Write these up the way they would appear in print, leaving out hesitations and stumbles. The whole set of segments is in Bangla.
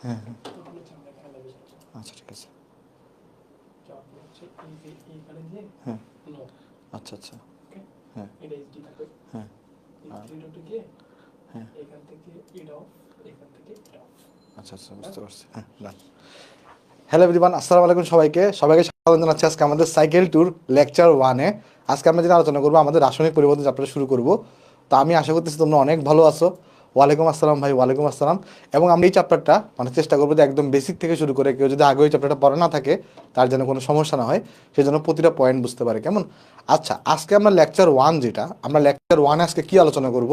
হ্যাঁ হ্যাঁ আচ্ছা ঠিক আছে হ্যাঁ আচ্ছা আচ্ছা হ্যাঁ হ্যাঁ হ্যাঁ আচ্ছা আচ্ছা বুঝতে পারছি হ্যাঁ ডান। হ্যালো এভরিওয়ান, আসসালামু আলাইকুম সবাইকে স্বাগত জানাচ্ছি আজকে আমাদের সাইকেল ট্যুর লেকচার 1-এ। আজকে আমরা যেটা আলোচনা করবো আমাদের রাসায়নিক পরিবর্তন চ্যাপ্টার শুরু করব। তো আমি আশা করতেছি তোমরা অনেক ভালো আছো। ওয়ালাইকুম আসসালাম ভাই, ওয়ালাইকুম আসসালাম। এবং আমরা এই চ্যাপ্টারটা চেষ্টা করবো যে একদম বেসিক থেকে শুরু করে কেউ যদি আগে ওই চ্যাপ্টারটা পড়া না থাকে তার যেন কোনো সমস্যা না হয়, সেই জন্য প্রতিটা পয়েন্ট বুঝতে পারে। কেমন? আচ্ছা, আজকে আমরা লেকচার 1 যেটা আমরা লেকচার 1-এ আজকে কী আলোচনা করব?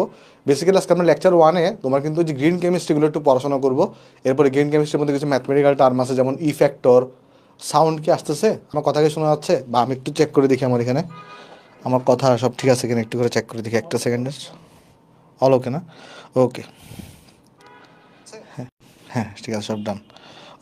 বেসিক্যালি আজকে আমরা লেকচার 1-এ তোমার কিন্তু যে গ্রিন কেমিস্ট্রিগুলো একটু পড়াশোনা করবো। এরপরে গ্রিন কেমিস্ট্রির মধ্যে কিছু ম্যাথমেটিক্যাল টার্ম আছে, যেমন ইফ্যাক্টর। সাউন্ড কি আসতেছে? আমার কথা কি শোনা যাচ্ছে? বা আমি একটু চেক করে দেখি আমার এখানে আমার কথা সব ঠিক আছে কিনা, একটু করে চেক করে দেখি একটা সেকেন্ডের। অল ওকে না? ওকে, হ্যাঁ হ্যাঁ ঠিক আছে, সব ডান।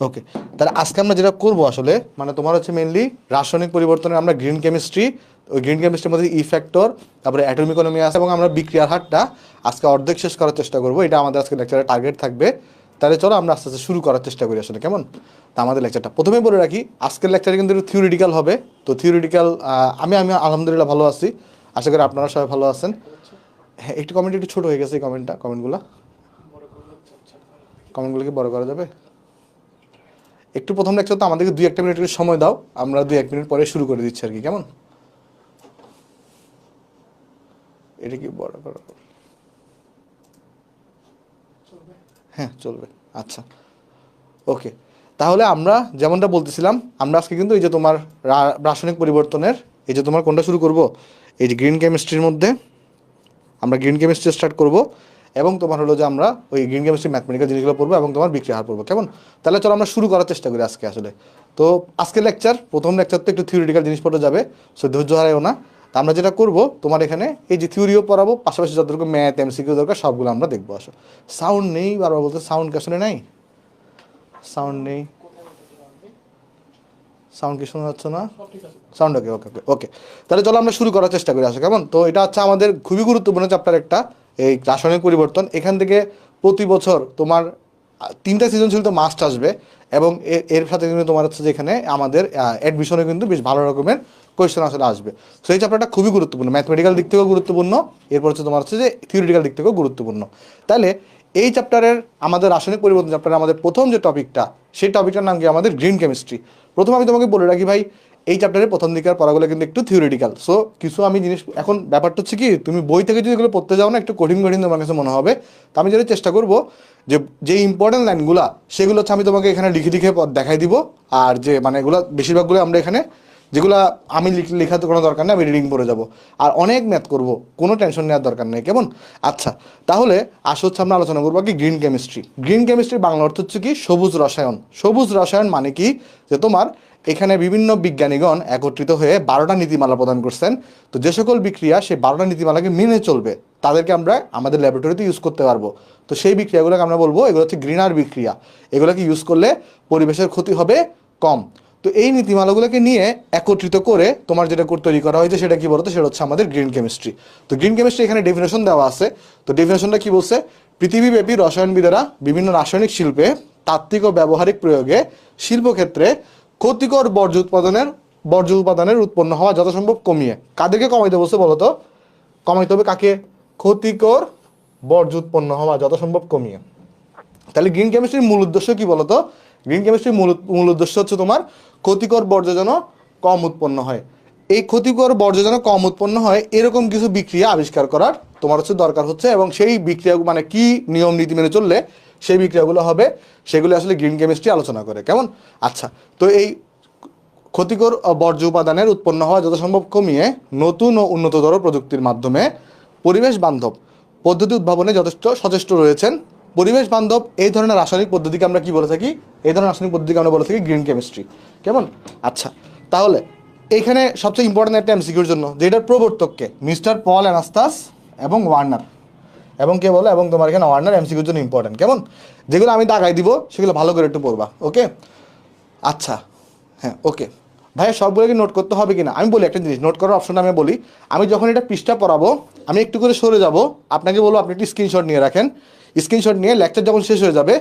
ওকে, তাহলে আজকে আমরা যেটা করবো আসলে তোমার হচ্ছে মেনলি রাসায়নিক পরিবর্তনের আমরা গ্রিন কেমিস্ট্রি, ওই গ্রিন কেমিস্ট্রির মধ্যে ইফ্যাক্টর, তারপরে অ্যাটম ইকোনমি আছে, এবং আমরা বিক্রিয়ার হারটা আজকে অর্ধেক শেষ করার চেষ্টা করবো। এটা আমাদের আজকে লেকচারের টার্গেট থাকবে। তাহলে চলো আমরা আস্তে আস্তে শুরু করার চেষ্টা করি আসলে। কেমন? তা আমাদের লেকচারটা প্রথমে বলে রাখি, আজকের লেকচারে কিন্তু একটু থিওরিটিক্যাল হবে। তো থিওরিটিক্যাল আমি আমি আলহামদুলিল্লাহ ভালো আছি, আশা করি আপনারা সবাই ভালো আছেন। হ্যাঁ, একটু কমেন্ট একটু ছোটো হয়ে গেছে, এই কমেন্টগুলো কি বড় করা যাবে? একটু প্রথম লেকচার তো আমাদেরকে 2-1 মিনিট একটু সময় দাও, আমরা 2-1 মিনিট পরে শুরু করে দিচ্ছি আর কি। কেমন? এটা কি বড় করা? হ্যাঁ চলবে। আচ্ছা ওকে, তাহলে আমরা যেমনটা বলতেছিলাম, আমরা আজকে কিন্তু এই যে তোমার রাসায়নিক পরিবর্তনের এই যে তোমার কোনটা শুরু করব, এই যে গ্রিন কেমিস্ট্রির মধ্যে আমরা গ্রিন কেমিস্ট্রি স্টার্ট করব। এবং তোমার হলো যে আমরা ওই গ্রিন কেমিস্ট্রি ম্যাথমেটিক্যাল জিনিসগুলো পড়বো এবং তোমার বিক্রিয়া হার পড়বো। কেমন? তাহলে চলো আমরা শুরু করার চেষ্টা করি আজকে আসলে। তো আজকের লেকচার, প্রথম লেকচার তো একটু থিওরিটিক্যাল জিনিসপত্র যাবে, সো ধৈর্য হারাইও না। তা আমরা যেটা করব, তোমার এখানে এই যে থিওরিও পড়াবো, পাশাপাশি যতটুকু ম্যাথ এমসিকিউ দরকার সবগুলো আমরা দেখবো। আসো, সাউন্ড নেই বারবার বলতে, সাউন্ড কি আসলে নাই? সাউন্ড নেই, সাউন্ড কি শোনা যাচ্ছে না? সাউন্ড ওকে ওকে ওকে ওকে, তাহলে চলো আমরা শুরু করার চেষ্টা করি আসো। কেমন? তো এটা হচ্ছে আমাদের খুবই গুরুত্বপূর্ণ চ্যাপ্টার একটা, এই রাসায়নিক পরিবর্তন। এখান থেকে প্রতি বছর তোমার 3টা সৃজনশীল তো মাস্ট আসবে, এবং এর সাথে কিন্তু তোমার হচ্ছে যে এখানে আমাদের অ্যাডমিশনে কিন্তু বেশ ভালো রকমের কোয়েশ্চেন আসলে আসবে। সো এই চ্যাপ্টারটা খুবই গুরুত্বপূর্ণ, ম্যাথমেটিক্যাল দিক থেকেও গুরুত্বপূর্ণ, এরপর হচ্ছে তোমার হচ্ছে যে থিওরিটিক্যাল দিক থেকেও গুরুত্বপূর্ণ। তাহলে এই চ্যাপ্টারের আমাদের রাসায়নিক পরিবর্তন চ্যাপ্টারে আমাদের প্রথম যে টপিকটা, সেই টপিকটার নাম কি আমাদের গ্রিন কেমিস্ট্রি। প্রথমে আমি তোমাকে বলে রাখি ভাই, এই চ্যাপ্টারের প্রথম দিকের পড়াগুলো কিন্তু একটু থিওরিটিক্যাল। সো কিছু আমি জিনিস, এখন ব্যাপারটা হচ্ছে কি, তুমি বই থেকে যদি এগুলো পড়তে যাও না, একটু কঠিন কঠিন তোমার কাছে মনে হবে। তো আমি যেটা চেষ্টা করবো যে ইম্পর্টেন্ট লাইনগুলো, সেগুলো হচ্ছে আমি তোমাকে এখানে লিখে লিখে দেখাই দিব। আর যে এগুলো বেশিরভাগগুলো আমরা এখানে, যেগুলো আমি লেখাতে কোনো দরকার নেই, আমি রিডিং পড়ে যাব। আর অনেক ম্যাথ করব, কোনো টেনশন নেওয়ার দরকার নেই। কেমন? আচ্ছা, তাহলে হচ্ছে আমরা আলোচনা করবো কি গ্রিন কেমিস্ট্রি। গ্রিন কেমিস্ট্রির বাংলা অর্থ হচ্ছে কি সবুজ রসায়ন। সবুজ রসায়ন মানে কি, যে তোমার এখানে বিভিন্ন বিজ্ঞানীগণ একত্রিত হয়ে 12টা নীতিমালা প্রদান করছেন। তো যে সকল বিক্রিয়া সেই 12টা নীতিমালাকে মেনে চলবে, তাদেরকে আমরা আমাদের ল্যাবরেটরিতে ইউজ করতে পারবো। তো সেই বিক্রিয়াগুলোকে আমরা বলবো এগুলো হচ্ছে গ্রিনার বিক্রিয়া। এগুলোকে ইউজ করলে পরিবেশের ক্ষতি হবে কম। তো এই নীতিমালাগুলোকে নিয়ে একত্রিত করে তোমার যেটা তৈরি করা হয়েছে, সেটা কি বলতো, সেটা হচ্ছে আমাদের গ্রিন কেমিস্ট্রি। তো গ্রিন কেমিস্ট্রি এখানে ডেফিনেশন দেওয়া আছে। তো ডেফিনেশনটা কি বলছে? পৃথিবীব্যাপী রসায়নবিদেরা বিভিন্ন রাসায়নিক শিল্পে তাত্ত্বিক ও ব্যবহারিক প্রয়োগে শিল্পক্ষেত্রে ক্ষতিকর বর্জ্য উপাদানের উৎপন্ন হওয়া যথাসম্ভব কমিয়ে, কাদেরকে কমাইতে বলছে বলতো? কমাইতে হবে কাকে? ক্ষতিকর বর্জ্য উৎপন্ন হওয়া যথাসম্ভব কমিয়ে। তাহলে গ্রিন কেমিস্ট্রির মূল উদ্দেশ্য কি বলতো? গ্রিন কেমিস্ট্রির মূল উদ্দেশ্য হচ্ছে তোমার ক্ষতিকর বর্জ্য যেন কম উৎপন্ন হয়। এই ক্ষতিকর বর্জ্য যেন কম উৎপন্ন হয় এরকম কিছু বিক্রিয়া আবিষ্কার করার তোমার হচ্ছে দরকার হচ্ছে, এবং সেই বিক্রিয়া কি নিয়ম নীতি মেনে চললে সেই বিক্রিয়াগুলো হবে, সেগুলো আসলে গ্রিন কেমিস্ট্রি আলোচনা করে। কেমন? আচ্ছা, তো এই ক্ষতিকর বর্জ্য উপাদানের উৎপন্ন হওয়া যথাসম্ভব কমিয়ে নতুন ও উন্নততর প্রযুক্তির মাধ্যমে পরিবেশ বান্ধব পদ্ধতি উদ্ভাবনে যথেষ্ট সচেষ্ট রয়েছেন। পরিবেশ বান্ধব এই ধরনের রাসায়নিক পদ্ধতিকে আমরা কি বলে থাকি? এই ধরনের রাসায়নিক পদ্ধতিকে আমরা বলে থাকি গ্রিন কেমিস্ট্রি। কেমন? আচ্ছা, তাহলে এইখানে সবচেয়ে ইম্পর্টেন্ট একটা এমসিকিউর জন্য, যে এটার প্রবর্তককে মিস্টার পল অ্যানাস্তাস এবং ওয়ার্নার, এবং কে বলো, এবং তোমার এখানে ওয়ার্নার এমসিকিউর জন্য ইম্পর্টেন্ট। কেমন? যেগুলো আমি দাগাই দিব সেগুলো ভালো করে একটু পড়বা। ওকে? আচ্ছা, হ্যাঁ ওকে ভাইয়া, সবগুলো কি নোট করতে হবে কিনা আমি বলি একটা জিনিস, নোট করার অপশনটা আমি বলি। আমি যখন এটা পৃষ্ঠা পড়াবো, আমি একটু করে সরে যাব, আপনাকে বলবো আপনি একটি স্ক্রিনশট নিয়ে রাখেন। স্ক্রিনশট নিয়ে লেকচার যখন শেষ হয়ে যাবে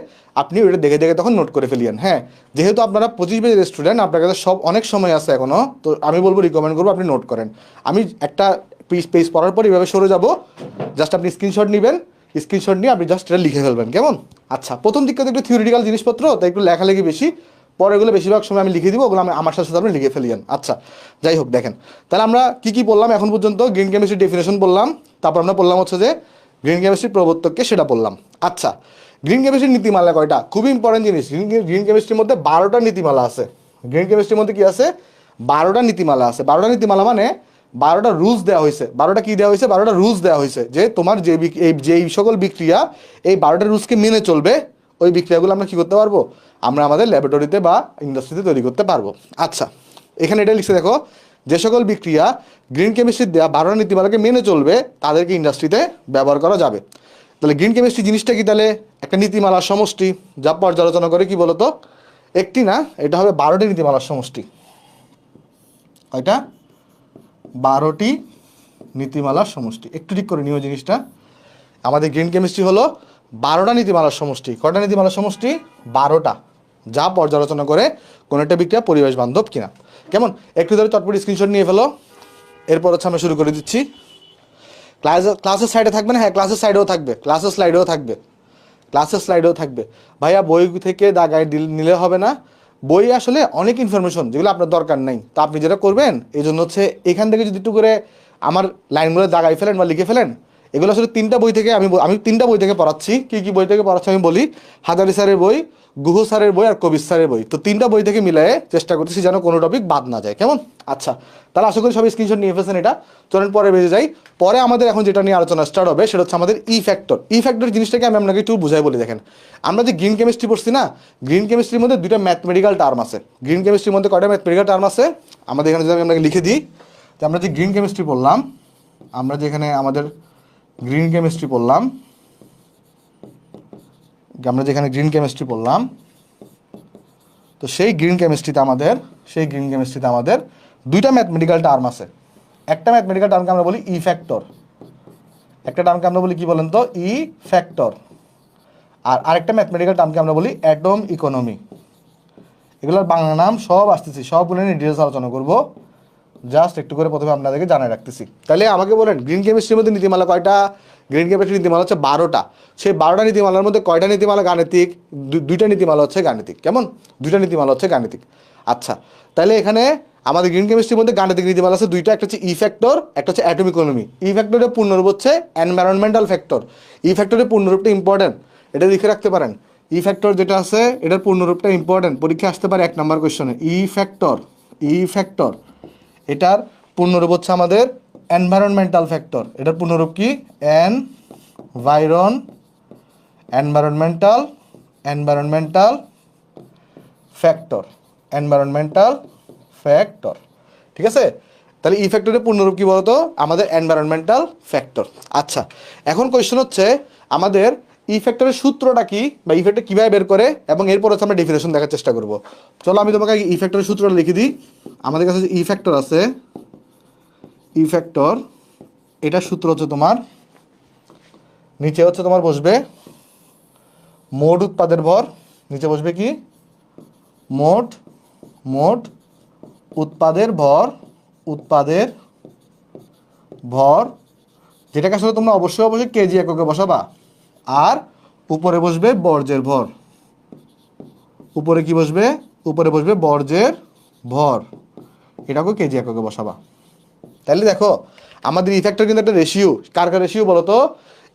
আপনি ওটা দেখে দেখে তখন নোট করে ফেলিয়েন। হ্যাঁ, যেহেতু আপনারা 25 পেজের স্টুডেন্ট, আপনার কাছে অনেক সময় আছে এখনও, তো আমি বলবো রিকমেন্ড করবো আপনি নোট করেন। আমি একটা পেজ পড়ার পর এইভাবে সরে যাব, জাস্ট আপনি স্ক্রিনশট নেবেন, স্ক্রিনশট নিয়ে আপনি জাস্ট এটা লিখে ফেলবেন, কেমন? আচ্ছা, প্রথম দিকটা একটু থিওরিটিক্যাল জিনিসপত্র, তাই একটু লেখালেখি বেশি, পরে এগুলো বেশিরভাগ সময় আমি লিখে দিব, ওগুলো আমি আমার সাথে সাথে আপনি লিখে ফেলিয়েন। আচ্ছা, যাই হোক, দেখেন তাহলে আমরা কি বললাম এখন পর্যন্ত? গ্রিন কেমিস্ট্রি ডেফিনেশন বললাম, তারপর আমরা বললাম হচ্ছে যে গ্রিন কেমিস্ট্রির প্রবর্তককে, সেটা বললাম। আচ্ছা, গ্রিন কেমিস্ট্রির নীতিমালা কয়টা? খুবই ইম্পর্টেন্ট জিনিস। গ্রিন কেমিস্ট্রির মধ্যে 12টা নীতিমালা আছে। গ্রিন কেমিস্ট্রির মধ্যে কি আছে? 12টা নীতিমালা আছে। 12টা নীতিমালা মানে 12টা রুলস দেওয়া হয়েছে। 12টা কি দেওয়া হয়েছে? 12টা রুলস দেওয়া হয়েছে যে তোমার যেই সকল বিক্রিয়া এই 12টা রুলসকে মেনে চলবে, ওই বিক্রিয়াগুলো আমরা কি করতে পারবো? আমরা আমাদের ল্যাবরেটরিতে বা ইন্ডাস্ট্রিতে তৈরি করতে পারবো। আচ্ছা, এখানে এটা লিখছে দেখো, যে সকল বিক্রিয়া গ্রিন কেমিস্ট্রির দেওয়া 12টা নীতিমালাকে মেনে চলবে তাদেরকে ইন্ডাস্ট্রিতে ব্যবহার করা যাবে। তাহলে গ্রিন কেমিস্ট্রি জিনিসটা কি? তাহলে একটা নীতিমালার সমষ্টি, যা পর্যালোচনা করে কি বলতো, একটি না, এটা হবে 12টি নীতিমালার সমষ্টি। এটা 12টি নীতিমালার সমষ্টি। একটু ঠিক করে নিও জিনিসটা। আমাদের গ্রিন কেমিস্ট্রি হলো 12টা নীতিমালার সমষ্টি। কয়টা নীতিমালার সমষ্টি? 12টা, যা পর্যালোচনা করে কোনো একটা বিক্রিয়া পরিবেশ বান্ধব কিনা। কেমন? একটু ধরে চটপট স্ক্রিনশট নিয়ে ফেলো। এরপর হচ্ছে আমরা শুরু করে দিচ্ছি। ক্লাসের সাইডে থাকবে না? হ্যাঁ, ক্লাসের সাইডেও থাকবে, ক্লাসের স্লাইডেও থাকবে, ক্লাসের স্লাইডেও থাকবে। ভাইয়া বই থেকে দাগায় নিলে হবে না, বই আসলে অনেক ইনফরমেশন যেগুলো আপনার দরকার নেই। তো আপনি যেটা করবেন, এই জন্য হচ্ছে এখান থেকে যদি একটু করে আমার লাইনগুলো দাগাই ফেলেন বা লিখে ফেলেন, এগুলো আসলে 3টা বই থেকে আমি 3টা বই থেকে পড়াচ্ছি। কি বই থেকে পড়াচ্ছি আমি বলি। হাজারি স্যারের বই, গুহ স্যারের বই আর কবির স্যারের বই। তো 3টা বই থেকে মিলিয়ে চেষ্টা করতেছি যেন কোনো টপিক বাদ না যায়, কেমন? আচ্ছা, তাহলে আশা করি সবাই স্ক্রিনশট নিয়ে ফেলছেন। এটা চলেন পরে বেজে যাই। পরে আমাদের এখন যেটা নিয়ে আলোচনা স্টার্ট হবে সেটা হচ্ছে আমাদের ই ফ্যাক্টর। ই ফ্যাক্টর জিনিসটাকে আমি আপনাকে একটু বুঝাই বলি। দেখেন, আমরা যে গ্রিন কেমিস্ট্রি পড়ছি না, গ্রিন কেমিস্ট্রির মধ্যে 2টা ম্যাথমেটিক্যাল টার্ম আছে। গ্রিন কেমিস্ট্রির মধ্যে কয়টা ম্যাথমেটিক্যাল টার্ম আছে? আমাদের এখানে যদি আমি আপনাকে লিখে দিই, যে আমরা যে গ্রিন কেমিস্ট্রি পড়লাম, আমরা যেখানে আমাদের গ্রিন কেমিস্ট্রি পড়লাম, আমরা যেখানে গ্রিন কেমিস্ট্রি পড়লাম, তো সেই গ্রিন কেমিস্ট্রিতে আমাদের 2টা ম্যাথমেটিক্যাল টার্ম আছে। একটা ম্যাথমেটিক্যাল টার্মকে আমরা বলি ই ফ্যাক্টর, একটা টার্মকে আমরা বলি কি বলেন তো? ই ফ্যাক্টর। আর আরেকটা ম্যাথমেটিক্যাল টার্মকে আমরা বলি অ্যাটম ইকোনমি। এগুলোর বাংলা নাম সব আসতেছি, সবগুলো নিয়ে ডিটেলস আলোচনা করবো। জাস্ট একটু করে প্রথমে আপনাদেরকে জানাই রাখতেছি। তাহলে আমাকে বলেন, গ্রিন কেমিস্ট্রির মধ্যে নীতিমালা কয়টা? গ্রিন কেমিস্ট্রির নীতিমালা হচ্ছে 12টা। সেই 12টা নীতিমালার মধ্যে কয়টা নীতিমালা গাণিতিক? 2টা নীতিমালা হচ্ছে গাণিতিক। কেমন? 2টা নীতিমালা হচ্ছে গাণিতিক। আচ্ছা, তাহলে এখানে আমাদের গ্রিন কেমিস্ট্রির মধ্যে গাণিতিক নীতিমালা আছে 2টা। একটা হচ্ছে ই ফ্যাক্টর, একটা হচ্ছে অ্যাটম ইকোনমি। ই ফ্যাক্টরের পূর্ণরূপ হচ্ছে এনভায়রনমেন্টাল ফ্যাক্টর। ই ফ্যাক্টরের পূর্ণরূপটা ইম্পর্টেন্ট, এটা লিখে রাখতে পারেন। ই ফ্যাক্টর যেটা আছে এটার পূর্ণরূপটা ইম্পর্টেন্ট, পরীক্ষা আসতে পারে 1 নম্বর কোয়েশ্চনে। ই ফ্যাক্টর এটার পূর্ণরূপ হচ্ছে আমাদের এনভায়রনমেন্টাল ফ্যাক্টর। এটার পূর্ণরূপ কি? Environmental factor. ঠিক আছে? তাহলে ই ফ্যাক্টরের পূর্ণরূপ কি বলতো? আমাদের এনভায়রনমেন্টাল ফ্যাক্টর। আচ্ছা, এখন কোয়েশ্চন হচ্ছে আমাদের ই ফ্যাক্টরের সূত্রটা কি, বা ই ফ্যাক্টর কীভাবে বের করে, এবং এরপর হচ্ছে আমরা ডেফিনেশন দেখার চেষ্টা করবো। চলো আমি তোমাকে ই ফ্যাক্টরের সূত্রটা লিখে দিই। আমাদের কাছে ই ফ্যাক্টর আছে, ই ফ্যাক্টর, এটার সূত্র হচ্ছে তোমার, নিচে হচ্ছে তোমার বসবে মোট উৎপাদের ভর, নিচে বসবে কি? মোট উৎপাদের ভর, যেটাকে আসলে তোমরা অবশ্যই কেজি এককে বসাবা। আর উপরে বসবে বর্জ্যের ভর। উপরে কি বসবে? উপরে বসবে বর্জ্যের ভর, এটাকে কেজি এককে বসাবা। তাহলে দেখো, আমাদের ই ফ্যাক্টর কিন্তু একটা রেশিও। কার রেশিও বলো তো?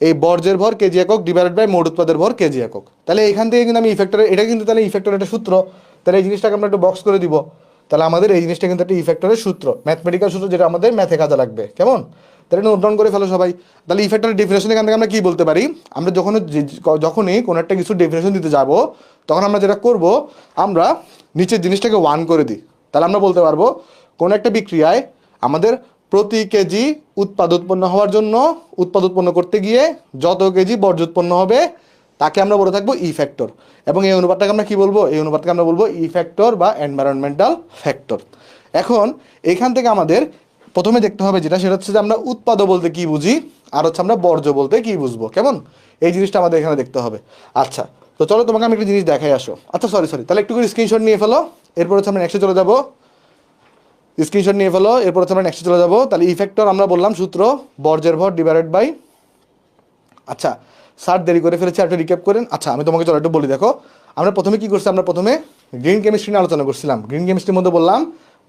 এই বর্জ্যের ভর কেজি একক ডিভাইডেড বাই মোট উৎপাদের ভর কেজি একক। তাহলে এখান থেকে কিন্তু আমি ই ফ্যাক্টর, এটা কিন্তু তাহলে ই ফ্যাক্টরের একটা সূত্র। তাহলে এই জিনিসটাকে আমরা একটু বক্স করে দিব। তাহলে আমাদের এই জিনিসটা কিন্তু একটা ই ফ্যাক্টরের সূত্র, ম্যাথমেটিক্যাল সূত্র, যেটা আমাদের ম্যাথে কাজে লাগবে। কেমন? তাহলে নোট ডাউন করে ফেলো সবাই। তাহলে ই ফ্যাক্টরের ডেফিনেশন এখান থেকে আমরা কি বলতে পারি? আমরা যখনই কোনো একটা কিছু ডেফিনেশন দিতে যাব, তখন আমরা যেটা করব, আমরা নিচের জিনিসটাকে 1 করে দিই। তাহলে আমরা বলতে পারবো কোনো একটা বিক্রিয়ায় আমাদের প্রতি কেজি উৎপাদ উৎপন্ন হওয়ার জন্য, উৎপাদ উৎপন্ন করতে গিয়ে যত কেজি বর্জ্য উৎপন্ন হবে তাকে আমরা বলে থাকবো ই ফ্যাক্টর। এবং এই অনুপাতটাকে আমরা কি বলবো? এই অনুপাতকে আমরা বলবো ই ফ্যাক্টর বা এনভায়রনমেন্টাল ফ্যাক্টর। এখন এখান থেকে আমাদের প্রথমে দেখতে হবে যেটা, সেটা হচ্ছে যে আমরা উৎপাদ বলতে কি বুঝি। আর হচ্ছে আমরা বর্জ্য বলতে কি বুঝবো, কেমন? এই জিনিসটা আমাদের এখানে দেখতে হবে। আচ্ছা, তো চলো তোমাকে আমি একটা জিনিস দেখাই আসো। আচ্ছা সরি, তাহলে একটু করে স্ক্রিনশট নিয়ে ফেলো, এরপর হচ্ছে আমরা নেক্সটে চলে যাবো। স্ক্রিনশট নিয়ে ফেলো, এরপর হচ্ছে আমরা নেক্সটে চলে যাবো। তাহলে ইফেক্টর আমরা বললাম সূত্র বর্জ্যের ভর ডিভাইডেড বাই, আচ্ছা স্যার দেরি করে ফেলেছি, একটু রিক্যাপ করেন। আচ্ছা আমি তোমাকে চলো একটু বলি, দেখো আমরা প্রথমে কি করছি, আমরা প্রথমে গ্রিন কেমিস্ট্রি নিয়ে আলোচনা করছিলাম। গ্রিন কেমিস্ট্রির মধ্যে বললাম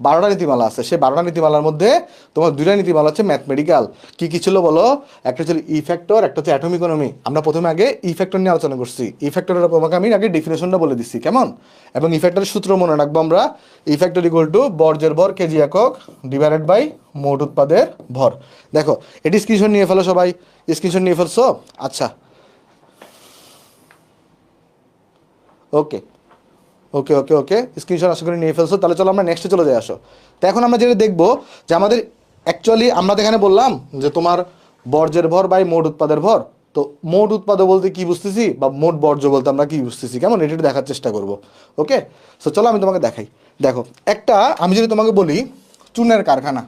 12টা নীতিমালা আছে, সেই 12টা নীতিমালার মধ্যে তোমার 2টা নীতিমালা হচ্ছে ম্যাথমেটিক্যাল। কি কি ছিল বলো? একটা ছিল ইফেক্টর, একটা হচ্ছে অ্যাটম ইকোনমি। আমরা প্রথমে আগে ইফেক্টর নিয়ে আলোচনা করছি। ইফেক্টরের তোমাকে আমি আগে ডেফিনেশনটা বলে দিচ্ছি, কেমন? এবং ইফেক্টরের সূত্র মনে রাখবো আমরা, ইফেক্টর ইকুয়াল টু বর্জ্যের ভর কেজি একক ডিভাইডেড বাই মোট উৎপাদের ভর। দেখো এটি স্ক্রিনশট নিয়ে ফেলো সবাই, স্ক্রিনশট নিয়ে ফেলছো? আচ্ছা ওকে ওকে ওকে ওকে, স্ক্রিনশট আশা করি নিয়ে ফেলছো। তাহলে চলো আমরা নেক্সটে চলে যাই আসো। তো এখন আমরা যেটা দেখবো যে আমাদের অ্যাকচুয়ালি আমরা তো এখানে বললাম যে তোমার বর্জ্যের ভর বাই মোট উৎপাদের ভর। তো মোট উৎপাদ বলতে কি বুঝতেছি বা মোট বর্জ্য বলতে আমরা কি বুঝতেছি, কেমন? এটা দেখার চেষ্টা করবো। ওকে, সো চলো আমি তোমাকে দেখাই। দেখো একটা, আমি যদি তোমাকে বলি চুনের কারখানা,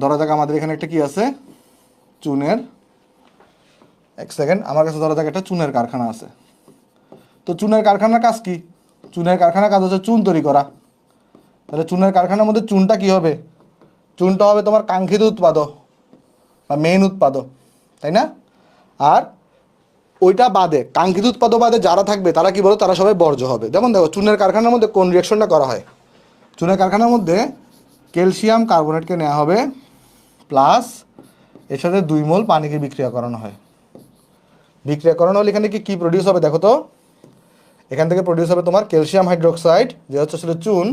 ধরা যাক আমাদের এখানে একটা কি আছে, চুনের, এক সেকেন্ড, আমার কাছে ধরা যাক একটা চুনের কারখানা আছে। তো চুনের কারখানার কাজ কি? চুনের কারখানার কাজ হচ্ছে চুন তৈরি করা। তাহলে চুনের কারখানার মধ্যে চুনটা কি হবে? চুনটা হবে তোমার কাঙ্ক্ষিত উৎপাদক বা মেইন উৎপাদক, তাই না? আর ওইটা বাদে, কাঙ্ক্ষিত উৎপাদক বাদে যারা থাকবে তারা কি বলো, তারা সবাই বর্জ্য হবে। যেমন দেখো চুনের কারখানার মধ্যে কোন রিয়াকশনটা করা হয়? চুনের কারখানার মধ্যে ক্যালসিয়াম কার্বনেটকে নেওয়া হবে প্লাস এর সাথে 2 মোল পানিকে বিক্রিয়া করানো হয়। বিক্রিয়া করানো হলে এখানে কি প্রডিউস হবে দেখো তো? এখান থেকে প্রডিউস হবে তোমার ক্যালসিয়াম হাইড্রোক্সাইড, যে হচ্ছে আসলে চুন,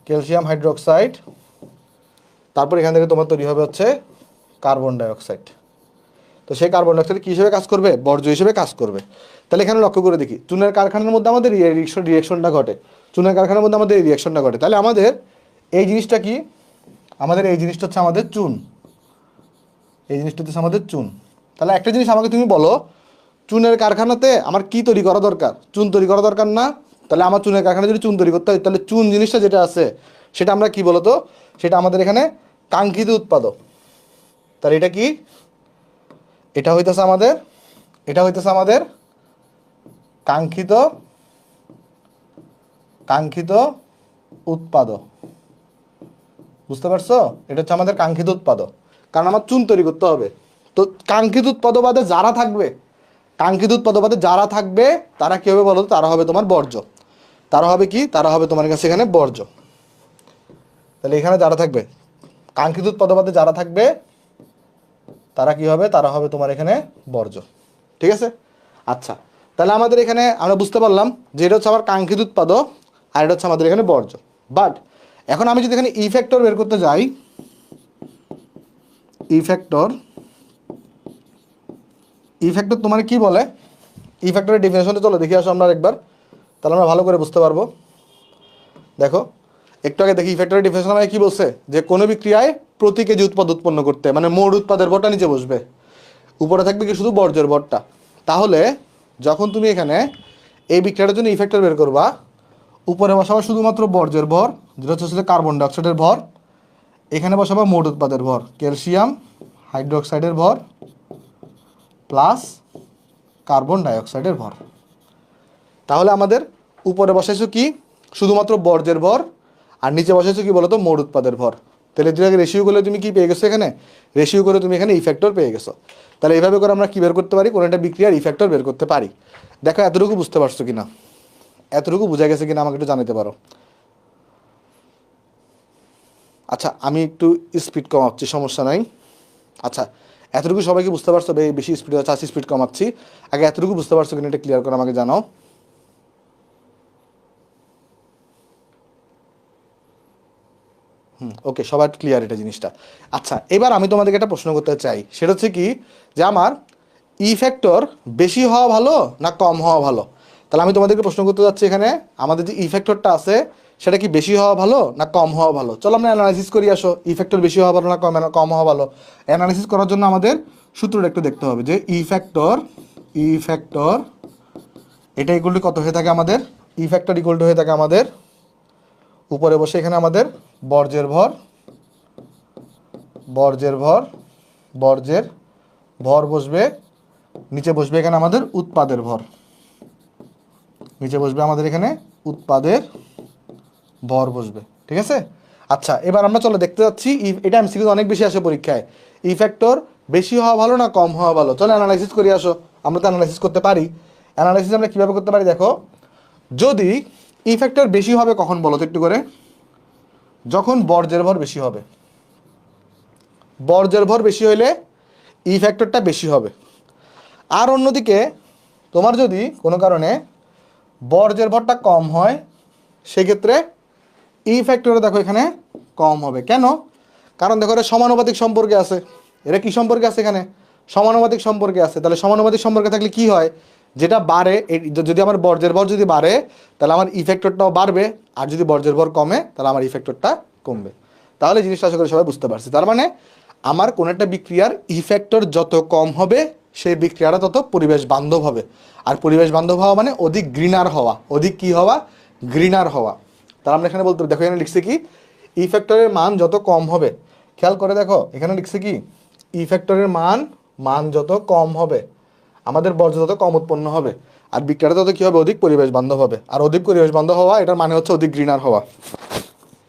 ক্যালসিয়াম হাইড্রোক্সাইড। তারপর এখান থেকে তোমার তৈরি হবে হচ্ছে কার্বন ডাইঅক্সাইড। তো সেই কার্বন ডাইঅক্সাইড কী হিসেবে কাজ করবে? বর্জ্য হিসেবে কাজ করবে। তাহলে এখানে লক্ষ্য করে দেখি, চুনের কারখানার মধ্যে আমাদের রিয়াকশনটা ঘটে, চুনের কারখানার মধ্যে আমাদের এই রিয়াকশনটা ঘটে। তাহলে আমাদের এই জিনিসটা কি? আমাদের এই জিনিসটা হচ্ছে আমাদের চুন, এই জিনিসটা হচ্ছে আমাদের চুন। তাহলে একটা জিনিস আমাকে তুমি বলো, চুনের কারখানাতে আমার কি তৈরি করা দরকার? চুন তৈরি করা দরকার না? তাহলে আমার চুনের কারখানায় যদি চুন তৈরি করতে হয়, তাহলে চুন জিনিসটা যেটা আছে সেটা আমরা কি বলতো, সেটা আমাদের এখানে কাঙ্ক্ষিত উৎপাদক। তাহলে এটা কি? এটা হইতেছে আমাদের, এটা হইতেছে আমাদের কাঙ্ক্ষিত, কাঙ্ক্ষিত উৎপাদক। বুঝতে পারছো? এটা হচ্ছে আমাদের কাঙ্ক্ষিত উৎপাদক, কারণ আমার চুন তৈরি করতে হবে। তো কাঙ্ক্ষিত উৎপাদক বাদে যারা থাকবে, কাঙ্ক্ষিত উৎপাদক বাদে যারা থাকবে তারা কি হবে বলো? তারা হবে তোমার বর্জ্য। তারা হবে কি? তারা হবে তোমার কাছে এখানে বর্জ্য। তাহলে এখানে যারা থাকবে, কাঙ্ক্ষিত উৎপাদক বাদে যারা থাকবে তারা কি হবে? তারা হবে তোমার এখানে বর্জ্য। ঠিক আছে? আচ্ছা, তাহলে আমাদের এখানে আমরা বুঝতে পারলাম যে এটা হচ্ছে আমার কাঙ্ক্ষিত উৎপাদক আর এটা হচ্ছে আমাদের এখানে বর্জ্য। বাট এখন আমি যদি এখানে ইফেক্টর বের করতে যাই, ইফেক্টর, ইফেক্টর তোমার কি বলে? ইফেক্টরের ডেফিনেশনটা চলো দেখে আসো আমরা একবার, তাহলে আমরা ভালো করে বুঝতে পারবো। দেখো একটু আগে দেখি ইফেক্টরের ডেফিনেশন আমাকে কি বলছে, যে কোনো বিক্রিয়ায় প্রতি কেজি উৎপাদ উৎপন্ন করতে, মানে মোট উৎপাদের ভরটা নিচে বসবে, উপরে থাকবে কি শুধু বর্জ্যের ভরটা। তাহলে যখন তুমি এখানে এই বিক্রিয়াটার জন্য ইফেক্টর বের করবা, উপরে বসাবো শুধুমাত্র বর্জ্যের ভর, যেটা হচ্ছে কার্বন ডাইঅক্সাইডের ভর। এখানে বসাবো মোট উৎপাদের ভর, ক্যালসিয়াম হাইড্রোক্সাইডের ভর প্লাস কার্বন ডাইঅক্সাইডের ভর। তাহলে আমাদের উপরে বসাইছো কি? শুধুমাত্র বর্জ্যের ভর, আর নিচে বসাইছো কি বলতো? মোট উৎপাদের ভর। তাহলে দুটাকে রেশিও করলে তুমি কি পেয়ে গেছো? এখানে রেশিও করে তুমি এখানে ইফেক্টর পেয়ে গেছো। তাহলে এইভাবে করে আমরা কি বের করতে পারি? কোনো একটা বিক্রিয়ার ইফেক্টর বের করতে পারি। দেখো এতটুকু বুঝতে পারছো কিনা, এতটুকু বোঝা গেছে কিনা আমাকে একটু জানাতে পারো। আচ্ছা আমি একটু স্পিড কমাচ্ছি, সমস্যা নাই। আচ্ছা এতটুকু সবাইকে বুঝতে পারছো? বেশি স্পিড হচ্ছে, আশি স্পিড কমাচ্ছি। আগে এতটুকু বুঝতে পারছো কিনা এটা ক্লিয়ার করে আমাকে জানাও। ওকে, সবার ক্লিয়ার এটা জিনিসটা। আচ্ছা এবার আমি তোমাদেরকে একটা প্রশ্ন করতে চাই, সেটা হচ্ছে কি, যে আমার ইফেক্টর বেশি হওয়া ভালো না কম হওয়া ভালো? তাহলে আমি তোমাদেরকে প্রশ্ন করতে যাচ্ছি, এখানে আমাদের যে ইফেক্টরটা আছে সেটা কি বেশি হওয়া ভালো না কম হওয়া ভালো? চলো আমরা অ্যানালাইসিস করি আসো, ইফেক্টর বেশি হওয়া ভালো না কম হওয়া ভালো। অ্যানালাইসিস করার জন্য আমাদের সূত্রটা একটু দেখতে হবে, যে ইফেক্টর, ইফেক্টর এটা ইকুয়াল টু কত হয়ে থাকে আমাদের? ইফেক্টর ইকুয়াল টু হয়ে থাকে আমাদের, উপরে বসে এখানে আমাদের বর্জ্যের ভর বর্জ্যের ভর, বর্জ্যের ভর বসবে, নিচে বসবে এখানে আমাদের উৎপাদের ভর, নিচে বসবে আমাদের এখানে উৎপাদের ভর বসবে। ঠিক আছে? আচ্ছা, এবার আমরা চলো দেখতে যাচ্ছি, এটা এমসিকিউ অনেক বেশি আসে পরীক্ষায়, ই ফ্যাক্টর বেশি হওয়া ভালো না কম হওয়া ভালো? চলো অ্যানালাইসিস করি আসো। আমরা তো অ্যানালাইসিস করতে পারি। অ্যানালাইসিস আমরা কীভাবে করতে পারি দেখো, যদি ই ফ্যাক্টর বেশি হবে কখন বলো তো একটু করে? যখন বর্জ্যের ভর বেশি হবে। বর্জ্যের ভর বেশি হইলে ই ফ্যাক্টরটা বেশি হবে। আর অন্যদিকে তোমার যদি কোনো কারণে বর্জ্যের ভরটা কম হয়, সেক্ষেত্রে ই ফ্যাক্টরে দেখো এখানে কম হবে। কেন? কারণ দেখো এটা সমানুপাতিক সম্পর্কে আছে। এটা কি সম্পর্কে আছে? এখানে সমানুপাতিক সম্পর্কে আছে। তাহলে সমানুপাতিক সম্পর্কে থাকলে কি হয়, যেটা বাড়ে, যদি আমার বর্জ্যের ভর যদি বাড়ে তাহলে আমার ই ফ্যাক্টরটাও বাড়বে, আর যদি বর্জ্যের ভর কমে তাহলে আমার ই ফ্যাক্টরটা কমবে। তাহলে জিনিসটা আশা করি সবাই বুঝতে পারছি। তার মানে আমার কোনো একটা বিক্রিয়ার ই ফ্যাক্টর যত কম হবে সেই বিক্রিয়াটা তত পরিবেশ বান্ধব হবে। আর পরিবেশ বান্ধব হওয়া মানে অধিক গ্রিনার হওয়া। অধিক কি হওয়া? গ্রিনার হওয়া। তাহলে আমরা এখানে বলতে দেখো, এখানে লিখছে কি, ই ফ্যাক্টরের মান যত কম হবে। খেয়াল করে দেখো এখানে লিখছে কি, ই ফ্যাক্টরের মান যত কম হবে আমাদের বর্জ্য তত কম উৎপন্ন হবে, আর বিক্রিয়াটা তত কি হবে? অধিক পরিবেশ বান্ধব হবে। আর অধিক পরিবেশ বান্ধব হওয়া, এটার মানে হচ্ছে অধিক গ্রিনার হওয়া।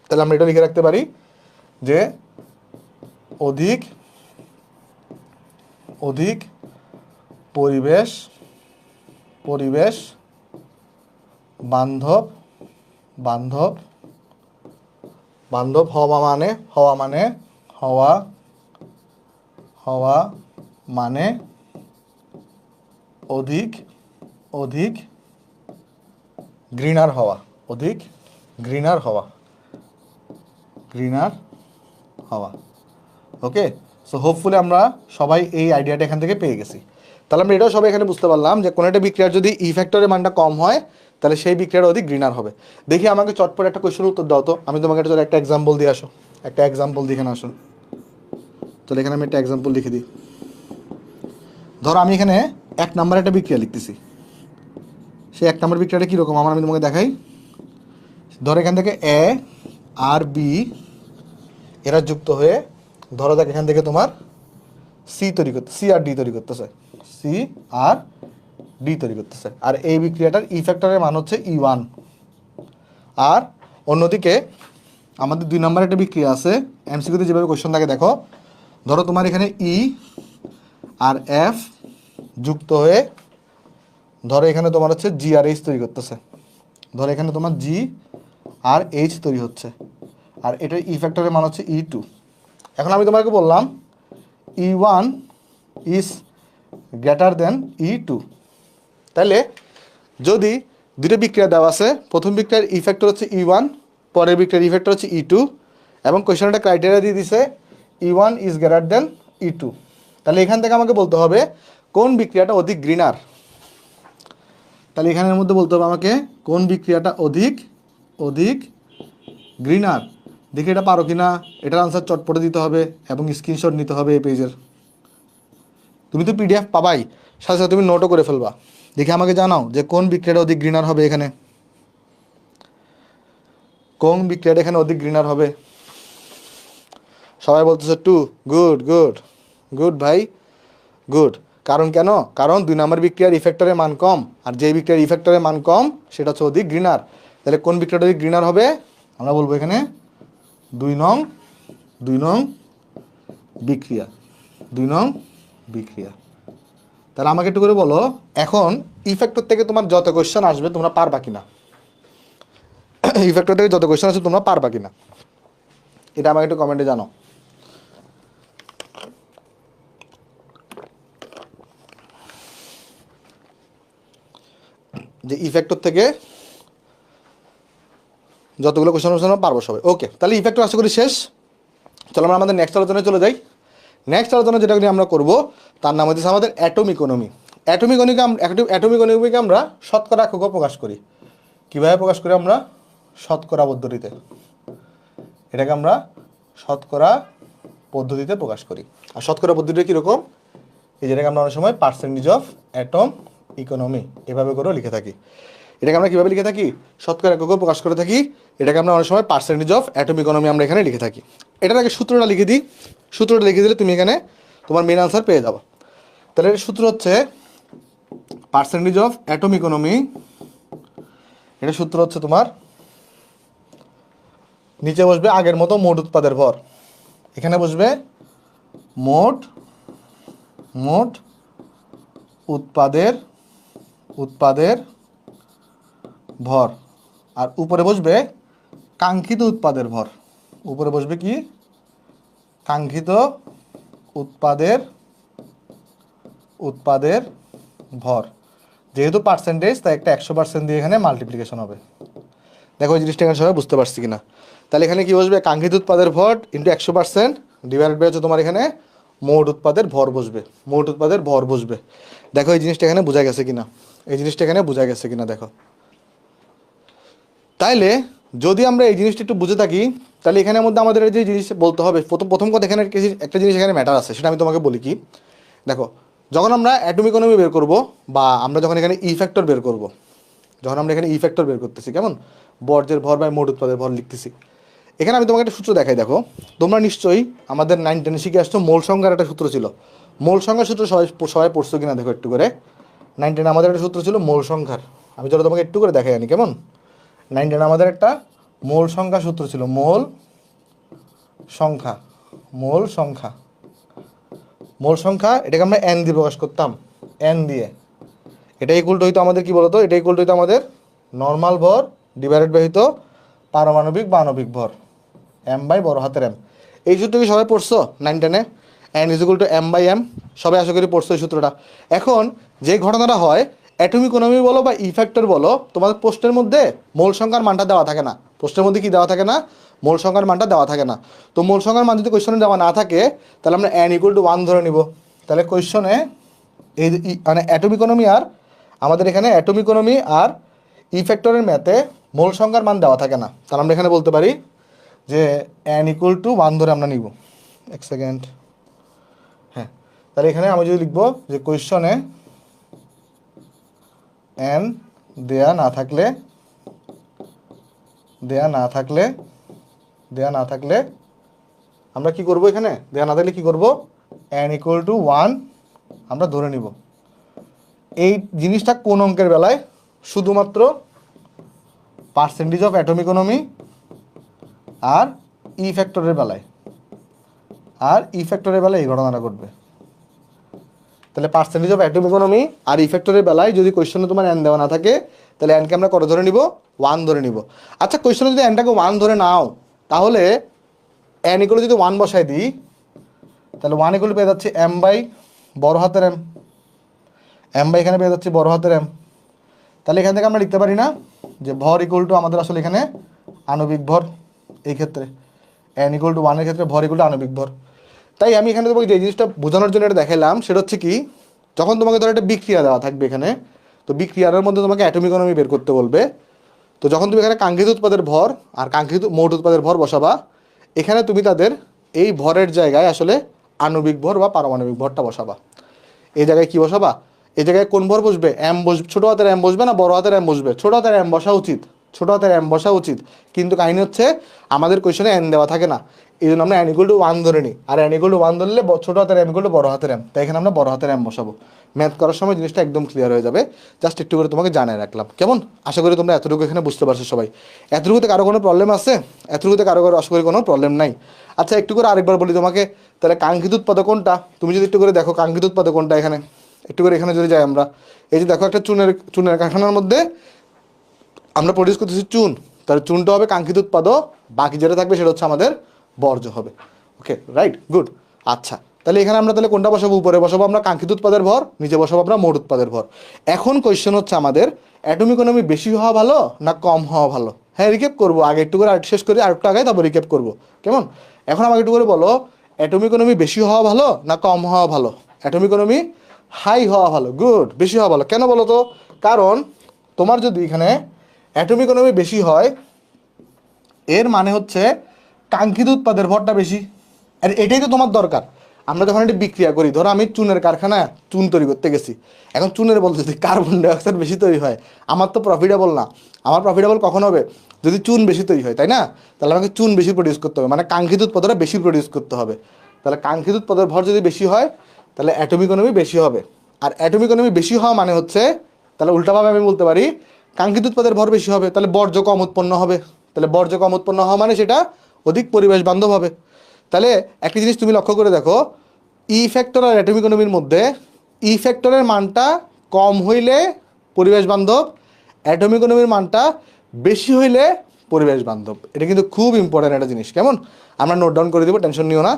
তাহলে আমরা এটা লিখে রাখতে পারি যে অধিক অধিক পরিবেশ পরিবেশ বান্ধব বান্ধব বান্ধব হওয়া মানে অধিক অধিক গ্রিনার হওয়া। অধিক গ্রিনার হওয়া। ওকে, সো হোপফুলি আমরা সবাই এই আইডিয়াটা এখান থেকে পেয়ে গেছি। তাহলে আমরা এটাও সবাই এখানে বুঝতে পারলাম যে কোনো একটা বিক্রিয়ার যদি ই ফ্যাক্টরের মানটা কম হয় তাহলে সেই বিক্রিয়াটা অধিক গ্রিনার হবে। দেখি আমাকে চটপট একটা কোয়েশ্চেনের উত্তর দাও তো। আমি তোমাকে একটা এক্সাম্পল দিয়ে আসো, একটা এক্সাম্পল দিয়ে এখানে আসো। তাহলে এখানে আমি একটা এক্সাম্পল লিখে দিই। ধরো আমি এখানে 1 নাম্বার একটা বিক্রিয়া লিখতেছি। সেই 1 নাম্বার বিক্রিয়াটা কীরকম আমার আমি তোমাকে দেখাই। ধরো এখান থেকে এ আর বি এরা যুক্ত হয়ে, ধরো দেখ এখান থেকে তোমার সি আর ডি তৈরি করতেছে। সি আর ডি তৈরি করতেছে। আর এই বিক্রিয়াটার ই ফ্যাক্টরের মান হচ্ছে E1। আর অন্যদিকে আমাদের 2 নম্বর একটা বিক্রিয়া আছে, এমসিকিউতে যেভাবে কোশ্চেন থাকে দেখো, ধরো তোমার এখানে ই আর এফ যুক্ত হয়ে, ধরো এখানে তোমার হচ্ছে জি আর এইচ তৈরি করতেছে। ধরো এখানে তোমার জি আর এইচ তৈরি হচ্ছে, আর এটার ই ফ্যাক্টরের মান হচ্ছে E2। এখন আমি তোমাকে বললাম E1 is greater than E2। তাহলে যদি দুটো বিক্রিয়া দেওয়া আছে, প্রথম বিক্রিয়ার ই ফ্যাক্টর হচ্ছে E1, পরের বিক্রিয়ার ই ফ্যাক্টর হচ্ছে E2, এবং কোয়েশ্চনটা ক্রাইটেরিয়া দিয়ে দিছে E1 is greater than E2। তাহলে এখান থেকে আমাকে বলতে হবে কোন বিক্রিয়াটা অধিক গ্রিনার। তাহলে এখানের মধ্যে বলতে হবে আমাকে কোন বিক্রিয়াটা অধিক গ্রিনার। দেখি এটা পারো কিনা, এটার আনসার চটপটে দিতে হবে এবং স্ক্রিনশট নিতে হবে এই পেজের। তুমি তো পিডিএফ পাবাই, সাথে সাথে তুমি নোটও করে ফেলবা। দেখে আমাকে জানাও যে কোন বিক্রিয়াটা অধিক গ্রিনার হবে এখানে, কোন বিক্রিয়াটা এখানে অধিক গ্রিনার হবে। সবাই বলতেছে 2। গুড গুড গুড ভাই, গুড। কারণ কেন? কারণ 2 নম্বর বিক্রিয়ার ইফেক্টরের মান কম, আর যে বিক্রিয়ার ইফেক্টরের মান কম সেটা হচ্ছে অধিক গ্রিনার। তাহলে কোন বিক্রিয়াটা অধিক গ্রিনার হবে? আমরা বলবো এখানে 2 নং বিক্রিয়া। 2 নং বিক্রিয়া। তাহলে আমাকে একটু করে বলো, এখন ইফেক্টর থেকে তোমার যত কোয়েশ্চেন আসবে তোমরা পারবা কিনা? ইফেক্টর থেকে যত কোয়েশ্চেন আসবে তোমরা পারবা কিনা, এটা আমাকে একটু কমেন্টে জানো। যে ইফেক্টর থেকে যতগুলো কোয়েশ্চেন আসবে আমরা পারবো সবাই। ওকে, তাহলে ইফেক্টর আশা করি শেষ। চলো আমরা আমাদের নেক্সট আলোচনায় চলে যাই। নেক্সট আলোচনা যেটা নিয়ে আমরা করবো তার নাম হচ্ছে আমাদের অ্যাটম ইকোনমি। অ্যাটম ইকোনমিকে আমরা শতকরা এককে প্রকাশ করি। কীভাবে প্রকাশ করি আমরা? শতকরা পদ্ধতিতে। এটাকে আমরা শতকরা পদ্ধতিতে প্রকাশ করি। আর শতকরা পদ্ধতিটা কীরকম? এই যেটাকে আমরা অনেক সময় পার্সেন্টেজ অফ অ্যাটম ইকোনমি এভাবে করেও লিখে থাকি। এটাকে আমরা কীভাবে লিখে থাকি? শতকরা এককে প্রকাশ করে থাকি। এটাকে আমরা অনেক সময় পার্সেন্টেজ অফ অ্যাটম ইকোনমি আমরা এখানে লিখে থাকি। এটার আগে সূত্রটা লিখে দিই। সূত্রটা লিখে দিলে তুমি এখানে তোমার মেন আনসার পেয়ে যাবো। তাহলে এর সূত্র হচ্ছে পার্সেন্টেজ অফ অ্যাটম ইকোনমি। এটা সূত্র হচ্ছে তোমার নিচে বসবে আগের মতো মোট উৎপাদের ভর, এখানে বসবে মোট উৎপাদের ভর, আর উপরে বসবে কাঙ্ক্ষিত উৎপাদের ভর। উপরে বসবে কি? কাঙ্ক্ষিত উৎপাদের ভর। যেহেতু পার্সেন্টেজ তাই একটা 100% দিয়ে এখানে মাল্টিপ্লিকেশন হবে। দেখো এই জিনিসটা এখানে সবাই বুঝতে পারছি কিনা। তাহলে এখানে কি বসবে? কাঙ্ক্ষিত উৎপাদের ভর ইন্টু 100% ডিভাইডেড বাই হচ্ছে তোমার এখানে মোট উৎপাদের ভর বসবে। মোট উৎপাদের ভর বসবে। দেখো এই জিনিসটা এখানে বোঝা গেছে কিনা, এই জিনিসটা এখানে বোঝা গেছে কিনা দেখো। তাইলে যদি আমরা এই জিনিসটা একটু বুঝে থাকি, তাহলে এখানের মধ্যে আমাদের যে জিনিস বলতে হবে, প্রথম কথা এখানে একটা জিনিস এখানে ম্যাটার আছে, সেটা আমি তোমাকে বলি কি। দেখো, যখন আমরা অ্যাটম ইকোনমি বের করব, বা আমরা যখন এখানে ই ফ্যাক্টর বের করব, যখন আমরা এখানে ই ফ্যাক্টর বের করতেছি, কেমন বর্জ্যের ভর বা মোট উৎপাদের ভর লিখতেছি, এখানে আমি তোমাকে একটা সূত্র দেখাই। দেখো, তোমরা নিশ্চয়ই আমাদের 9 10 শিখে আসছো, মোল সংখ্যার একটা সূত্র ছিল। মোল সংখ্যার সূত্র সবাই পড়ছো কিনা দেখো একটু করে। 9 10 আমাদের একটা সূত্র ছিল মোল সংখ্যার। আমি চলো তোমাকে একটু করে দেখাই আনি, কেমন। 9 10 আমাদের একটা মোল সংখ্যা সূত্র ছিল, মোল সংখ্যা। এটাকে আমরা এন দিয়ে প্রকাশ করতাম, এন দিয়ে। এটা ইকুয়াল টু হইতো আমাদের কি বলতো, এটা ইকুয়াল টু হইতো আমাদের নর্মাল ভর ডিভাইডেড বাই হইতো পারমাণবিক বা আণবিক ভর, এম বাই বড় হাতের এম। এই সূত্র কি সবাই পড়ছো 9 10-এ? N is equal to M by M, সবাই আশা করি পড়ছো এই সূত্রটা। এখন যে ঘটনাটা হয়, অ্যাটম ইকোনমি বলো বা ই ফ্যাক্টর বলো, তোমাদের প্রশ্নের মধ্যে মোল সংখ্যার মানটা দেওয়া থাকে না। প্রশ্নের মধ্যে কি দেওয়া থাকে না? মোল সংখ্যার মানটা দেওয়া থাকে না। তো মোল সংখ্যার মান যদি কোয়েশ্চনে দেওয়া না থাকে, তাহলে আমরা এন ইকুয়াল টু 1 ধরে নিব। তাহলে কোয়েশ্চনে এই মানে অ্যাটম ইকোনমি আর আমাদের এখানে অ্যাটম ইকোনমি আর ই ফ্যাক্টরের ম্যাথে মোল সংখ্যার মান দেওয়া থাকে না। তাহলে আমরা এখানে বলতে পারি যে এন ইকুয়াল টু 1 ধরে আমরা নিব। এক সেকেন্ড, হ্যাঁ। তাহলে এখানে আমি যদি লিখবো যে কোয়েশ্চনে এন দেয়া না থাকলে আমরা কি করব? এখানে দেয়া না থাকলে কি করব? এন ইকুয়াল টু 1 আমরা ধরে নিব। এই জিনিসটা কোন অঙ্কের বেলায়? শুধুমাত্র পার্সেন্টেজ অফ অ্যাটম ইকোনমি আর ই ফ্যাক্টরের বেলায়। এই ঘটনাটা ঘটবে। তাহলে পার্সেন্টেজ অফ অ্যাটম ইকোনমি আর ই ফ্যাক্টরের বেলায় যদি কোয়েশ্চনে তোমার এন দেওয়া না থাকে, তাহলে এনকে আমরা কত ধরে নিব? 1 ধরে নিব। আচ্ছা, কোয়েশ্চনে যদি এনটাকে 1 ধরে নাও, তাহলে এন ইকুয়াল যদি 1 বসায় দিই, তাহলে 1 ইকুয়াল পেয়ে যাচ্ছে এম বাই বড় হাতের এম। বাই এখানে পেয়ে যাচ্ছে বড় হাতের এম। তাহলে এখান থেকে আমরা লিখতে পারি না যে ভর ইকুয়াল টু আমাদের আসলে এখানে আণবিক ভর। এই ক্ষেত্রে এন ইকুয়াল টু 1 এর ক্ষেত্রে ভর ইকুয়াল টু আণবিক ভর। তাই আমি এখানে তোমাকে যে জিনিসটা বোঝানোর জন্য এটা দেখালাম, সেটা হচ্ছে কি, যখন তোমাকে ধরো একটা বিক্রিয়া দেওয়া থাকবে এখানে, তো বিক্রিয়ার মধ্যে তোমাকে অ্যাটম ইকোনমি বের করতে বলবে। তো যখন তুমি এখানে কাঙ্ক্ষিত উৎপাদের ভর আর কাঙ্ক্ষিত মোট উৎপাদের ভর বসাবা, এখানে তুমি তাদের এই ভরের জায়গায় আসলে আণবিক ভর বা পারমাণবিক ভরটা বসাবা। এই জায়গায় কি বসাবা? এই জায়গায় কোন ভর বসবে? এম বসবে। ছোটো হাতের এম বসবে না বড় হাতের এম বসবে? ছোটো হাতের এম বসা উচিত, কিন্তু কাহিনী হচ্ছে আমাদের কোয়েশনে এন দেওয়া থাকে না। এই জন্য আমরা এন ইকুয়াল টু 1 ধরে নিই। আর এন ইকুয়াল টু 1 ধরলে ছোটো হাতের এম ইকুয়াল টু বড় হাতের এম, তাই এখানে আমরা বড় হাতের এম বসাবো। ম্যাথ করার সময় জিনিসটা একদম ক্লিয়ার হয়ে যাবে। জাস্ট একটু করে তোমাকে জানিয়ে রাখলাম, কেমন। আশা করি তোমরা এতটুকু এখানে বুঝতে পারছো সবাই। এতটুকুতে কারো কোনো প্রবলেম আছে? এতটুকুতে কারো আশা করি কোনো প্রবলেম নাই। আচ্ছা, একটু করে আরেকবার বলি তোমাকে, তাহলে কাঙ্ক্ষিত উৎপাদক কোনটা? তুমি যদি একটু করে দেখো কাঙ্ক্ষিত উৎপাদক কোনটা, এখানে একটু করে এখানে যদি যাই আমরা, এই যে দেখো একটা চুনের কারখানার মধ্যে আমরা প্রডিউস করতেছি চুন, তাহলে চুনটা হবে কাঙ্ক্ষিত উৎপাদক, বাকি যেটা থাকবে সেটা হচ্ছে আমাদের বর্জ্য হবে। ওকে, রাইট, গুড। আচ্ছা, তাহলে এখানে আমরা তাহলে কোনটা বসাবো? উপরে বসাবো আমরা কাঙ্ক্ষিত উৎপাদের ভর, নিচে বসাবো আমরা মোট উৎপাদের ভর। এখন কোয়েশ্চেন হচ্ছে আমাদের অ্যাটম ইকোনমি বেশি হওয়া ভালো না কম হওয়া ভালো? হ্যাঁ, রিক্যাপ করবো আগে একটু করে, শেষ করি আর একটু আগে, তারপর রিক্যাপ করবো, কেমন। এখন আমাকে একটু করে বলো, অ্যাটম ইকোনমি বেশি হওয়া ভালো না কম হওয়া ভালো? অ্যাটম ইকোনমি হাই হওয়া ভালো। গুড, বেশি হওয়া ভালো। কেন বলো তো? কারণ তোমার যদি এখানে অ্যাটম ইকোনমি বেশি হয়, এর মানে হচ্ছে কাঙ্ক্ষিত উৎপাদের ভরটা বেশি, আর এটাই তো তোমার দরকার। আমরা যখন একটা বিক্রিয়া করি, ধরো আমি চুনের কারখানা চুন তৈরি করতে গেছি, এখন চুনের বলতে যদি কার্বন ডাইঅক্সাইড বেশি তৈরি হয়, আমার তো প্রফিটেবল না। আমার প্রফিটেবল কখন হবে? যদি চুন বেশি তৈরি হয়, তাই না? তাহলে আমাকে চুন বেশি প্রডিউস করতে হবে, মানে কাঙ্ক্ষিত উৎপাদনটা বেশি প্রডিউস করতে হবে। তাহলে কাঙ্ক্ষিত উৎপাদনের ভর যদি বেশি হয় তাহলে অ্যাটমিক ইকোনমি বেশি হবে। আর অ্যাটমিক ইকোনমি বেশি হওয়া মানে হচ্ছে, তাহলে উল্টাভাবে আমি বলতে পারি কাঙ্ক্ষিত উৎপাদের ভর বেশি হবে, তাহলে বর্জ্য কম উৎপন্ন হবে। তাহলে বর্জ্য কম উৎপন্ন হওয়া মানে সেটা অধিক পরিবেশ বান্ধব হবে। তাহলে একটা জিনিস তুমি লক্ষ্য করে দেখো, ই ফ্যাক্টর আর অ্যাটমিক ইকোনমির মধ্যে ই ফ্যাক্টরের মানটা কম হইলে পরিবেশ বান্ধব, অ্যাটমিক ইকোনমির মানটা বেশি হইলে পরিবেশ বান্ধব। এটা কিন্তু খুব ইম্পর্টেন্ট একটা জিনিস, কেমন? আমরা নোট ডাউন করে দেবো, টেনশন নিও না।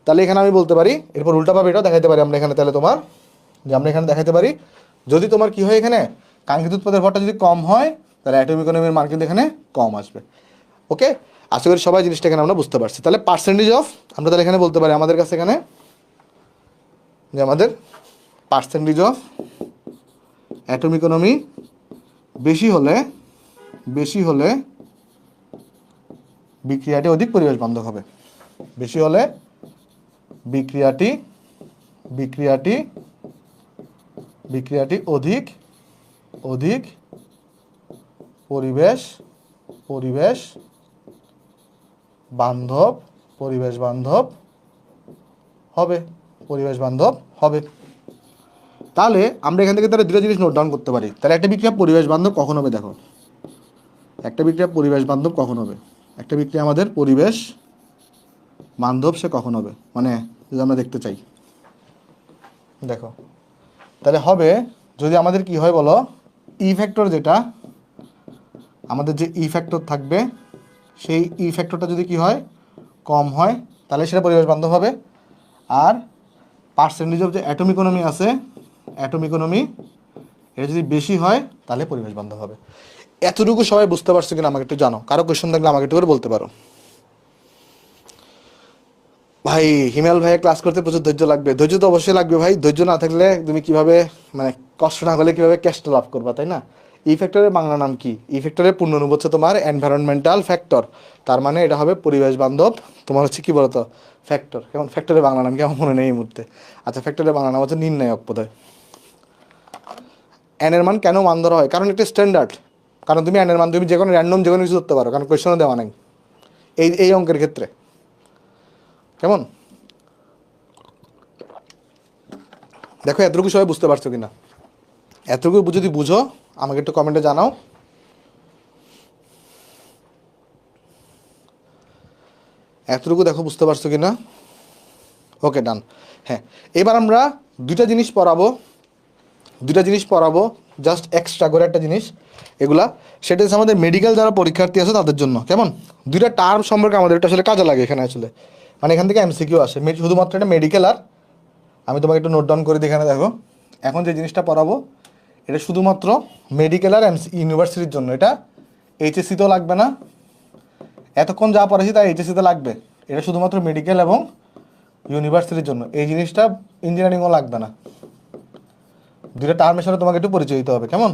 তাহলে এখানে আমি বলতে পারি, এরপর উল্টাভাবে এটাও দেখাতে পারি আমরা এখানে, তাহলে তোমার যে আমরা এখানে দেখাতে পারি, যদি তোমার কি হয় এখানে কাঙ্ক্ষিত উৎপাদের ভরটা যদি কম হয় তাহলে অ্যাটমিক ইকোনমির মান কিন্তু এখানে কম আসবে। ওকে, আশা করি সবাই জিনিসটা এখানে আমরা বুঝতে পারছি। তাহলে পার্সেন্টেজ অফ, আমরা তাহলে এখানে বলতে পারি আমাদের কাছে এখানে যে আমাদের পার্সেন্টেজ অফ অ্যাটমিক ইকোনমি বেশি হলে বিক্রিয়াটি অধিক পরিবেশ বান্ধব হবে। বেশি হলে বিক্রিয়াটি অধিক পরিবেশ বান্ধব হবে। তাহলে আমরা এখান থেকে তাহলে দুটো জিনিস নোট ডাউন করতে পারি। তাহলে একটা বিক্রিয়া পরিবেশ বান্ধব কখন হবে? দেখো, একটা বিক্রিয়া পরিবেশ বান্ধব কখন হবে? একটা বিক্রিয়া আমাদের পরিবেশ বান্ধব সে কখন হবে, মানে যদি আমরা দেখতে চাই, দেখো তাহলে হবে যদি আমাদের কি হয় বলো, ই ফ্যাক্টর যেটা আমাদের যে ই ফ্যাক্টর থাকবে সেই ই ফ্যাক্টরটা যদি কি হয় কম হয় তাহলে সেটা পরিবেশ বান্ধব হবে। আর পার্সেন্টেজ অফ যে অ্যাটমিক ইকোনমি আছে, অ্যাটমিক ইকোনমি এটা যদি বেশি হয় তাহলে পরিবেশ বান্ধব হবে। এতটুকু সবাই বুঝতে পারছো কিনা আমাকে একটু জানো, কারো কোয়েশ্চন থাকলে আমাকে একটু করে বলতে পারো। ভাই হিমেল ভাইয়ের ক্লাস করতে প্রচুর ধৈর্য লাগবে। ধৈর্য তো অবশ্যই লাগবে ভাই, ধৈর্য না থাকলে তুমি কিভাবে, মানে কষ্ট না করলে কিভাবে ক্যাশটা লাভ করবা, তাই না? ই ফ্যাক্টরের বাংলা নাম কি? ই ফ্যাক্টরের পূর্ণরূপ হচ্ছে তোমার এনভায়রনমেন্টাল ফ্যাক্টর, তার মানে এটা হবে পরিবেশ বান্ধব তোমার হচ্ছে কি বলতো ফ্যাক্টর। কেমন ফ্যাক্টরের বাংলা নাম কি আমার মনে নেই এই মুহূর্তে। আচ্ছা, ফ্যাক্টরের বাংলা নাম হচ্ছে নির্ণায়ক বোধহয়। এন এর মান কেন মান ধরা হয়? কারণ এটা স্ট্যান্ডার্ড, কারণ তুমি এন এর মান তুমি যে কোনো র্যান্ডম যে কোনো কিছু ধরতে পারো, কারণ কোয়েশনও দেওয়া নাই এই অঙ্কের ক্ষেত্রে। কেমন? দেখো এতটুকু সবাই বুঝতে পারছো কিনা? এতটুকু যদি বুঝো আমাকে একটু কমেন্টে জানাও। এতটুকু দেখো বুঝতে পারছো কিনা? ওকে, ডান। হ্যাঁ, এবার আমরা দুটা জিনিস পড়াবো, জাস্ট এক্সট্রা করে একটা জিনিস এগুলা, সেটা হচ্ছে আমাদের মেডিকেল যারা পরীক্ষার্থী আছে তাদের জন্য। কেমন? দুইটা টার্ম সম্পর্কে আমাদের এটা আসলে কাজে লাগে এখানে আসলে, মানে এখান থেকে এমসিকিউ আসে শুধুমাত্র এটা মেডিকেল। আর আমি তোমাকে একটু নোট ডাউন করে দিই এখানে, দেখো এখন যে জিনিসটা পড়াবো এটা শুধুমাত্র মেডিকেল আর ইউনিভার্সিটির জন্য। এটা এইচএসসিতেও লাগবে না, এতক্ষণ যা পড়াইছি তাই এইচএসসিতে লাগবে। এটা শুধুমাত্র মেডিকেল এবং ইউনিভার্সিটির জন্য, এই জিনিসটা ইঞ্জিনিয়ারিংও লাগবে না। দুইটা টার্মের সাথে তোমাকে একটু পরিচয় দিতে হবে। কেমন?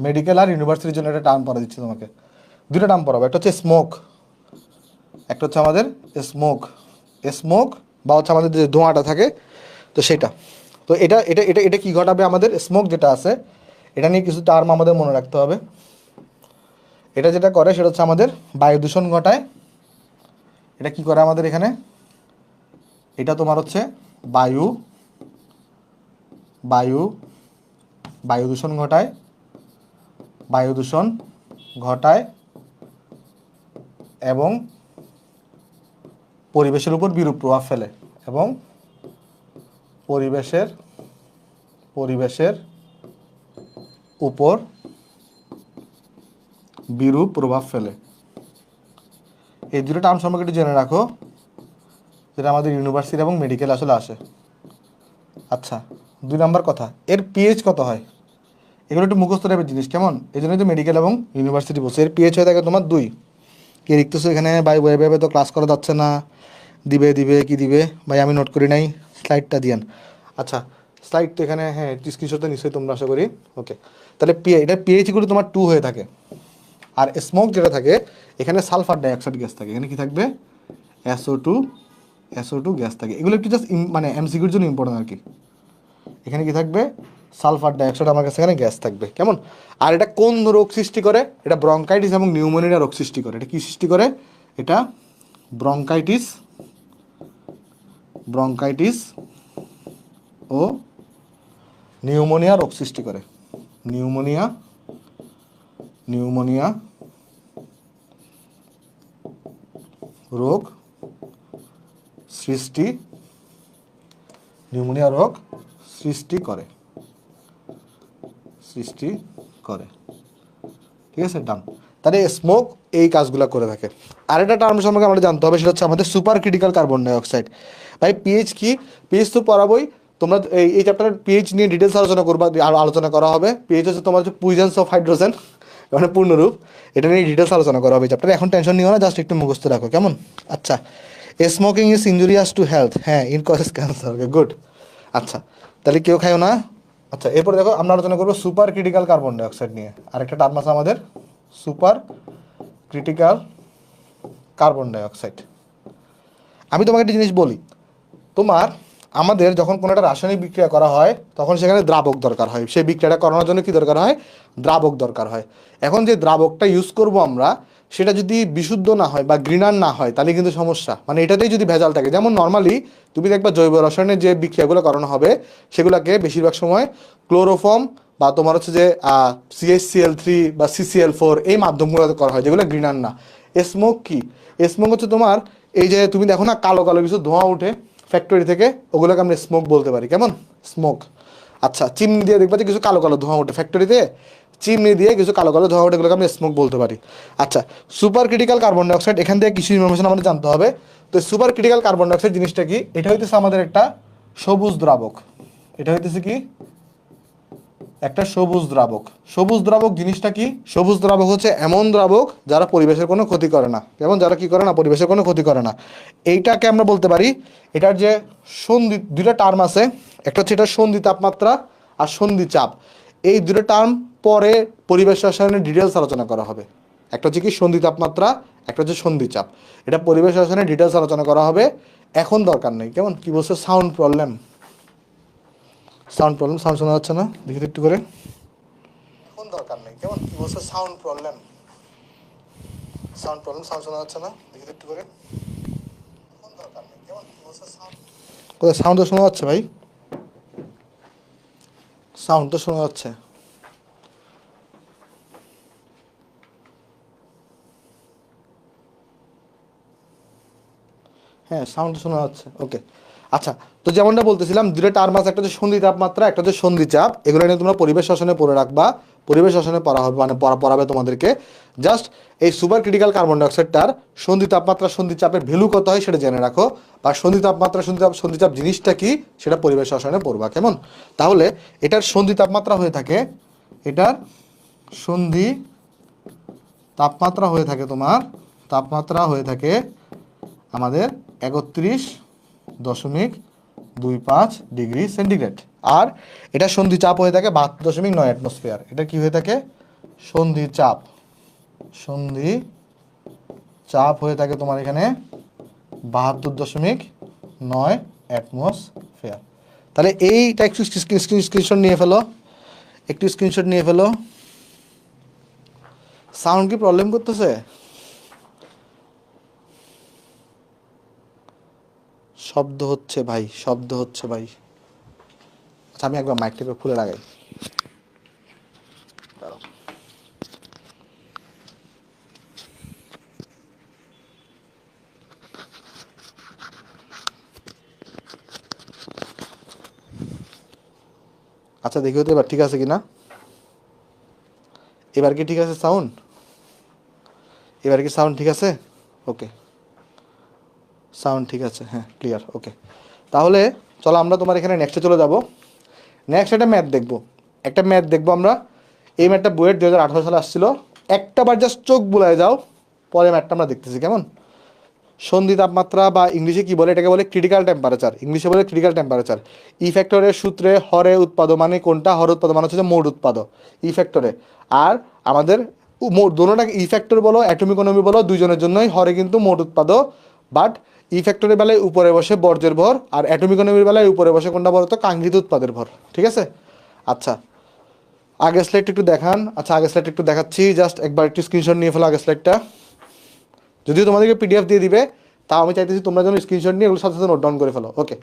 মেডিকেল আর ইউনিভার্সিটির জন্য একটা টার্ম পড়া দিচ্ছি তোমাকে, দুটো টার্ম পড়াবো। একটা হচ্ছে স্মোক, একটা হচ্ছে আমাদের স্মোক বা হচ্ছে আমাদের যে ধোঁয়াটা থাকে তো সেটা। তো এটা এটা এটা এটা কী ঘটাবে? আমাদের স্মোক যেটা আছে এটা নিয়ে কিছু টার্ম আমাদের মনে রাখতে হবে। এটা যেটা করে সেটা হচ্ছে আমাদের বায়ু দূষণ ঘটায়। এটা কি করে আমাদের এখানে? এটা তোমার হচ্ছে বায়ু দূষণ ঘটায় এবং পরিবেশের উপর বিরূপ প্রভাব ফেলে, এবং পরিবেশের উপর বিরূপ প্রভাব ফেলে। এই দুটো টার্ম সম্পর্কে একটু জেনে রাখো, যেটা আমাদের ইউনিভার্সিটি এবং মেডিকেল আসলে আসে। আচ্ছা, 2 নম্বর কথা, এর পিএইচ কত হয়? এগুলো একটু মুখস্থ টাইপের জিনিস। কেমন? এই জন্যই তো মেডিকেল এবং ইউনিভার্সিটি বলছে। এর পিএইচ হয়ে থাকে তোমার 2। কে লিখতেছো এখানে? ভাই ওয়েবে তো ক্লাস করা যাচ্ছে না, দিবে কি দিবে ভাই? আমি নোট করি নাই, স্লাইডটা দিয়েন। আচ্ছা, স্লাইড তো এখানে, হ্যাঁ স্ক্রিনশট তো নিশ্চয়ই তোমরা আশা করি। ওকে, তাহলে এটা পিএইচগুলো তোমার 2 হয়ে থাকে। আর স্মোক যেটা থাকে এখানে সালফার ডাইঅক্সাইড গ্যাস থাকে, এখানে কি থাকবে? SO2 SO2 গ্যাস থাকে। এগুলো একটু জাস্ট মানে এমসিকিউর জন্য ইম্পর্টেন্ট আর কি। এখানে কি থাকবে, সালফার ডাইঅক্সাইড আমার কাছে এখানে গ্যাস থাকবে, কেমন। আর এটা কোন রোগ সৃষ্টি করে, এটা ব্রঙ্কাইটিস এবং নিউমোনিয়া রোগ সৃষ্টি করে। এটা কি সৃষ্টি করে, এটা ব্রঙ্কাইটিস ও নিউমোনিয়া রোগ সৃষ্টি করে। নিউমোনিয়া রোগ সৃষ্টি করে, ঠিক আছে, ডান। তাহলে স্মোক এই কাজগুলো করে থাকে। আরেকটা টার্ম সম্পর্কে আমাদের জানতে হবে, সেটা হচ্ছে আমাদের সুপার ক্রিটিক্যাল কার্বন ডাইঅক্সাইড। ভাই পিএইচ কি, পিএইচ তো পড়াবোই, তোমরা এই চ্যাপ্টারের পিএইচ নিয়ে ডিটেলস আলোচনা করা হবে। পিএইচ হচ্ছে তোমার হচ্ছে পুইজেন্স অফ হাইড্রোজেন, মানে পূর্ণরূপ। এটা নিয়ে ডিটেলস আলোচনা করা হবে এই চ্যাপ্টারে। এখন টেনশন নিও না, জাস্ট একটু মুখস্থ রাখো, কেমন। আচ্ছা, smoking is injurious to health, হ্যাঁ, in causes cancer, okay good. আচ্ছা, তাহলে কেউ খায়ও না। আচ্ছা, এরপরে দেখো আমরা আলোচনা করবো সুপার ক্রিটিক্যাল কার্বন ডাইঅক্সাইড নিয়ে। আরেকটা টার্ম আছে আমাদের, সুপার ক্রিটিক্যাল কার্বন ডাইঅক্সাইড। আমি তোমাকে একটা জিনিস বলি, তোমার আমাদের যখন কোনো একটা রাসায়নিক বিক্রিয়া করা হয় তখন সেখানে দ্রাবক দরকার হয়। সেই বিক্রিয়াটা করানোর জন্য কি দরকার হয়, দ্রাবক দরকার হয়। এখন যে দ্রাবকটা ইউজ করব আমরা, সেটা যদি বিশুদ্ধ না হয় বা গ্রিনার না হয় তাহলে কিন্তু সমস্যা। মানে এটাতেই যদি ভেজাল থাকে, যেমন নর্মালি তুমি দেখবা জৈব রসায়নের যে বিক্রিয়াগুলো করানো হবে সেগুলোকে বেশিরভাগ সময় ক্লোরোফর্ম বা তোমার হচ্ছে যে CH3 বা CCl4 এই মাধ্যমগুলোতে করা হয়, যেগুলো গ্রিনার না। স্মোক কি, স্মোক হচ্ছে তোমার এই যে তুমি দেখো না কালো কালো কিছু ধোঁয়া উঠে ফ্যাক্টরি থেকে, ওগুলোকে আমরা স্মোক বলতে পারি, কেমন, স্মোক। আচ্ছা, চিমনি দিয়ে দেখবা যে কিছু কালো কালো ধোঁয়া ওঠে ফ্যাক্টরিতে, চিমনি দিয়ে কিছু কালো কালো ধোঁয়া ওঠে, এগুলোকে আমরা স্মোক বলতে পারি। আচ্ছা, সুপার ক্রিটিক্যাল কার্বন ডাইঅক্সাইড, এখান থেকে কিছু ইনফরমেশন আমাদের জানতে হবে। তো সুপার ক্রিটিক্যাল কার্বন ডাইঅক্সাইড জিনিসটা কি, এটা হইতেছে আমাদের একটা সবুজ দ্রাবক। এটা হইতেছে কি, একটা সবুজ দ্রাবক। সবুজ দ্রাবক জিনিসটা কি, সবুজ দ্রাবক হচ্ছে এমন দ্রাবক যারা পরিবেশের কোনো ক্ষতি করে না, যেমন যারা কি করে না, পরিবেশের কোনো ক্ষতি করে না। এইটাকে আমরা বলতে পারি, এটার যে সন্ধি, দুইটা টার্ম আছে, একটা হচ্ছে এটা সন্ধি তাপমাত্রা আর সন্ধি চাপ। এই দুটো টার্ম পরে পরিবেশ রসায়নের ডিটেলস আলোচনা করা হবে। একটা হচ্ছে কি সন্ধি তাপমাত্রা, একটা হচ্ছে সন্ধি চাপ। এটা পরিবেশ রসায়নের ডিটেলস আলোচনা করা হবে, এখন দরকার নেই, কেমন। কি বলছে, সাউন্ড প্রবলেম, সাউন্ড শোনা যাচ্ছে না, দেখি একটু করে। এখন দরকার নেই, কেমন। কি বলছে, সাউন্ড প্রবলেম সাউন্ড শোনা যাচ্ছে না, দেখি একটু করে। এখন দরকার নেই, কেমন। কি বলছে, কোথায় সাউন্ড তো শোনা যাচ্ছে ভাই, সাউন্ড তো শোনা যাচ্ছে। হ্যাঁ, সাউন্ড শোনা যাচ্ছে, ওকে। আচ্ছা, তো যেমনটা বলতেছিলাম, দুটো টার্ম আছে, একটা হচ্ছে সন্ধি তাপমাত্রা, একটা হচ্ছে সন্ধি চাপ। এগুলো নিয়ে তোমরা পরিবেশ রসায়নে পড়ে রাখবা, পরিবেশ রসায়নে পড়া হবে, মানে পড়াবে তোমাদেরকে। জাস্ট এই সুপার ক্রিটিক্যাল কার্বন ডাইঅক্সাইডটার সন্ধি তাপমাত্রা সন্ধি চাপের ভ্যালু কত হয় সেটা জেনে রাখো, বা সন্ধি তাপমাত্রা সন্ধি চাপ জিনিসটা কি সেটা পরিবেশ রসায়নে পড়বা, কেমন। তাহলে এটার সন্ধি তাপমাত্রা হয়ে থাকে, এটার সন্ধি তাপমাত্রা হয়ে থাকে তোমার, তাপমাত্রা হয়ে থাকে আমাদের 31.25 ডিগ্রি সেন্টিগ্রেড। আর এটা সন্ধি চাপ হয়ে থাকে 72.9 অ্যাটমসফিয়ার। এটা কি হয়ে থাকে, সন্ধি চাপ হয়ে থাকে তোমার এখানে 72.9 অ্যাটমসফিয়ার। তাহলে এইটা একটু স্ক্রিনশট নিয়ে ফেলো, সাউন্ড কি প্রবলেম করতেছে, শব্দ হচ্ছে ভাই। আচ্ছা, আমি একবার মাইকটাকে খুলে লাগাই। আচ্ছা, দেখি তো এবার ঠিক আছে কিনা। এবার কি ঠিক আছে সাউন্ড, এবার কি সাউন্ড ঠিক আছে, ওকে, সাউন্ড ঠিক আছে, হ্যাঁ, ক্লিয়ার, ওকে। তাহলে চলো আমরা তোমার এখানে নেক্সটে চলে যাব। নেক্সট একটা ম্যাথ দেখবো আমরা। এই ম্যাথটা বুয়েট 2018 সালে আসছিল। একটা বার জাস্ট চোখ বুলায় যাও, পরে ম্যাথটা আমরা দেখতেছি, কেমন। সন্ধি তাপমাত্রা বা ইংলিশে কি বলে, এটাকে বলে ক্রিটিক্যাল টেম্পারেচার, ইংলিশে বলে ক্রিটিক্যাল টেম্পারেচার। ই ফ্যাক্টরের সূত্রে হরে উৎপাদ মানে কোনটা, হর উৎপাদ মানে হচ্ছে মোট উৎপাদ ই ফ্যাক্টরে। আর আমাদের দোনোটাকে ই ফ্যাক্টর বলো অ্যাটমিক ইকোনমি বলো, দুইজনের জন্যই হরে কিন্তু মোট উৎপাদ, বাট ই ফ্যাক্টরের বেলায় উপরে বসে বর্জ্যের ভর, আর অ্যাটম ইকোনমির বেলায় উপরে বসে কোনটা বলতো, কাঙ্ক্ষিত উৎপাদের ভর। ঠিক আছে, আচ্ছা আগের স্লাইডটা একটু দেখান। আচ্ছা আগের স্লাইডটা একটু দেখাচ্ছি, জাস্ট একবার একটু স্ক্রিনশট নিয়ে ফেলো আগের স্লাইডটা। যদিও তোমাদেরকে পিডিএফ দিয়ে দিবে, তাও আমি চাইতেছি তোমরা যেন স্ক্রিনশট নিয়ে এগুলো সাথে সাথে নোট ডাউন করে ফেলো। ওকে,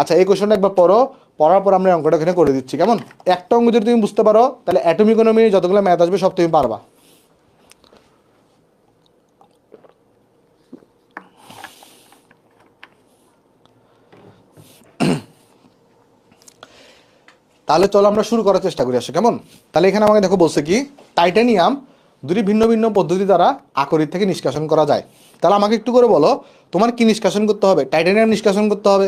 আচ্ছা এই কোয়েশনটা একবার পড়ো, পড়ার পর আমরা অঙ্কটা এখানে করে দিচ্ছি কেমন। একটা অঙ্ক যদি তুমি বুঝতে পারো তাহলে অ্যাটম ইকোনমি যতগুলো ম্যাথ আসবে সব তুমি পারবা। তাহলে চলো আমরা শুরু করার চেষ্টা করি আসে কেমন। তাহলে এখানে আমাকে দেখো বলছে কি, টাইটানিয়াম দুটি ভিন্ন ভিন্ন পদ্ধতি দ্বারা আকরিক থেকে নিষ্কাশন করা যায়। তাহলে আমাকে একটু করে বলো, তোমার কি নিষ্কাশন করতে হবে? টাইটানিয়াম নিষ্কাশন করতে হবে।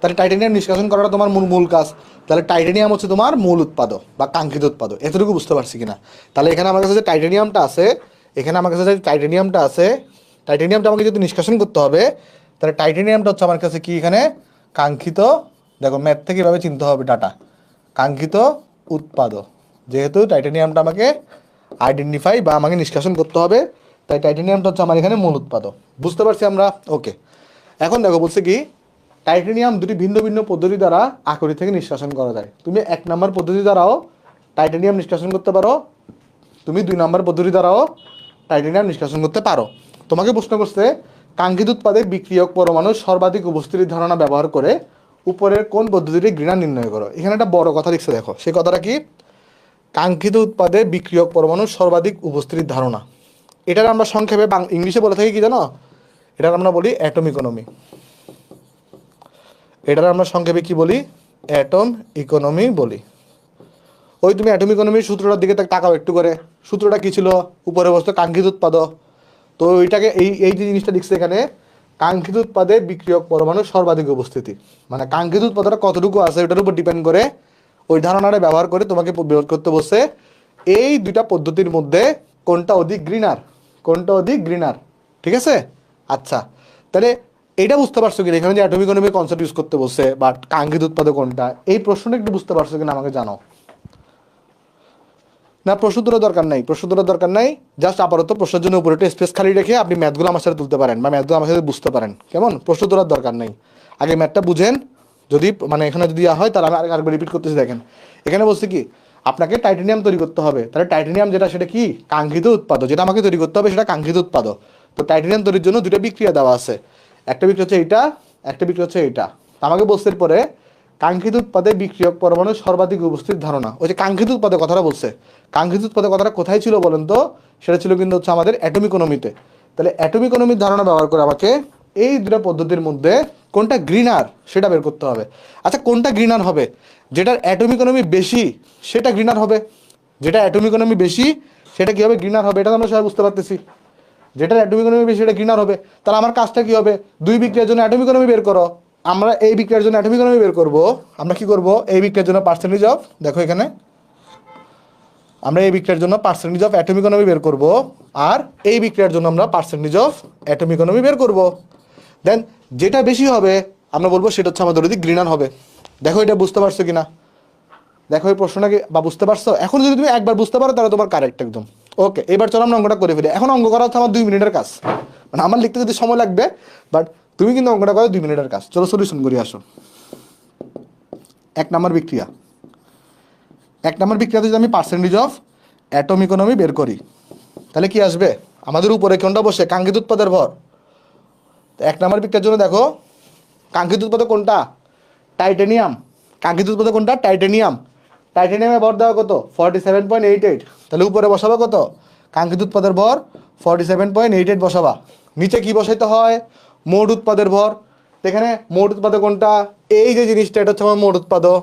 তাহলে টাইটানিয়াম নিষ্কাশন করাটা তোমার মূল কাজ। তাহলে টাইটানিয়াম হচ্ছে তোমার মূল উৎপাদক বা কাঙ্ক্ষিত উৎপাদক, এতটুকু বুঝতে পারছি কিনা? তাহলে এখানে আমার কাছে যে টাইটানিয়ামটা আছে, এখানে আমার কাছে যে টাইটানিয়ামটা আছে, টাইটানিয়ামটা আমাকে যদি নিষ্কাশন করতে হবে, তাহলে টাইটানিয়ামটা হচ্ছে আমার কাছে কি এখানে কাঙ্ক্ষিত, দেখো ম্যাথ থেকে এভাবে চিনতে হবে ডাটা, কাঙ্ক্ষিত উৎপাদক। যেহেতু টাইটানিয়ামটা আমাকে আইডেন্টিফাই বা আমাকে নিষ্কাশন করতে হবে, তাই টাইটানিয়ামটা হচ্ছে আমার এখানে মূল উৎপাদক। বুঝতে পারছি আমরা? ওকে, এখন দেখো বলছে কি, টাইটানিয়াম দুটি ভিন্ন ভিন্ন পদ্ধতি দ্বারা আকরিক থেকে নিষ্কাশন করা যায়। তুমি 1 নম্বর পদ্ধতি দ্বারাও টাইটানিয়াম নিষ্কাশন করতে পারো, তুমি 2 নম্বর পদ্ধতি দ্বারাও টাইটানিয়াম নিষ্কাশন করতে পারো। তোমাকে প্রশ্ন করছে কাঙ্ক্ষিত উৎপাদে বিক্রিয়ক পরমাণু সর্বাধিক উপস্থিতির ধারণা ব্যবহার করে উপরের কোন পদ্ধতিটি ঘৃণা নির্ণয় করো। এখানে একটা বড় কথা লিখছে, দেখো সেই কথাটা কি, কাঙ্ক্ষিত উৎপাদে বিক্রিয়ক পরমাণু সর্বাধিক উপস্থিতির ধারণা। এটার আমরা সংক্ষেপে ইংলিশে বলে থাকি কি জানো, এটার আমরা বলি অ্যাটম ইকোনমি। এটার আমরা সংক্ষেপে কি বলি, অ্যাটম ইকোনমি বলি। ওই তুমি অ্যাটম ইকোনমির সূত্রটার দিকে তাকাও একটু করে, সূত্রটা কি ছিল, উপরে বসতো কাঙ্ক্ষিত উৎপাদক। তো ওইটাকে এই যে জিনিসটা লিখছে এখানে, কাঙ্ক্ষিত উৎপাদে বিক্রিয়ক পরমাণু সর্বাধিক উপস্থিতি, মানে কাঙ্ক্ষিত উৎপাদটা কতটুকু আছে ওটার উপর ডিপেন্ড করে ওই ধারণাটা ব্যবহার করে তোমাকে বের করতে বসে এই দুইটা পদ্ধতির মধ্যে কোনটা অধিক গ্রিনার, কোনটা অধিক গ্রিনার। ঠিক আছে, আচ্ছা তাহলে এইটা বুঝতে পারছো কিনা, এখানে যে অ্যাটম ইকোনমির কনসেপ্ট ইউজ করতে বসে বা কাঙ্ক্ষিত উৎপাদক কোনটা, এই প্রশ্নটা একটু বুঝতে পারছো কিনা আমাকে জানাও। না প্রশ্ন তোলার দরকার নাই, প্রশ্ন তোলার দরকার নাই, জাস্ট আপাতত প্রশ্নের জন্য উপরে একটা স্পেস খালি রেখে আপনি ম্যাথগুলো আমার সাথে তুলতে পারেন বা ম্যাথগুলো আমার সাথে বুঝতে পারেন কেমন। প্রশ্ন তোলার দরকার নেই, আগে ম্যাথটা বুঝেন। যদি মানে এখানে যদি হয় তাহলে আমি আরেকবার রিপিট করতেছি। দেখেন এখানে বলছি কি, আপনাকে টাইটানিয়াম তৈরি করতে হবে। তাহলে টাইটানিয়াম যেটা সেটা কি কাঙ্ক্ষিত উৎপাদক, যেটা আমাকে তৈরি করতে হবে সেটা কাঙ্ক্ষিত উৎপাদক। তো টাইটানিয়াম তৈরির জন্য দুটো বিক্রিয়া দেওয়া আছে, একটা বিক্রিয়া হচ্ছে এইটা, একটা বিক্রিয়া হচ্ছে এইটা। আমাকে বলছে পরে কাঙ্ক্ষিত উৎপাদে বিক্রিয়ক পরমাণু সর্বাধিক উপস্থিত ধারণা। ওই যে কাঙ্ক্ষিত উৎপাদের কথাটা বলছে, কাঙ্ক্ষিত উৎপাদের কথাটা কোথায় ছিল বলেন তো, সেটা ছিল কিন্তু হচ্ছে আমাদের অ্যাটম ইকোনমিতে। তাহলে অ্যাটম ইকোনমির ধারণা ব্যবহার করে আমাকে এই দুটো পদ্ধতির মধ্যে কোনটা গ্রিনার সেটা বের করতে হবে। আচ্ছা কোনটা গ্রিনার হবে, যেটার অ্যাটম ইকোনমি বেশি সেটা গ্রিনার হবে, যেটা অ্যাটম ইকোনমি বেশি সেটা কি হবে, গ্রিনার হবে। এটা তো আমরা সবাই বুঝতে পারতেছি, যেটার অ্যাটম ইকোনমি বেশি সেটা গ্রিনার হবে। তাহলে আমার কাজটা কি হবে, দুই বিক্রিয়ার জন্য অ্যাটম ইকোনমি বের করো। আমরা এই বিক্রিয়ার জন্য অ্যাটম ইকোনমি বের করব। আমরা কি করব, এই বিক্রিয়ার জন্য পার্সেন্টেজ অফ, দেখো এখানে আমরা এই বিক্রিয়ার জন্য পার্সেন্টেজ অফ অ্যাটম ইকোনমি বের করব, আর এই বিক্রিয়ার জন্য আমরা পার্সেন্টেজ অফ অ্যাটম ইকোনমি বের করব। দেন যেটা বেশি হবে আমরা বলবো সেটা হচ্ছে আমাদের অধিক গ্রিনার হবে। দেখো এটা বুঝতে পারছো কিনা, দেখো এই প্রশ্নটাকে বা বুঝতে পারছো। এখন যদি তুমি একবার বুঝতে পারো তাহলে তোমার কারেক্ট একদম। ওকে, এবার চলো আমরা অঙ্কটা করে ফেলি। এখন অঙ্ক করা হচ্ছে আমার 2 মিনিটের কাজ, মানে আমার লিখতে যদি সময় লাগবে, বাট তুমি কিন্তু অঙ্কটা করো 2 মিনিটের কাজ। চলো সলিউশন করি আসো। 1 নম্বর বিক্রিয়া, 1 নম্বর বিক্রিয়াতে যদি আমি পার্সেন্টেজ অফ অ্যাটম ইকোনমি বের করি তাহলে কি আসবে, আমাদের উপরে কোনটা বসে কাঙ্ক্ষিত উৎপাদের ভর। 1 নম্বর বিক্রিয়ার জন্য দেখো কাঙ্ক্ষিত উৎপাদক কোনটা, টাইটানিয়াম। কাঙ্ক্ষিত উৎপাদক কোনটা, টাইটানিয়াম। টাইটানিয়ামের ভর দেওয়া কত, 47.88। তাহলে উপরে বসাবা কত, কাঙ্ক্ষিত উৎপাদের ভর 47.88 বসাবা। নিচে কি বসাইতে হয়, মোট উৎপাদের ভর। এখানে মোট উৎপাদক কোনটা, এই যে জিনিসটা এটা হচ্ছে আমার মোট উৎপাদক,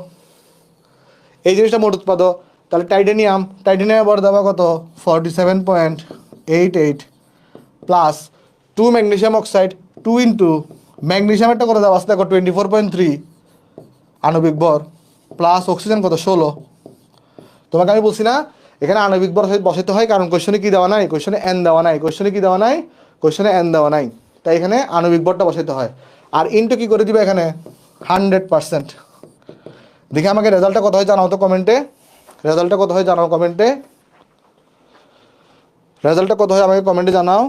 এই জিনিসটা মোট উৎপাদক। তাহলে টাইটানিয়াম, টাইটানিয়ামের ভর দেওয়া কত 47.88 প্লাস 2 ম্যাগনেসিয়াম অক্সাইড, 2 ইন্টু ম্যাগনেসিয়ামেরটা করে দেওয়া আছে দেখো 24.3 আণবিক ভর, প্লাস অক্সিজেন কত 16। তোমাকে আমি বলছি না এখানে আণবিক ভর বসাইতে হয়, কারণ কোয়েশ্চনে কি দেওয়া নাই, কোয়েশ্চনে এন দেওয়া নাই, কোয়েশ্চনে কি দেওয়া নাই, কোয়েশ্চনে এন দেওয়া নাই, তাই এখানে আণবিক ভরটা বসাইতে হয়। আর ইনটু কি করে দিবে এখানে 100%। দেখে আমাকে রেজাল্টটা কত হয় জানাও তো কমেন্টে, রেজাল্টটা কত হয় জানাও কমেন্টে, রেজাল্টটা কত হয় আমাকে কমেন্টে জানাও।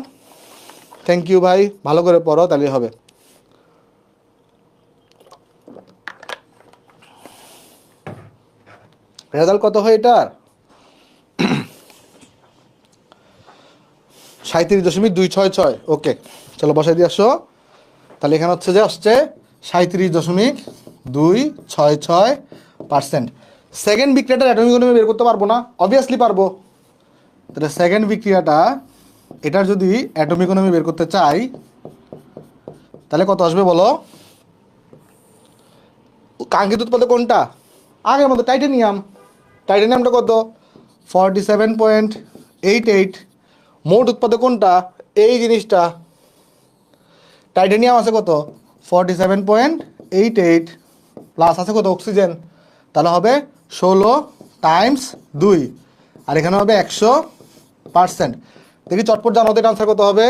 থ্যাংক ইউ ভাই, ভালো করে পড়ো তাহলেই হবে। রেজাল্ট কত হয় এটার? 37.266। ওকে, চলো বসাই দিয়ে আসো। তাহলে এখানে হচ্ছে যে আসছে 37.266%। সেকেন্ড বিক্রিয়াটার অ্যাটমিক ইকোনমি বের করতে পারবো না? অবভিয়াসলি পারবো। তাহলে সেকেন্ড বিক্রিয়াটা এটার যদি অ্যাটমিক ইকোনমি বের করতে চাই তাহলে কত আসবে বলো? কাঙ্ক্ষিত উৎপাদক কোনটা? আগের মতো টাইটানিয়াম। টাইটানিয়ামটা কত? 47.88। মোট উৎপাদক কোনটা? এই জিনিসটা। টাইটানিয়াম আছে কত? 47.88 প্লাস আছে কত? অক্সিজেন। তাহলে হবে 16 টাইমস 2, আর এখানে হবে 100%। দেখি চটপট জানো ওদের আনসার কত হবে?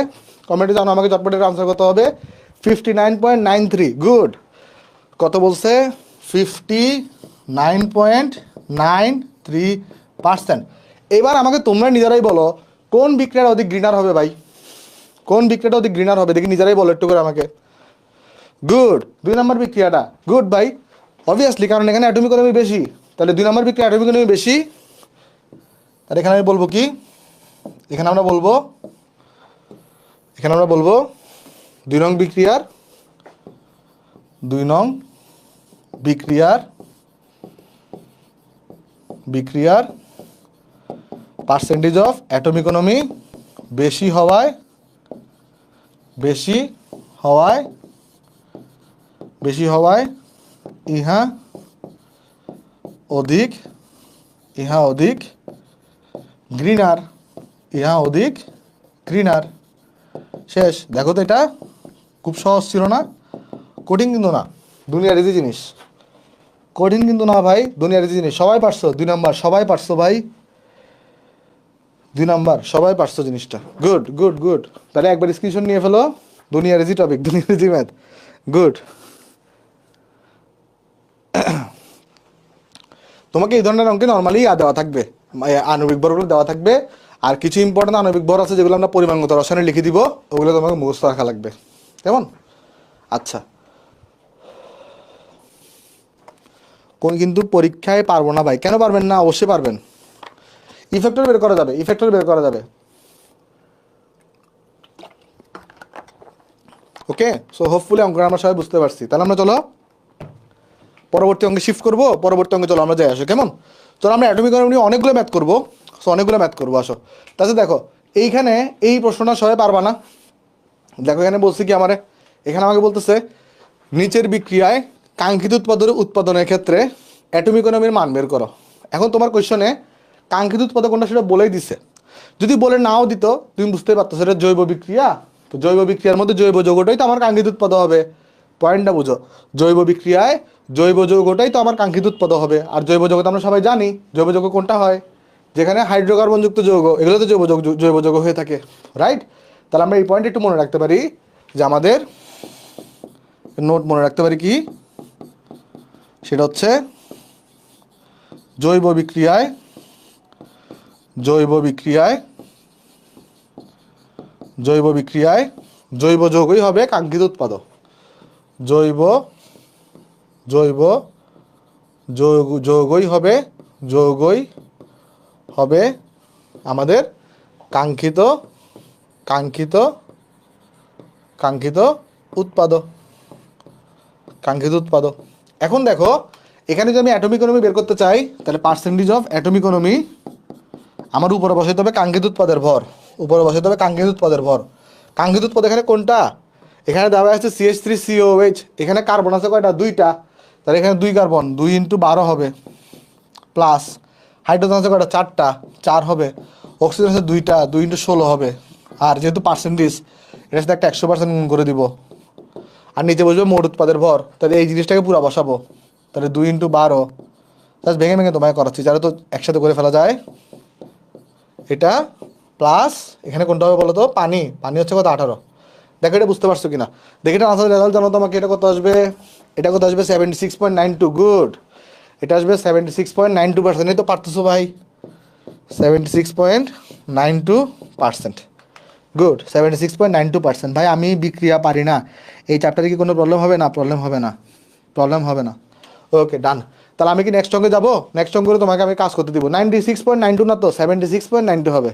কমেন্টে জানো আমাকে চটপটের আনসার কত হবে? 59.93। গুড। কত বলছে? 59.93%। এবার আমাকে তোমরা নিজেরাই বলো কোন বিক্রিয়াটা অধিক গ্রিনার হবে ভাই? কোন বিক্রিয়াটা অধিক গ্রিনার হবে দেখি নিজেরাই বলো একটু করে আমাকে। গুড, 2 নম্বর বিক্রিয়াটা। গুড ভাই, অবভিয়াসলি, কারণ এখানে অ্যাটমিক ইকোনমি বেশি। তাহলে 2 নম্বর বিক্রিয়া অ্যাটমিক ইকোনমি বেশি। তাহলে এখানে আমি বলবো কি? এখানে আমরা বলবো 2 নং বিক্রিয়ার 2 নং বিক্রিয়ার পার্সেন্টেজ অফ অ্যাটমিক ইকোনমি বেশি হওয়ায় ইহা অধিক গ্রিনার। শেষ। দেখো তো, এটা খুব সহজ ছিল না? কঠিন কিন্তু না, দুনিয়ার ইজি জিনিস। কঠিন কিন্তু না ভাই, দুনিয়ার ইজি জিনিস। সবাই পারছো 2 নাম্বার, সবাই পারছো ভাই 2 নাম্বার, সবাই পারছো জিনিসটা। Good good good. তাহলে একবার স্ক্রিনশট নিয়ে ফেলো। দুনিয়ার ইজি টপিক, দুনিয়ার ইজি ম্যাথ। গুড। তোমাকে এই ধরনের অঙ্কে নর্মালি দেওয়া থাকবে, আণবিক ভরগুলো দেওয়া থাকবে, আর কিছু ইম্পর্টেন্ট আণবিক ভর আছে যেগুলো আমরা পরিমাণগত রসায়নে লিখে দিব, ওগুলো তোমাকে মুখস্থ রাখা লাগবে। কেমন? আচ্ছা, কোন কিন্তু পরীক্ষায় পারবো না ভাই? কেন পারবেন না? অবশ্যই পারবেন। ইফেক্টর বের করা যাবে। ওকে, সো হোপফুলি অঙ্ক আমরা সবাই বুঝতে পারছি। তাহলে আমরা চলো পরবর্তী অঙ্কে শিফট করবো। পরবর্তী অঙ্কে চলো আমরা যাই আসো। কেমন? চলো আমরা অ্যাটমিক ইকোনমি নিয়ে অনেকগুলো ম্যাথ করবো। সো অনেকগুলো ম্যাথ করবো, আসো। তাহলে দেখো এইখানে এই প্রশ্নটা সবাই পারবা না। দেখো এখানে বলছি কি আমারে, এখানে আমাকে বলতেছে নিচের বিক্রিয়ায় কাঙ্ক্ষিত উৎপাদনের ক্ষেত্রে অ্যাটমিক ইকোনমির মান বের করো। এখন তোমার কোয়েশ্চনে কাঙ্ক্ষিত উৎপাদক কোনটা সেটা বলেই দিছে। যদি বলে নাও দিত তুমি বুঝতেই পারতো সেটা জৈব বিক্রিয়া। তো জৈব বিক্রিয়ার মধ্যে জৈব যৌগটাই তো আমার কাঙ্ক্ষিত উৎপাদক হবে। পয়েন্টটা বুঝো, জৈব বিক্রিয়ায় জৈব যৌগটাই তো আমার কাঙ্ক্ষিত উৎপাদক হবে। আর জৈব যৌগ তো আমরা সবাই জানি জৈব যৌগ কোনটা হয়, যেখানে হাইড্রোকার্বনযুক্ত যৌগ, এগুলো তো জৈব যৌগ হয়ে থাকে, রাইট? তাহলে আমরা এই পয়েন্ট একটু মনে রাখতে পারি যে আমাদের নোট মনে রাখতে পারি কি, সেটা হচ্ছে জৈব বিক্রিয়ায় জৈব যৌগই হবে কাঙ্ক্ষিত উৎপাদক। যৌগই হবে আমাদের কাঙ্ক্ষিত উৎপাদক। এখন দেখো এখানে যদি আমি অ্যাটমিক ইকোনমি বের করতে চাই তাহলে পার্সেন্টেজ অফ অ্যাটমিক ইকোনমি আমার উপরে বসাইতে হবে কাঙ্ক্ষিত উৎপাদের ভর। কাঙ্ক্ষিত উৎপাদ এখানে কোনটা? এখানে দেওয়া আছে CH3COH। এখানে কার্বন আছে কয়টা? 2টা। তাহলে এখানে 2 কার্বন, 2 × 12 হবে, প্লাস হাইড্রোজেন আছে কয়টা? 4টা, 4 হবে। অক্সিজেন আছে 2টা, 2 × 16 হবে। আর যেহেতু পার্সেন্টেজ, এটার সাথে একটা 100% গুণ করে দিব। আর নিচে বসবে মোট উৎপাদের ভর। তাহলে এই জিনিসটাকে পুরো বসাবো। তাহলে 2 × 12, জাস্ট ভেঙে তোমায় করাচ্ছি, যারা তো একসাথে করে ফেলা যায়। এটা প্লাস এখানে কোনটা হবে বলো তো? পানি হচ্ছে কত? 18। দেখো এটা বুঝতে পারছো কিনা? দেখে এটা আনসার রেজাল্ট জানো তোমাকে। এটা কত আসবে? 76.92। গুড, এটা আসবে 76.92%। এই তো পারতেছো ভাই, 76.92%। গুড, 76.92%। ভাই আমি বিক্রিয়া পারি না, এই চ্যাপ্টারে কি কোনো প্রবলেম হবে না? প্রবলেম হবে না। ওকে, ডান। তাহলে আমি কি নেক্সট অঙ্কে যাবো? নেক্সট অঙ্কে তোমাকে আমি কাজ করতে দিব। 96.92 না তো 76.92 হবে।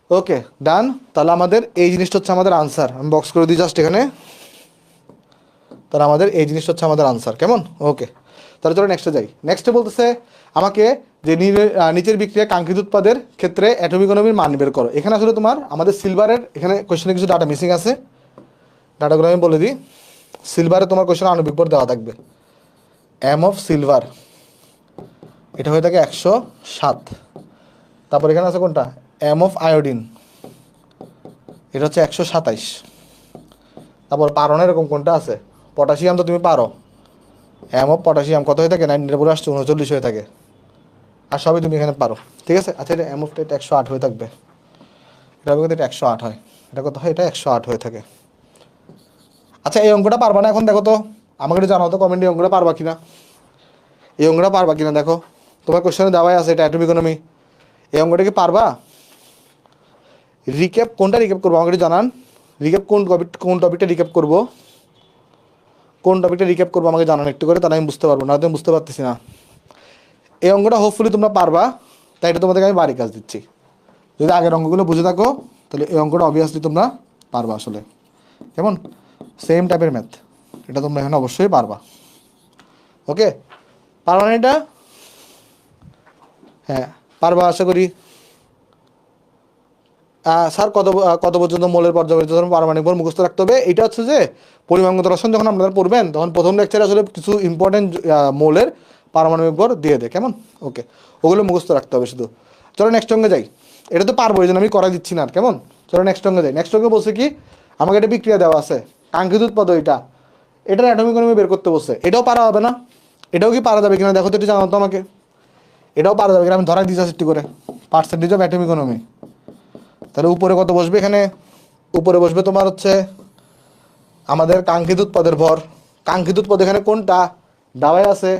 ওকে ডান। তাহলে আমাদের এই জিনিসটা হচ্ছে আমাদের আনসার। আমি বক্স করে দিই জাস্ট এখানে। তাহলে আমাদের এই জিনিসটা হচ্ছে আমাদের আনসার, কেমন? ওকে, তাহলে চলো নেক্সটে যাই। নেক্সটে বলতেছে আমাকে যে নিচের বিক্রিয়া কাঙ্ক্ষিত উৎপাদের ক্ষেত্রে অ্যাটমিক ইকোনমির মান বের করো। এখানে আসলে তোমার আমাদের সিলভারের এখানে কোশ্চেনে কিছু ডাটা মিসিং আছে, ডাটাগুলো আমি বলে দিই। সিলভারে তোমার কোশ্চেন আণবিক ভর দেওয়া থাকবে। এম অফ সিলভার এটা হয়ে থাকে 107। তারপর এখানে আছে কোনটা? এম অফ আয়োডিন এটা হচ্ছে 127। তারপর পারো না এরকম কোনটা আছে? পটাশিয়াম তো তুমি পারো। এম অফ পটাশিয়াম কত হয়ে থাকে? 9 উপরে আসছে 39 হয়ে থাকে। আর সবই তুমি এখানে পারো, ঠিক আছে। আচ্ছা, এটা এম অফটা এটা 108 হয়ে থাকবে। এটা হবে এটা 108 হয়। এটা কত হয়? এটা 108 হয়ে থাকে। আচ্ছা, এই অঙ্কটা পারবা না এখন? দেখো তো, আমাকে একটু জানাও তো কমেন্টে এই অঙ্কটা পারবা কিনা। এই অঙ্কটা পারবা কিনা দেখো, তোমার কোশ্চেনে দেওয়াই আছে এটা অ্যাটমিক ইকোনমি। এই অঙ্কটা কি পারবা? রিক্যাপ কোনটা রিক্যাপ করবো আমাকে একটু জানান। রিক্যাপ কোন টপিকটা রিক্যাপ করবো? কোন টপিকটা রিক্যাপ করবো আমাকে জানান একটু করে, তাহলে আমি বুঝতে পারবো। না তুমি বুঝতে পারতেছি না। এই অঙ্কটা হোপফুলি তোমরা পারবা, তাই এটা তোমাদেরকে আমি বাড়ি কাজ দিচ্ছি। যদি আগের অঙ্কগুলো বুঝে থাকো তাহলে এই অঙ্কটা অবভিয়াসলি তোমরা পারবা আসলে, কেমন? সেম টাইপের ম্যাথ, এটা তোমরা এখানে অবশ্যই পারবা। ওকে, পারবা না এটা? হ্যাঁ পারবা আশা করি। স্যার কত পর্যন্ত মোলের পর্যাবৃত্ত ধর্ম পারমাণবিক ভর মুখস্থ রাখতে হবে? এটা হচ্ছে যে পরিমাণগত রসায়ন যখন আপনারা পড়বেন তখন প্রথম লেকচারে আসলে কিছু ইম্পর্টেন্ট মোলের পারমাণবিক ভর দিয়ে দেয়, কেমন? ওকে, ওগুলো মুখস্থ রাখতে হবে শুধু। চলো নেক্সট অঙ্গে যাই। এটা তো পারবো, এই জন্য আমি করা দিচ্ছি না আর, কেমন? চলো নেক্সট অঙ্গে যাই। নেক্সট অঙ্গে বলছে কি আমাকে একটা বিক্রিয়া দেওয়া আছে, কাঙ্ক্ষিত উৎপাদ এটা, এটার অ্যাটমিক ইকোনমি বের করতে বলছে। এটাও পারা হবে না? এটাও কি পারা যাবে কিনা দেখো তো, এটা জানাও তো আমাকে। এটাও পারা যাবে কিনা? আমি ধরাই দিচ্ছি একটু করে, পার্সেন্টেজ অফ অ্যাটমিক ইকোনমি। তাহলে উপরে কত বসবে? এখানে উপরে বসবে তোমার হচ্ছে আমাদের কাঙ্ক্ষিত উৎপাদের ভর। কাঙ্ক্ষিত উৎপাদ এখানে কোনটা দেওয়াই আছে?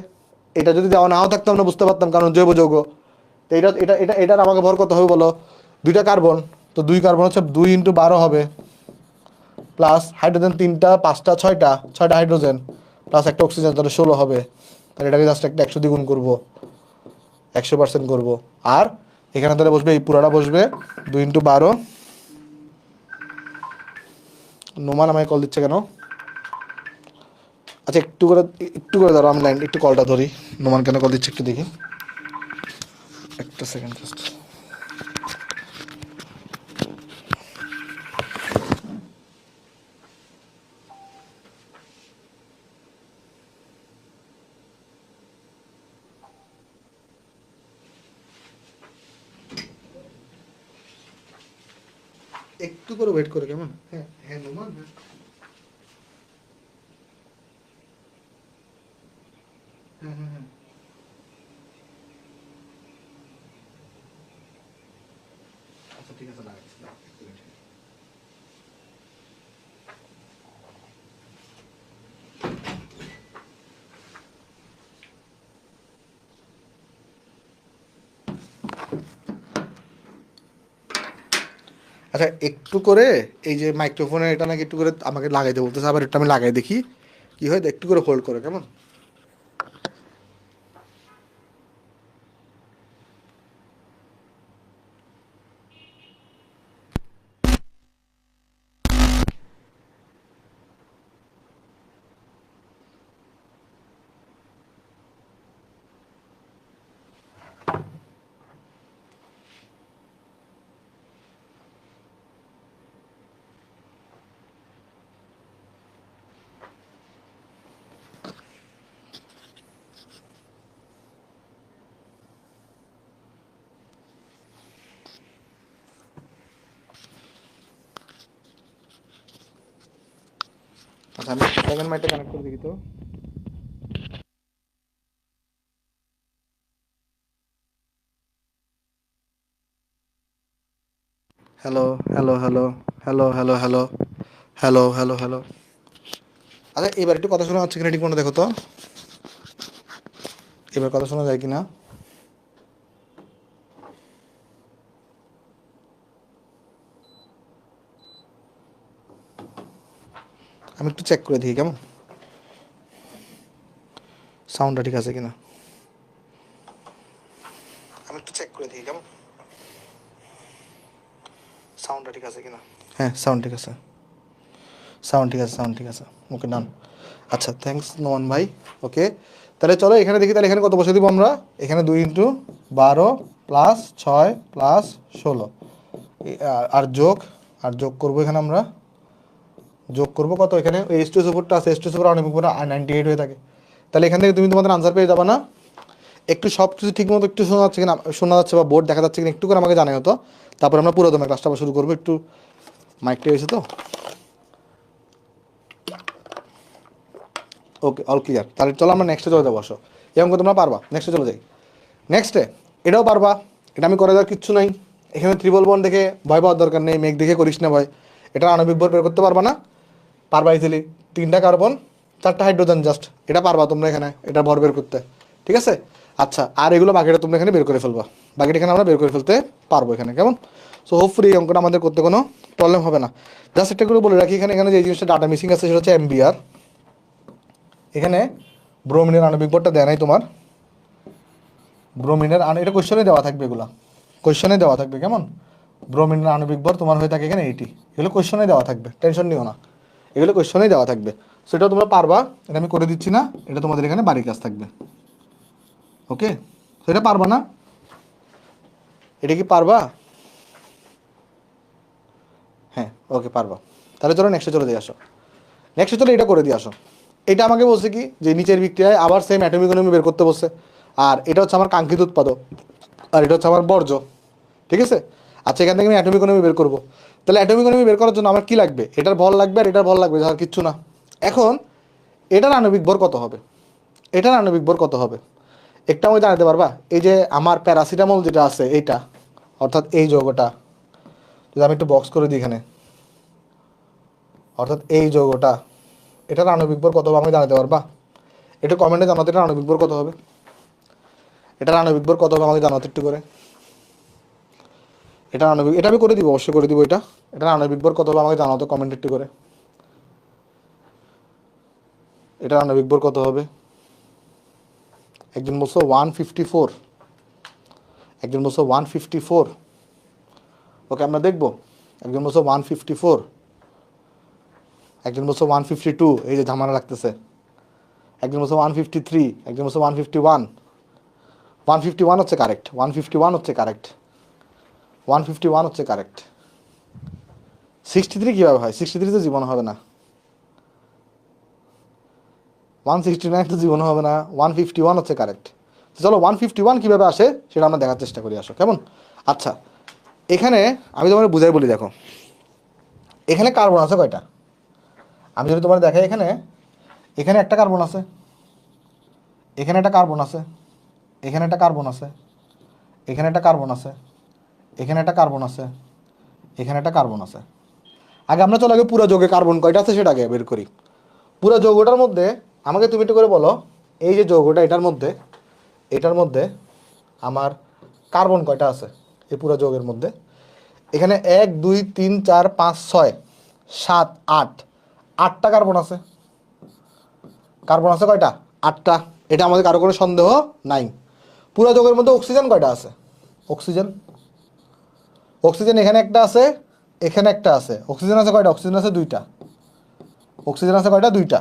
এটা যদি দেওয়া নাও থাকতো আমরা বুঝতে পারতাম, কারণ জৈব যৌগ। তো এটার আমাকে ভর কত হবে বলো? 2টা কার্বন, তো 2 কার্বন হচ্ছে 2 × 12 হবে, প্লাস হাইড্রোজেন 3টা 5টা 6টা হাইড্রোজেন, প্লাস একটা অক্সিজেন, তাহলে 16 হবে। তাহলে এটাকে জাস্ট একটা 100 দ্বিগুণ করবো, 100% করবো। আর এখানে তাহলে বসবে এই পুরাটা বসবে 2 × 12। নোমান আমায় কল দিচ্ছে কেন? আচ্ছা একটু করে ধরো, আমি লাইন একটু কলটা ধরি। নোমান কেন কল দিচ্ছে একটু দেখি, একটা সেকেন্ড জাস্ট। একটু করে ওয়েট করে, কেমন? হ্যাঁ হ্যাঁ নোমান, হ্যাঁ হ্যাঁ হ্যাঁ হ্যাঁ। আচ্ছা ঠিক আছে, লাগাচ্ছি। আচ্ছা একটু করে এই যে মাইক্রোফোনে এটা নাকি একটু করে আমাকে লাগাইতে বলতেছে, আবার একটু আমি লাগাই দেখি কি হয়, একটু করে হোল্ড করে, কেমন? আচ্ছা আমি সেকেন্ড মাইকটা কানেক্ট করে দেখি তো। Hello hello hello hello hello hello hello hello hello. আচ্ছা এবার একটু কথা শোনা হচ্ছে কিনা ঠিক মনে দেখো তো, এবার কথা শোনা যায় কিনা। আমি একটু চেক করে দেখি, কেমন? সাউন্ডটা ঠিক আছে কিনা আমি একটু চেক করে দিই কেমন, সাউন্ডটা ঠিক আছে কিনা। হ্যাঁ সাউন্ড ঠিক আছে, সাউন্ড ঠিক আছে, সাউন্ড ঠিক আছে, ওকে ডান। আচ্ছা থ্যাঙ্কস নোমান ভাই। ওকে তাহলে চলো এখানে দেখি, তাহলে এখানে কত বসে দিব আমরা, এখানে 2 × 12 প্লাস 6 প্লাস 16 আর যোগ করবো এখানে আমরা, যোগ করবো কত, এখানে এইচ টু সুপারটা আছে, এইচ টু সুপার অনেক উপরে 98 হয়ে থাকে, তাহলে এখান থেকে তুমি তোমাদের আনসার পেয়ে যাবে না। একটু সব কিছু ঠিক মতো একটু শোনা যাচ্ছে কিনা, শোনা যাচ্ছে বা বোর্ড দেখা যাচ্ছে কিনা একটু করে আমাকে জানাই হতো, তারপর আমরা পুরো দমে ক্লাসটা আবার শুরু করবো। একটু মাইকটা হয়েছে তো, ওকে অল ক্লিয়ার। তাহলে চলো আমরা নেক্সটে চলে যাবো, আসো এই অঙ্ক তোমরা পারবা, নেক্সটে চলে যাই। নেক্সটে এটাও পারবা, এটা আমি করে দেওয়ার কিচ্ছু নাই, এখানে ত্রিবল বন্ড দেখে ভয় পাওয়ার দরকার নেই, মেঘ দেখে করিস না ভয়, এটা আণবিক ভর বের করতে পারবা না, পারবা ইজিলি, 3টা কার্বন 4টা হাইড্রোজেন জাস্ট, এটা পারবা তোমরা এখানে, এটা ভর বের করতে, ঠিক আছে। আচ্ছা আর এগুলো বাকিটা তোমরা এখানে বের করে ফেলবা, বাকিটা এখানে আমরা বের করে ফেলতে পারবো এখানে, কেমন। সো হোপফুলি এই অঙ্কটা আমাদের করতে কোনো প্রবলেম হবে না। জাস্ট একটা করে বলে রাখি, এখানে এখানে যে জিনিসটা ডাটা মিসিং আছে সেটা হচ্ছে এমবিআর, এখানে ব্রোমিনের আণবিক ভরটা দেয় নাই তোমার, ব্রোমিনের এটা কোশ্চেনে দেওয়া থাকবে, এগুলো কোশ্চেনে দেওয়া থাকবে, কেমন। ব্রোমিনের আণবিক ভর তোমার হয়ে থাকে এখানে 80, এগুলো কোশ্চেনে দেওয়া থাকবে, টেনশন নিও না, এগুলো কোশ্চেনেই দেওয়া থাকবে, সেটাও তোমরা পারবা, এটা আমি করে দিচ্ছি না, এটা তোমাদের এখানে বাড়ির কাজ থাকবে, ওকে। সেটা পারবা না, এটা কি পারবা, হ্যাঁ ওকে পারবা, তাহলে চলো নেক্সটে চলে দিয়ে আসো, নেক্সটে চলো এটা করে দিয়ে আসো। এটা আমাকে বলছে কি যে নিচের বিক্রিয়ায় আবার সেম অ্যাটমিক ইকোনমি বের করতে বলছে, আর এটা হচ্ছে আমার কাঙ্ক্ষিত উৎপাদক, আর এটা হচ্ছে আমার বর্জ্য, ঠিক আছে। আচ্ছা এখান থেকে আমি অ্যাটমিক ইকোনমি বের করবো, তাহলে অ্যাটমিক ইকোনমি বের করার জন্য আমার কি লাগবে, এটার ভর লাগবে আর এটার ভর লাগবে, যার কিচ্ছু না। এখন এটার আণবিক ভর কত হবে, এটার আণবিক ভর কত হবে একটা আমাকে জানাতে পারবা। এই যে আমার প্যারাসিটামল যেটা আছে এইটা, অর্থাৎ এই যৌগটা, যদি আমি একটু বক্স করে দিই এখানে, অর্থাৎ এই যৌগটা, এটার আণবিক ভর কত হবে আমাকে জানাতে পারবা, এটা কমেন্টে জানাতে, এটার আণবিক ভর কত হবে, এটার আণবিক ভর কত হবে আমাকে জানাতে একটু করে, এটা আণবিক, এটা আমি করে দিব, অবশ্যই করে দিব, এটার আণবিক ভর কত হবে আমাকে জানাতো কমেন্ট একটু করে, এটার আণবিক ভর কত হবে। একজন বলছো 154, একজন বলছো 154, ওকে আমরা দেখবো। একজন বলছো 154, একজন বলছো 152, এই যে ঝামেলা লাগতেছে। একজন বলছো 153, একজন বলছো 151, 151 হচ্ছে কারেক্ট, 151 হচ্ছে কারেক্ট, 151 হচ্ছে কারেক্ট। 63 কীভাবে হয়, 63 তো জীবন হবে না, 169 তো জীবন হবে না, 151 হচ্ছে কারেক্ট। চলো 151 কীভাবে আসে সেটা আমরা দেখার চেষ্টা করি, আসো কেমন। আচ্ছা এখানে আমি তোমার বুঝাই বলি, দেখো এখানে কার্বন আছে কয়টা, আমি যদি তোমার দেখাই, এখানে এখানে একটা কার্বন আছে, এখানে একটা কার্বন আছে, এখানে একটা কার্বন আছে, এখানে একটা কার্বন আছে, এখানে একটা কার্বন আছে, এখানে একটা কার্বন আছে। আগে আমরা চলো আগে পুরো যৌগে কার্বন কয়টা আছে সেটা আগে বের করি। পুরো যৌগটার মধ্যে আমাকে তুমি একটু করে বলো, এই যে যৌগটা এটার মধ্যে আমার কার্বন কয়টা আছে, এই পুরো যৌগের মধ্যে। এখানে 1 2 3 4 5 6 7 8, 8টা কার্বন আছে, কার্বন আছে কয়টা, 8টা, এটা আমাদের কারো কোনো সন্দেহ নাই। পুরো যৌগের মধ্যে অক্সিজেন কয়টা আছে, অক্সিজেন, অক্সিজেন এখানে একটা আছে, এখানে একটা আছে, অক্সিজেন আছে কয়টা, অক্সিজেন আছে 2টা, অক্সিজেন আছে কয়টা, 2টা।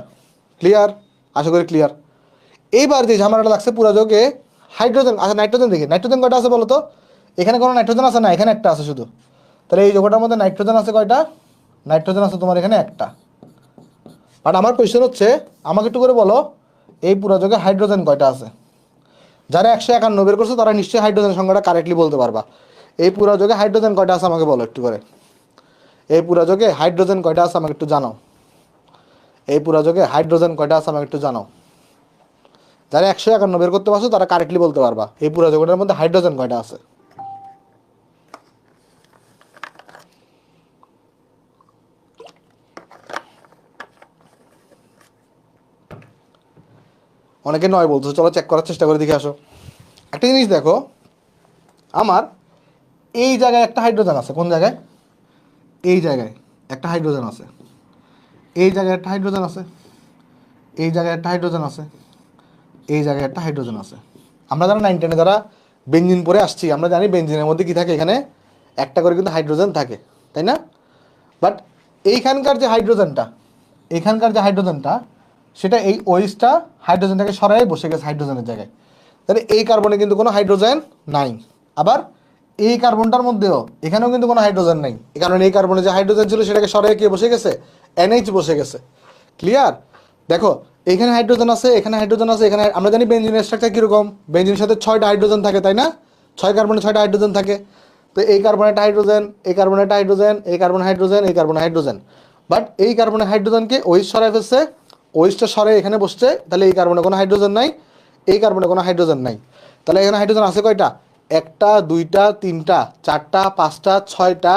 ক্লিয়ার, আশা করি ক্লিয়ার। এইবার যে ঝামেলাটা লাগছে পুরো যৌগে হাইড্রোজেন, আচ্ছা নাইট্রোজেন দেখি, নাইট্রোজেন কয়টা আছে বলো তো, এখানে কোনো নাইট্রোজেন আছে না, এখানে একটা আছে শুধু, তাহলে এই যৌগটার মধ্যে নাইট্রোজেন আছে কয়টা, নাইট্রোজেন আছে তোমার এখানে একটা। বাট আমার কোয়েশ্চেন হচ্ছে আমাকে একটু করে বলো এই পুরো যৌগে হাইড্রোজেন কয়টা আছে। যারা 151 বের করছো তারা নিশ্চয়ই হাইড্রোজেন সংখ্যাটা কারেক্টলি বলতে পারবা। এই পুরো যৌগে হাইড্রোজেন কয়টা আছে আমাকে বলো একটু করে, এই পুরো যৌগে হাইড্রোজেন কয়টা আছে আমাকে একটু জানাও, এই পুরো যৌগে হাইড্রোজেন কয়টা আছে আমাকে একটু জানাও। যারা 151 বের করতে পারছো তারা কারেক্টলি বলতে পারবা এই পুরো যৌগটার মধ্যে হাইড্রোজেন কয়টা আছে। অনেকে নয় বলছো, চলো চেক করার চেষ্টা করে দেখে আসো। একটা জিনিস দেখো, আমার এই জায়গায় একটা হাইড্রোজেন আছে, কোন জায়গায়, এই জায়গায় একটা হাইড্রোজেন আছে, এই জায়গায় একটা হাইড্রোজেন আছে, এই জায়গায় একটা হাইড্রোজেন আছে, এই জায়গায় একটা হাইড্রোজেন আছে। আমরা যারা 9 10-এ যারা বেঞ্জিন পরে আসছি আমরা জানি বেঞ্জিনের মধ্যে কি থাকে, এখানে একটা করে কিন্তু হাইড্রোজেন থাকে, তাই না? বাট এইখানকার যে হাইড্রোজেনটা সেটা এই ওইসটা হাইড্রোজেনটাকে সরাই বসে গেছে হাইড্রোজেনের জায়গায়। তাহলে এই কার্বনে কিন্তু কোনো হাইড্রোজেন নাই। আবার এই কার্বনটার মধ্যেও এখানেও কিন্তু কোনো হাইড্রোজেন নাই, এই কারণে এই কার্বনে যে হাইড্রোজেন ছিল সেটাকে সরাই কে বসে গেছে, NH বসে গেছে। ক্লিয়ার? দেখো এখানে হাইড্রোজেন আছে, এখানে হাইড্রোজেন আছে, এখানে আমরা জানি বেঞ্জিনের স্ট্রাকচার কীরকম, বেঞ্জিনের সাথে 6টা হাইড্রোজেন থাকে, তাই না? 6 কার্বনে 6টা হাইড্রোজেন থাকে। তো এই কার্বনে একটা হাইড্রোজেন, এই কার্বনে একটা হাইড্রোজেন, এই কার্বন হাইড্রোজেন, এই কার্বন হাইড্রোজেন। বাট এই কার্বনের হাইড্রোজেনকে ওইস সরাই ফেলছে, ওইসটা সরাই এখানে বসছে, তাহলে এই কার্বনে কোনো হাইড্রোজেন নাই, এই কার্বনে কোনো হাইড্রোজেন নাই। তাহলে এখানে হাইড্রোজেন আছে কয়টা? 1টা 2টা 3টা 4টা 5টা 6টা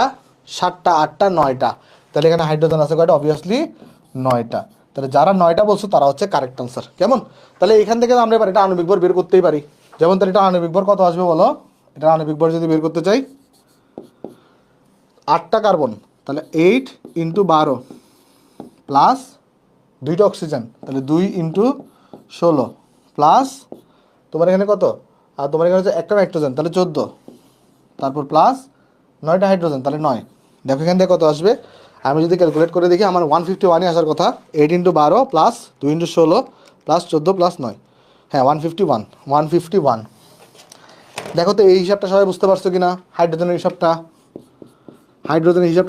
7টা 8টা 9টা। তাহলে এখানে হাইড্রোজেন আছে কয়টা? অবভিয়াসলি 9টা। তাহলে যারা 9টা বলছো তারা হচ্ছে কারেক্ট আনসার। কেমন? তাহলে এখান থেকে আমরা এবার এটা আণবিক ভর বের করতেই পারি। যেমন তাহলে এটা আণবিক ভর কত আসবে বলো? এটা আণবিক ভর যদি বের করতে চাই, 8টা কার্বন, তাহলে 8 × 12 প্লাস 2টা অক্সিজেন, তাহলে 2 × 16 প্লাস তোমার এখানে কত, আর তোমার এখানে হচ্ছে একটা নাইট্রোজেন, তাহলে 14, তারপর প্লাস 9টা হাইড্রোজেন, তাহলে 9। দেখো এখান থেকে কত আসবে, আমি যদি ক্যালকুলেট করে দেখি আমার 151-ই আসার কথা। 8 × 12 প্লাস 2 × 16 প্লাস 14 প্লাস 9, হ্যাঁ 151। দেখো তো এই হিসাবটা সবাই বুঝতে পারছো কিনা? হাইড্রোজেনের হিসাবটা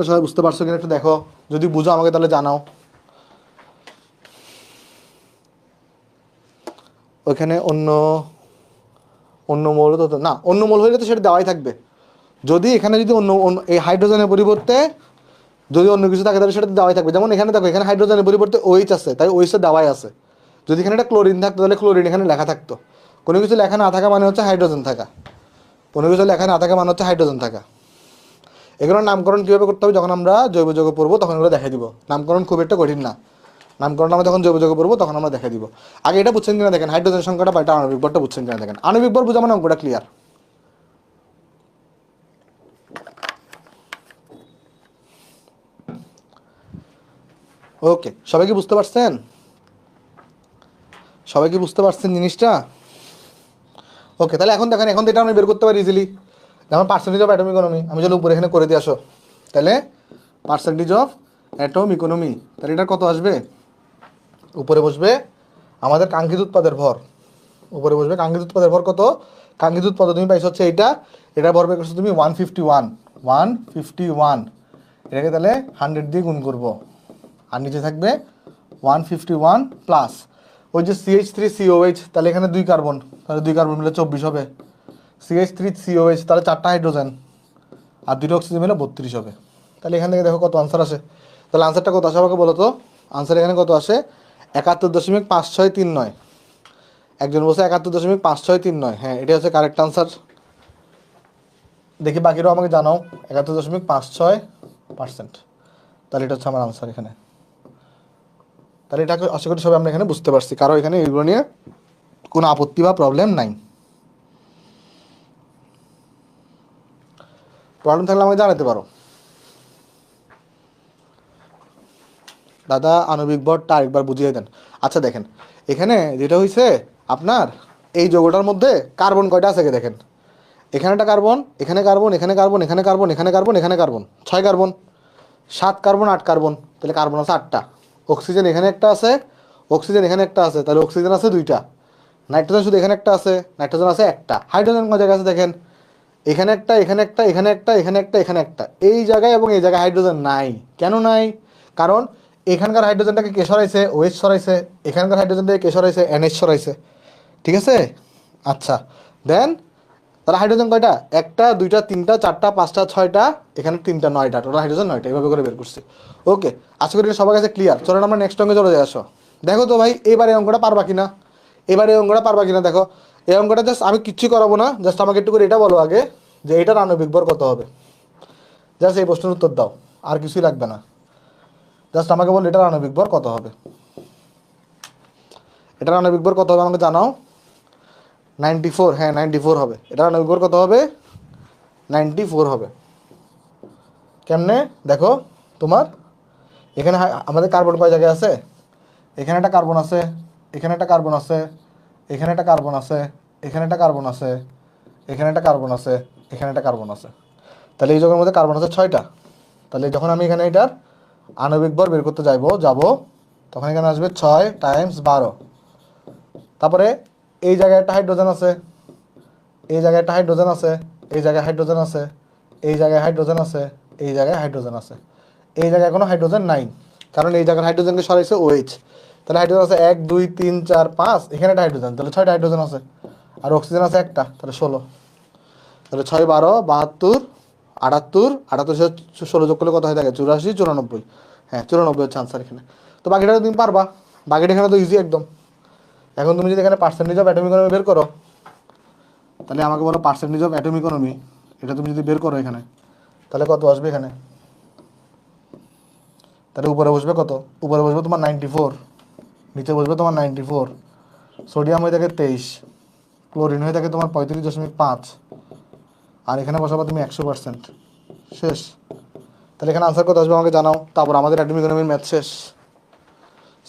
সবাই বুঝতে পারছো কিনা একটু দেখো, যদি বুঝো আমাকে তাহলে জানাও। ওইখানে অন্য মৌল তো না, অন্য মৌল হইলে তো সেটা দেওয়াই থাকবে। যদি এখানে যদি অন্য এই হাইড্রোজেনের পরিবর্তে যদি অন্য কিছু থাকে তাহলে সেটা দেওয়াই থাকবে। যেমন এখানে দেখো, এখানে হাইড্রোজেনের পরিবর্তে OH আছে, তাই OH দেওয়াই আছে। যদি এখানে একটা ক্লোরিন থাকতো তাহলে ক্লোরিন এখানে লেখা থাকতো। কোনো কিছু লেখা না থাকা মানে হচ্ছে হাইড্রোজেন থাকা, কোনো কিছু লেখা না থাকা মানে হচ্ছে হাইড্রোজেন থাকা। এগুলোর নামকরণ কীভাবে করতে হবে যখন আমরা জৈব যৌগ পড়বো তখন এগুলো দেখাই দিব। নামকরণ খুব একটা কঠিন না, নামকরণ আমরা যখন জৈব যৌগ পড়বো তখন আমরা দেখাই দিব। আগে এটা বুঝছেন কিনা দেখেন, হাইড্রোজেন সংখ্যাটা বা এটা আণবিক ভরটা বুঝছেন কিনা দেখেন। আণবিক ভর বুঝা মানে অঙ্কটা ক্লিয়ার। ওকে, সবাই কি বুঝতে পারছেন? জিনিসটা? ওকে, তাহলে এখন দেখেন, এখন এটা আমি বের করতে পারি ইজিলি। যেমন পার্সেন্টেজ অফ অ্যাটম ইকোনমি আমি যদি উপরে এখানে করে দিয়ে আসো, তাহলে পার্সেন্টেজ অফ অ্যাটম ইকোনমি, তাহলে এটা কত আসবে? উপরে বসবে আমাদের কাঙ্ক্ষিত উৎপাদের ভর, উপরে বসবে কাঙ্ক্ষিত উৎপাদের ভর কত? কাঙ্ক্ষিত উৎপাদ তুমি পাইছো হচ্ছে এইটা, এটা ভর বের করছো তুমি 151। এটাকে তাহলে 100 দিয়ে গুণ করবো, আর নিচে থাকবে 151 প্লাস ওই যে CH3COH, তাহলে এখানে 2 কার্বন, তাহলে 2 কার্বন মিলে 24 হবে। CH3COH তাহলে 4টা হাইড্রোজেন, আর 2টা অক্সিজেন মিলে 32 হবে। তাহলে এখান থেকে দেখো কত আনসার আসে। তাহলে আনসারটা কত আসে আমাকে বলো তো? আনসার এখানে কত আসে? 71.5639। একজন বলছে 71.5639, হ্যাঁ এটাই হচ্ছে কারেক্ট আনসার। দেখি বাকিরাও আমাকে জানাও। 71.56%, তাহলে এটা হচ্ছে আমার আনসার এখানে। তাহলে এটা আশা করি সবাই আমরা এখানে বুঝতে পারছি, কারো এখানে এগুলো নিয়ে কোনো আপত্তি বা প্রবলেম নাই। প্রবলেম থাকলে আমাকে জানাতে পারো। দাদা আণবিক ভরটা আরেকবার বুঝিয়ে দেন। আচ্ছা দেখেন, এখানে যেটা হয়েছে আপনার এই যৌগটার মধ্যে কার্বন কয়টা আছে দেখেন, এখানে একটা কার্বন, এখানে কার্বন, এখানে কার্বন, এখানে কার্বন, এখানে কার্বন, এখানে কার্বন, 6 কার্বন, 7 কার্বন 8 কার্বন, তাহলে কার্বন আছে 8টা। অক্সিজেন এখানে একটা আছে, অক্সিজেন এখানে একটা আছে, তাহলে অক্সিজেন আছে 2টা। নাইট্রোজেন শুধু এখানে একটা আছে, নাইট্রোজেন আছে একটা। হাইড্রোজেন কোন জায়গায় আছে দেখেন, এখানে একটা, এখানে একটা, এখানে একটা, এখানে একটা, এখানে একটা, এই জায়গায় এবং এই জায়গায় হাইড্রোজেন নাই। কেন নাই? কারণ এখানকার হাইড্রোজেনটাকে কে সরাইছে? OH সরাইছে। এখানকার হাইড্রোজেনটাকে কে সরাইছে? NH সরাইছে। ঠিক আছে? আচ্ছা দেন, তাহলে হাইড্রোজেন কয়টা? 1টা 2টা 3টা 4টা 5টা 6টা, এখানে 3টা 9টা, টোটাল হাইড্রোজেন 9টা। এইভাবে করে বের করছি। ওকে, আশা করি সবার কাছে ক্লিয়ার। চলেন আমরা নেক্সট অঙ্কে চলে যাই। আসো দেখো তো ভাই এবারে অঙ্কটা পারবা কিনা, দেখো এই অঙ্কটা জাস্ট আমি কিচ্ছু করাবো না, জাস্ট আমাকে একটু করে এটা বলো আগে যে এটার আণবিক ভর কত হবে। জাস্ট এই প্রশ্নের উত্তর দাও, আর কিছুই লাগবে না। জাস্ট আমাকে বলো এটার আণবিক ভর কত হবে। এটার আণবিক ভর কত হবে আমাকে জানাও। 94, হ্যাঁ 94 হবে। এটার আণবিক ভর কত হবে? 94 হবে। কেমনে দেখো, তোমার এখানে আমাদের কার্বন কয় জায়গায় আছে? এখানে একটা কার্বন আছে, এখানে একটা কার্বন আছে, এখানে একটা কার্বন আছে, এখানে একটা কার্বন আছে, এখানে একটা কার্বন আছে, এখানে একটা কার্বন আছে। তাহলে এই যৌগের মধ্যে কার্বন আছে 6টা। তাহলে যখন আমি এখানে এটার আণবিক ভর বের করতে যাব তখন এখানে আসবে 6 টাইমস 12। তারপরে এই জায়গায় একটা হাইড্রোজেন আছে, এই জায়গায় একটা হাইড্রোজেন আছে, এই জায়গায় হাইড্রোজেন আছে, এই জায়গায় হাইড্রোজেন আছে, এই জায়গায় হাইড্রোজেন আছে। এই জায়গায় কোনো হাইড্রোজেন নাই, কারণ এই জায়গার হাইড্রোজেনকে সরাইছে OH। তাহলে হাইড্রোজেন আছে 1 2 3 4 5, এখানে একটা হাইড্রোজেন, তাহলে 6টা হাইড্রোজেন আছে। আর অক্সিজেন আছে একটা, তাহলে 16। তাহলে 6 12 72 78, 78 16 যোগ করলে কত হয় থাকে? 84 94। হ্যাঁ 94 হচ্ছে আনসার এখানে। তো বাকিটা তুমি পারবা, বাকিটা এখানে তো ইজি একদম। এখন তুমি যদি এখানে পার্সেন্টেজ অফ অ্যাটমিক ইকোনমি বের করো, তাহলে আমাকে বলো পার্সেন্টেজ অফ অ্যাটমিক ইকোনমি, এটা তুমি যদি বের করো এখানে, তাহলে কত আসবে এখানে? তাহলে উপরে বসবে কত? উপরে বসবে তোমার 94, নিচে বসবে তোমার 94। সোডিয়াম হয়ে থাকে 23, ক্লোরিন হয়ে থাকে তোমার 35.5, আর এখানে বসাবো তুমি 100%। শেষ। তাহলে এখানে আনসার কত আসবে আমাকে জানাও। তারপর আমাদের অ্যাটমিক ইকোনমির ম্যাথ শেষ।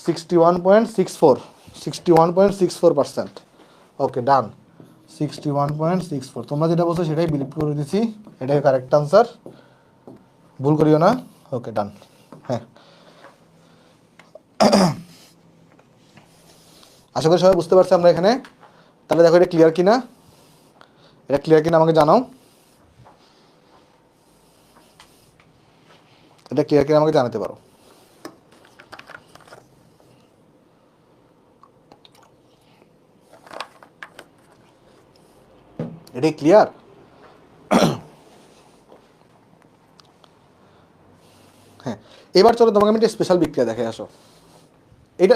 61.64, 61.64%। ওকে ডান, 61.64। তোমরা যেটা বলছো সেটাই বিলিভ করে দিচ্ছি, এটাই কারেক্ট আনসার, ভুল করিও না। ওকে ডান। হ্যাঁ, আশা করি সবাই বুঝতে পারছি আমরা এখানে। তাহলে দেখো এটা ক্লিয়ার কিনা, এটা ক্লিয়ার কিনা আমাকে জানাও। এটা ক্লিয়ার কিনা আমাকে জানাতে পারো। এটাই ক্লিয়ার? হ্যাঁ, এবার চলো তোমাকে আমি একটা স্পেশাল বিক্রিয়া দেখে আসো।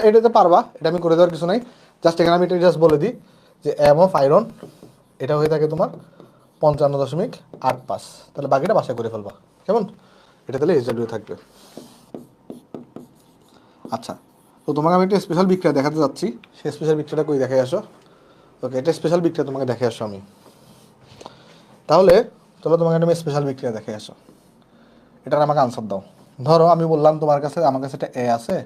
এটাতে পারবা, এটা আমি করে দেওয়ার কিছু নাই। জাস্ট এখানে আমি এটা জাস্ট বলে দিই যে অ্যাম অফ আয়রন এটা হয়ে থাকে তোমার 55.85। তাহলে বাকিটা বাসা করে ফেলবা, কেমন? এটা তাহলে রেজাল্ট থাকবে। আচ্ছা, তো তোমাকে আমি একটা স্পেশাল বিক্রিয়া দেখাতে যাচ্ছি। সেই স্পেশাল বিক্রিয়াটা কই দেখে আসো। ওকে, এটা স্পেশাল বিক্রিয়া তোমাকে দেখে আসো আমি। তাহলে চলো তোমাকে আমি স্পেশাল বিক্রিয়া দেখে আসো, এটার আমাকে আনসার দাও। ধরো আমি বললাম তোমার কাছে, আমার কাছে একটা এ আছে,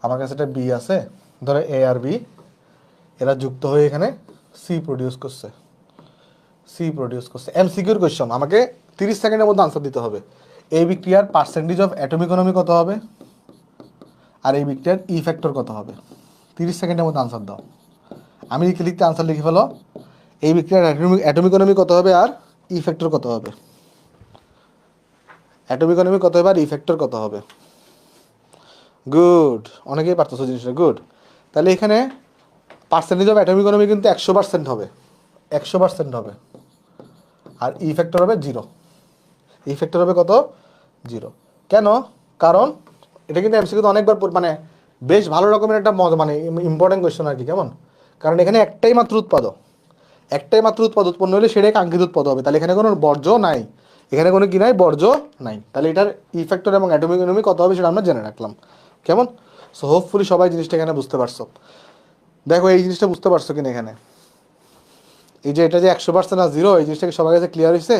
আমার কাছে একটা বি আছে। ধরো এ আর বি এরা যুক্ত হয়ে এখানে সি প্রডিউস করছে। এমসিকিউর কোয়েশ্চন, আমাকে 30 সেকেন্ডের মধ্যে আনসার দিতে হবে। এই বিক্রিয়ার পার্সেন্টেজ অফ অ্যাটমিক ইকোনমি কত হবে, আর এই বিক্রিয়ার ই ফ্যাক্টর কত হবে? 30 সেকেন্ডের মধ্যে আনসার দাও। আমি লিখতে লিখতে আনসার লিখে ফেলো। এই বিক্রিয়ার অ্যাটমিক ইকোনমি কত হবে আর ই ফ্যাক্টর কত হবে? অ্যাটমিক ইকোনমি কত হবে আর ই ফ্যাক্টর কত হবে? গুড, অনেকেই পারতেছো জিনিসটা, গুড। তাহলে এখানে পার্সেন্টেজ অফ অ্যাটমিক ইকোনমি কিন্তু 100% হবে, 100% হবে। আর ই ফ্যাক্টর হবে 0। ই ফ্যাক্টর হবে কত? 0। কেন? কারণ এটা কিন্তু এমসিকিউতে অনেকবার মানে বেশ ভালো রকমের একটা মানে ইম্পর্টেন্ট কোয়েশ্চন আর কি, কেমন? কারণ এখানে একটাই মাত্র উৎপন্ন হলে সেটাই কাঙ্ক্ষিত উৎপাদ হবে। তাহলে এখানে কোনো বর্জ্য নাই, এখানে কোনো কি নাই, বর্জ্য নাই। তাহলে এটার ই ফ্যাক্টর এবং অ্যাটমিক ইকোনমি কত হবে সেটা আমরা জেনে রাখলাম, কেমন? সো হোপফুলি সবাই জিনিসটা এখানে বুঝতে পারছো। দেখো এই জিনিসটা বুঝতে পারছো কিনা এখানে, এই যে এটা যে 100% আর 0, এই জিনিসটাকে সবার কাছে ক্লিয়ার হয়েছে?